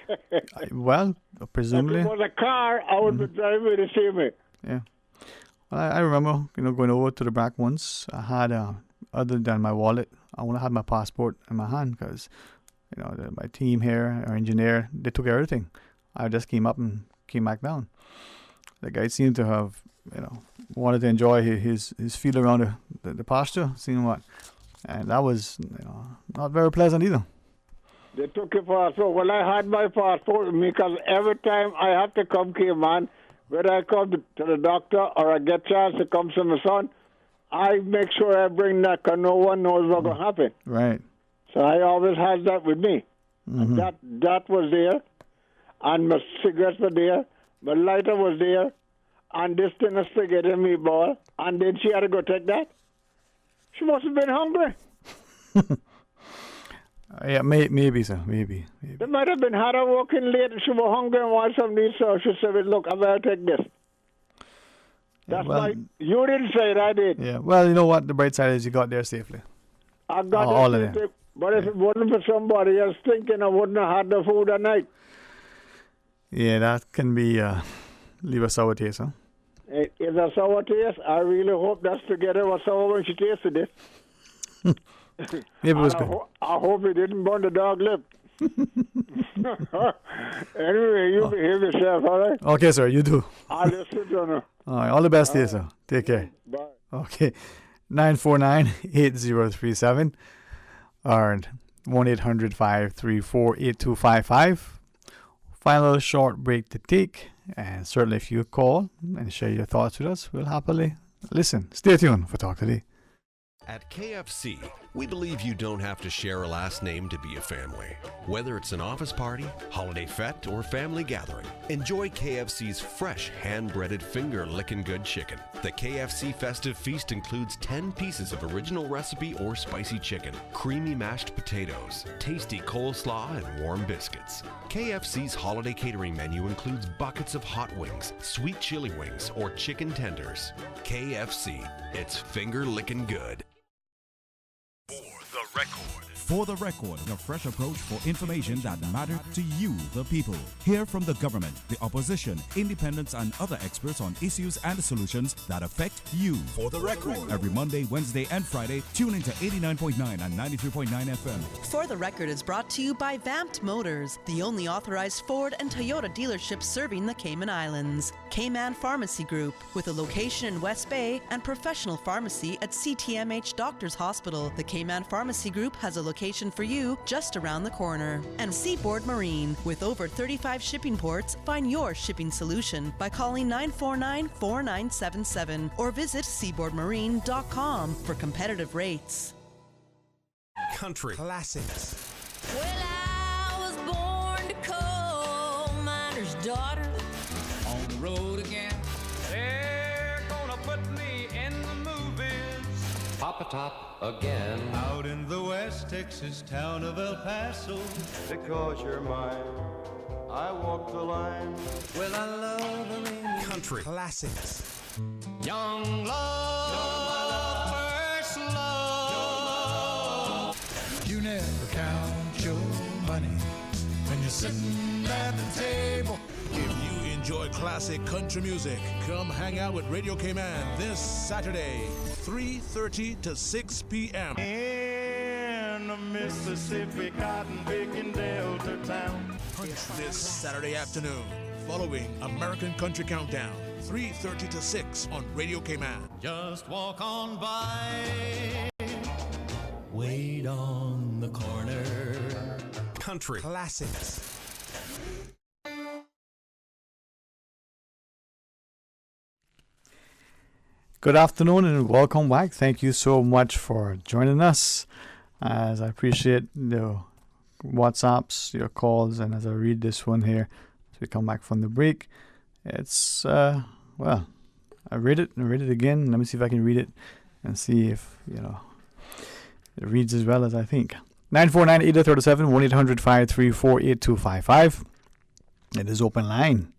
Well, presumably. If it was a car, I would be very, very same. Yeah. Well, I remember, going over to the back once, I had, other than my wallet, I only had my passport in my hand because, my team here, our engineer, they took everything. I just came up and came back down. The guy seemed to have, wanted to enjoy his feel around the pasture, seeing what. And that was, not very pleasant either. They took your passport. Well, I had my passport with me because every time I have to come here, man, whether I come to the doctor or I get a chance to come to my son, I make sure I bring that because no one knows what's going to happen. Right. So I always had that with me. Mm-hmm. And that was there. And my cigarettes were there. My lighter was there. And this thing of spaghetti and meatball. And then she had to go take that. She must have been hungry. Yeah, maybe so. Maybe. They might have been had her walking late and she was hungry and wanted something to eat. So she said, look, I better take this. That's right. You didn't say it, I did. Yeah. Well, you know what? The bright side is you got there safely. I got all there of them. But if it wasn't for somebody else thinking, I wouldn't have had the food at night. Yeah, that can be leave a sour taste, huh? Is a sour taste? I really hope that's together with sour when she tasted it. Maybe it was good. I hope it didn't burn the dog lip. Anyway, you behave yourself, all right? Okay, sir, you do. I'll listen to her. All right, all the best to you, sir. Take care. Bye. Okay, 949-8037 or 1-800-534-8255. Final short break to take, and certainly if you call and share your thoughts with us, we'll happily listen. Stay tuned for Talk Today. At KFC, we believe you don't have to share a last name to be a family. Whether it's an office party, holiday fete, or family gathering, enjoy KFC's fresh hand-breaded finger-licking good chicken. The KFC Festive Feast includes 10 pieces of original recipe or spicy chicken, creamy mashed potatoes, tasty coleslaw, and warm biscuits. KFC's holiday catering menu includes buckets of hot wings, sweet chili wings, or chicken tenders. KFC, it's finger-licking good. For the record, a fresh approach for information that matter to you, the people. Hear from the government, the opposition, independents, and other experts on issues and solutions that affect you. For the record. Every Monday, Wednesday, and Friday, tune into 89.9 and 93.9 FM. For the Record is brought to you by Vamped Motors, the only authorized Ford and Toyota dealership serving the Cayman Islands. K-Man Pharmacy Group, with a location in West Bay and professional pharmacy at CTMH Doctors Hospital. The K-Man Pharmacy Group has a location for you just around the corner. And Seaboard Marine, with over 35 shipping ports, find your shipping solution by calling 949-4977 or visit seaboardmarine.com for competitive rates. Country classics. Well, I was born to coal miner's daughter. On the road again. They're gonna put me in the movies. Papa Top again. Out in the West Texas town of El Paso. Because you're mine, I walk the line. Well, I love them in Country classics. young love, first love. You never count your money when you're sitting at the table. If you enjoy classic country music, come hang out with Radio Cayman this Saturday, 3:30 to 6 p.m. In the Mississippi cotton picking Delta town. This Saturday afternoon, following American Country Countdown, 3:30 to 6 on Radio Cayman. Just walk on by. Wait on the corner. Country classics. Good afternoon and welcome back. Thank you so much for joining us. As I appreciate the WhatsApps, your calls, and as I read this one here, as we come back from the break, it's well, I read it again. Let me see if I can read it and see if it reads as well as I think. 949-8037, 1-800-534-8255. It is open line,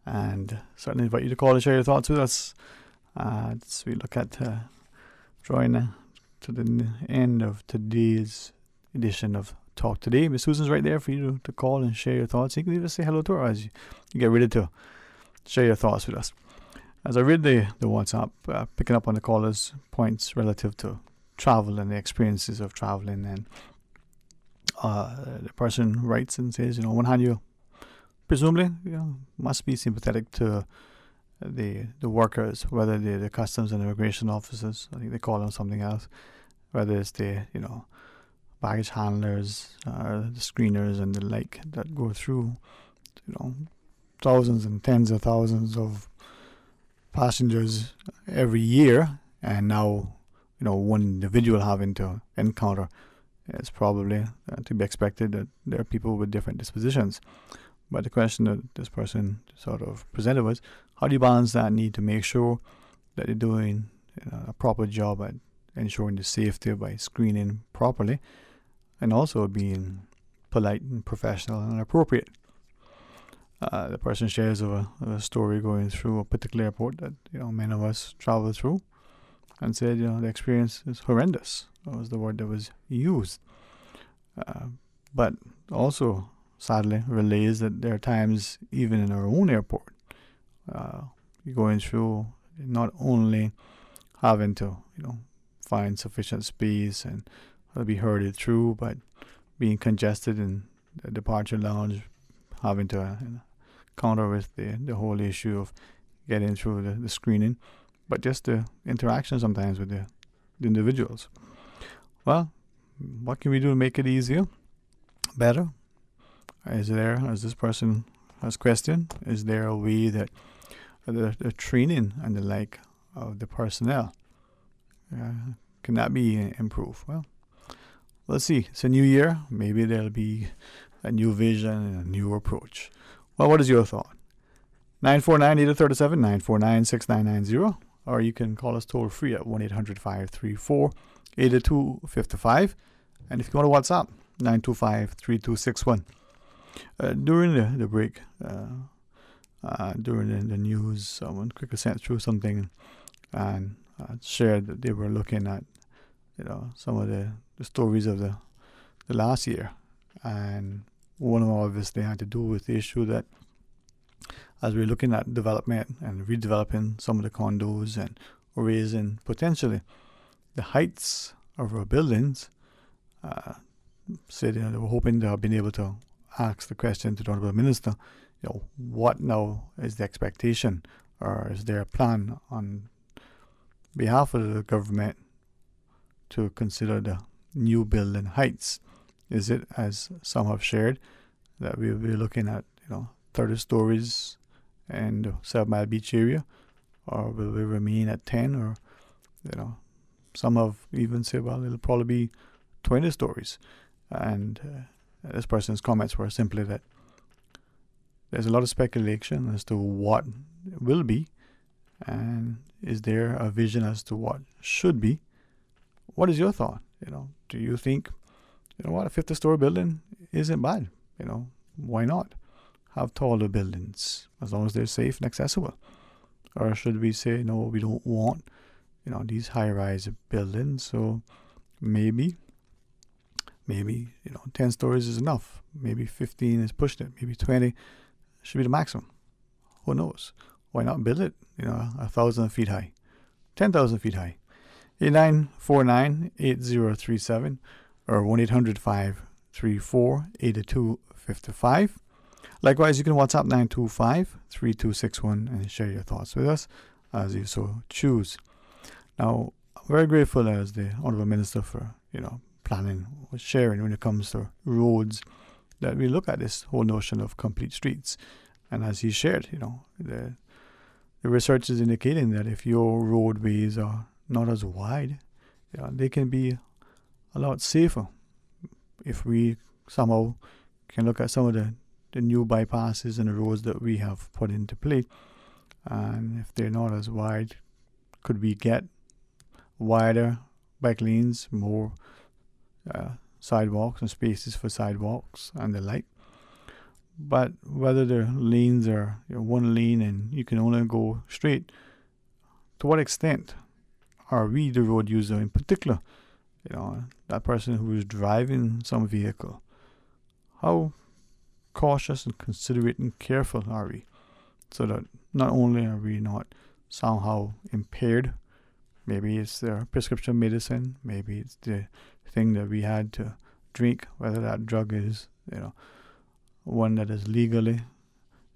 and certainly invite you to call and share your thoughts with us. As we look at drawing to the end of today's edition of Talk Today. Miss Susan's right there for you to call and share your thoughts. You can even say hello to her as you get ready to share your thoughts with us. As I read the WhatsApp, picking up on the callers' points relative to travel and the experiences of traveling, and the person writes and says, on one hand, you presumably must be sympathetic to the workers, whether they're the customs and immigration officers, I think they call them something else, whether it's the baggage handlers or the screeners and the like that go through thousands and tens of thousands of passengers every year, and now one individual having to encounter, it's probably to be expected that there are people with different dispositions. But the question that this person sort of presented was, how do you balance that need to make sure that you're doing a proper job at ensuring the safety by screening properly, and also being polite and professional and appropriate? The person shares of a story going through a particular airport that many of us travel through, and said the experience is horrendous. That was the word that was used. But also sadly relays that there are times even in our own airport you're going through not only having to find sufficient space and be herded through, but being congested in the departure lounge, having to counter with the whole issue of getting through the screening, but just the interaction sometimes with the individuals. Well, what can we do to make it easier, better? Is there, as this person has questioned, is there a way that the training and the like of the personnel can that be improved? Well, let's see. It's a new year. Maybe there'll be a new vision and a new approach. Well, what is your thought? 949-837, 949-6990, or you can call us toll free at 1-800-534-8255. And if you want to WhatsApp, 925-3261. During the break, during the news, someone quickly sent through something and shared that they were looking at some of the stories of the last year, and one of them obviously had to do with the issue that as we're looking at development and redeveloping some of the condos and raising potentially the heights of our buildings, said they were hoping to have been able to ask the question to the Honourable Minister, what now is the expectation, or is there a plan on behalf of the government to consider the new building heights? Is it, as some have shared, that we'll be looking at 30 stories in the 7 Mile Beach area, or will we remain at 10, or some have even said, well, it'll probably be 20 stories. And this person's comments were simply that there's a lot of speculation as to what will be, and is there a vision as to what should be? What is your thought? Do you think, what, a 50-story building isn't bad? Why not have taller buildings as long as they're safe and accessible? Or should we say, no, we don't want, these high-rise buildings, so maybe 10 stories is enough. Maybe 15 is pushing it. Maybe 20 should be the maximum. Who knows? Why not build it, 1,000 feet high, 10,000 feet high? 8949-8037 or 1-800-534-8255. Likewise, you can WhatsApp 925-3261 and share your thoughts with us as you so choose. Now, I'm very grateful as the Honourable Minister for, planning or sharing when it comes to roads, that we look at this whole notion of complete streets. And as he shared, the research is indicating that if your roadways are not as wide, they can be a lot safer. If we somehow can look at some of the new bypasses and the roads that we have put into play, and if they're not as wide, could we get wider bike lanes, more sidewalks and spaces for sidewalks and the like? But whether the lanes are one lane and you can only go straight, to what extent are we, the road user in particular, that person who is driving some vehicle, how cautious and considerate and careful are we, so that not only are we not somehow impaired, maybe it's their prescription medicine, maybe it's the thing that we had to drink, whether that drug is one that is legally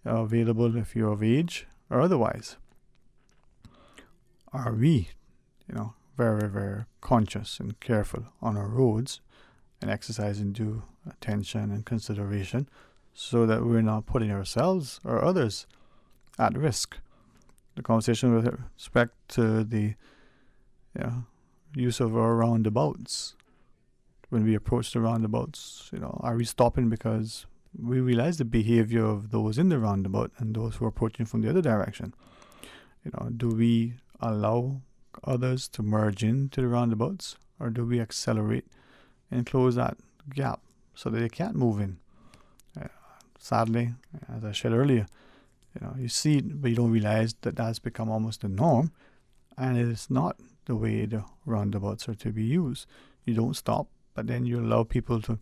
available if you're of age or otherwise. Are we very, very conscious and careful on our roads and exercising due attention and consideration so that we're not putting ourselves or others at risk? The conversation with respect to the use of our roundabouts. When we approach the roundabouts, are we stopping because we realize the behavior of those in the roundabout and those who are approaching from the other direction? Do we allow others to merge into the roundabouts, or do we accelerate and close that gap so that they can't move in? sadly, as I said earlier, you see it, but you don't realize that that's become almost the norm, and it is not the way the roundabouts are to be used. You don't stop, but then you allow people to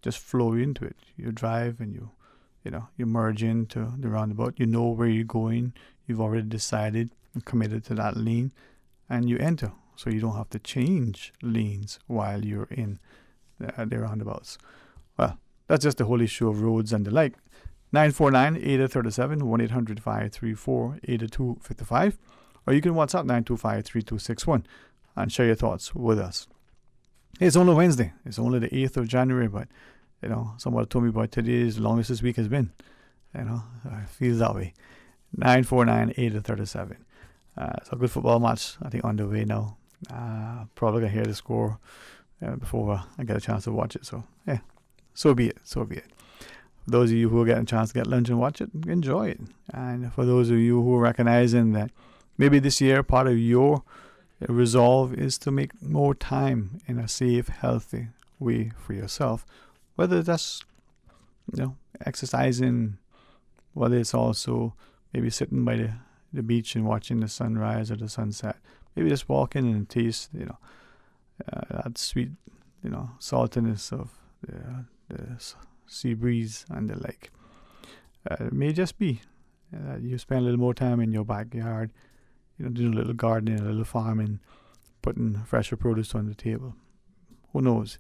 just flow into it. You drive and you merge into the roundabout. You know where you're going. You've already decided and committed to that lane, and you enter. So you don't have to change lanes while you're in the roundabouts. Well, that's just the whole issue of roads and the like. 949-8037, 1-800-534-8255. Or you can WhatsApp 925-3261 and share your thoughts with us. It's only Wednesday. It's only the 8th of January, but, somebody told me about today is the longest this week has been. It feels that way. 949-8037. It's a good football match, I think, on the way now. Probably going to hear the score before I get a chance to watch it. So, yeah, so be it. For those of you who are getting a chance to get lunch and watch it, enjoy it. And for those of you who are recognizing that maybe this year part of your resolve is to make more time in a safe, healthy way for yourself, whether that's exercising, whether it's also maybe sitting by the beach and watching the sunrise or the sunset, maybe just walking and taste that sweet saltiness of the sea breeze and the like. It may just be you spend a little more time in your backyard, doing a little gardening, a little farming, putting fresher produce on the table. Who knows?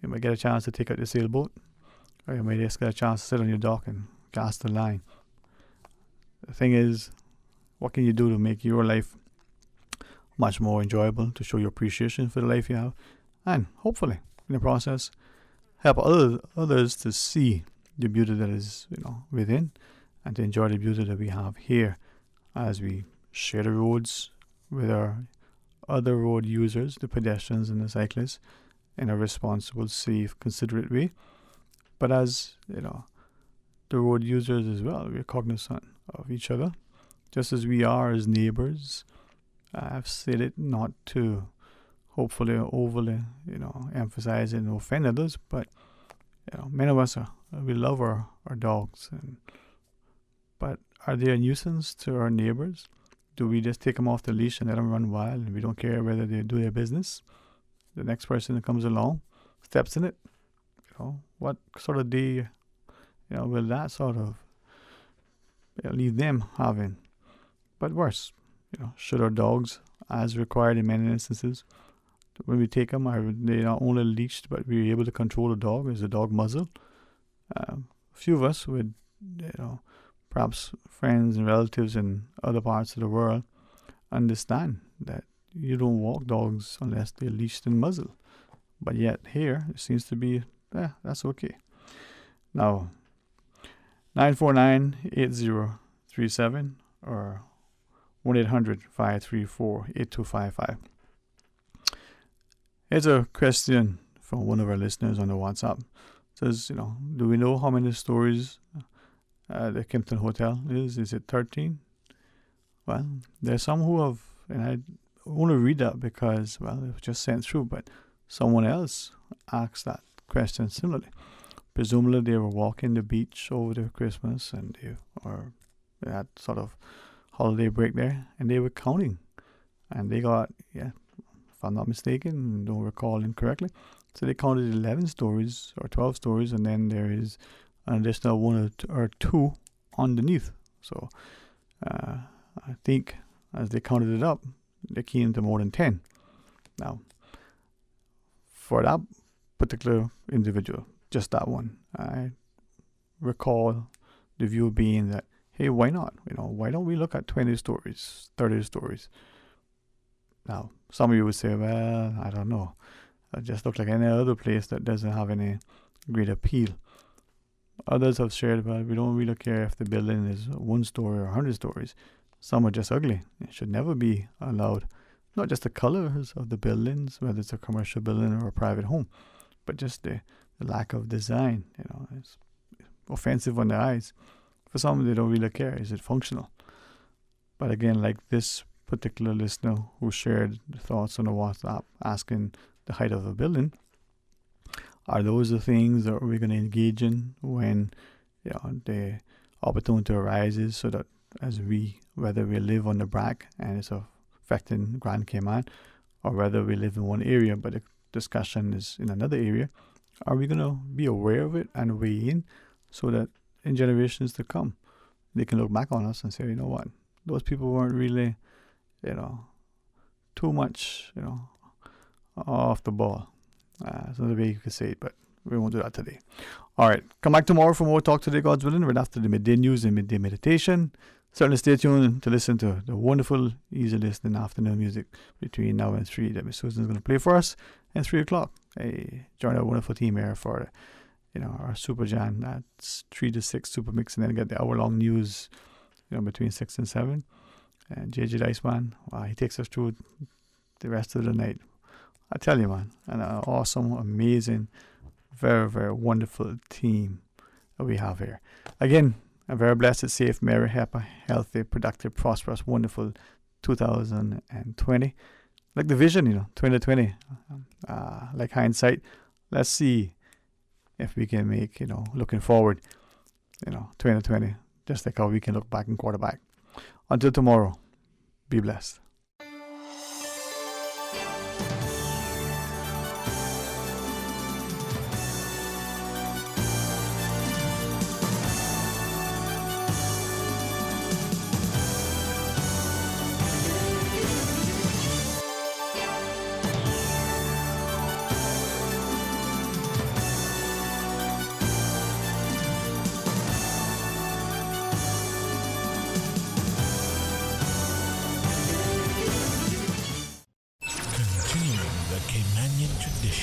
You might get a chance to take out the sailboat, or you might just get a chance to sit on your dock and cast the line. The thing is, what can you do to make your life much more enjoyable, to show your appreciation for the life you have, and hopefully, in the process, help others to see the beauty that is within, and to enjoy the beauty that we have here as we share the roads with our other road users, the pedestrians and the cyclists, in a responsible, safe, considerate way. But as the road users as well, we're cognizant of each other, just as we are as neighbors. I've said it not to hopefully overly emphasize and offend others, but many of us we love our dogs, but are they a nuisance to our neighbors? Do we just take them off the leash and let them run wild, and we don't care whether they do their business? The next person that comes along steps in it. What sort of day will that sort of leave them having? But worse, should our dogs, as required in many instances, when we take them, are they not only leashed, but we're able to control the dog? Is the dog muzzled? A few of us with, perhaps friends and relatives in other parts of the world understand that you don't walk dogs unless they're leashed and muzzled. But yet here, it seems to be, that's okay. Now, 949-8037 or 1-800-534-8255. Here's a question from one of our listeners on the WhatsApp. It says, do we know how many stories the Kimpton Hotel is? Is it 13? Well, there's some who have, and I want to read that because, it was just sent through, but someone else asked that question similarly. Presumably they were walking the beach over the Christmas and they had sort of holiday break there, and they were counting, and they got, if I'm not mistaken, don't recall incorrectly, so they counted 11 stories or 12 stories, and then there is an additional one or two underneath. So I think as they counted it up, they came to more than 10. Now, for that particular individual, just that one, I recall the view being that, hey, why not? Why don't we look at 20 stories, 30 stories? Now, some of you would say, well, I don't know. It just looks like any other place that doesn't have any great appeal. Others have shared, well, we don't really care if the building is 1 story or 100 stories. Some are just ugly. It should never be allowed. Not just the colors of the buildings, whether it's a commercial building or a private home, but just the lack of design. It's offensive on the eyes. For some, they don't really care. Is it functional? But again, like this particular listener who shared the thoughts on the WhatsApp asking the height of a building, are those the things that we're going to engage in when the opportunity arises so that whether we live on the BRAC and it's affecting Grand Cayman, or whether we live in one area but the discussion is in another area, are we going to be aware of it and weigh in so that in generations to come, they can look back on us and say, you know what, those people weren't really, too much, off the ball. That's another way you could say it, but we won't do that today. All right, come back tomorrow for more Talk Today, God's willing, right after the midday news and midday meditation. Certainly stay tuned to listen to the wonderful, easy listening afternoon music between now and 3 that Miss Susan's going to play for us. And 3 o'clock, join our wonderful team here for our Super Jam. That's 3 to 6 Super Mix, and then get the hour-long news between 6 and 7. And JJ Dice, man, wow, he takes us through the rest of the night. I tell you, man, an awesome, amazing, very, very wonderful team that we have here. Again, a very blessed, safe, merry, happy, healthy, productive, prosperous, wonderful 2020. Like the vision, 2020. Like hindsight, let's see if we can make, looking forward, 2020, just like how we can look back and quarterback. Until tomorrow, be blessed.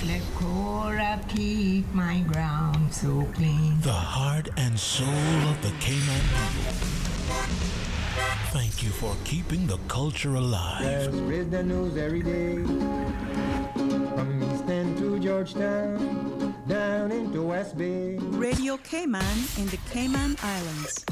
Let Cora keep my ground so clean. The heart and soul of the Cayman people. Thank you for keeping the culture alive. Let's read the news every day. From East End to Georgetown, down into West Bay. Radio Cayman in the Cayman Islands.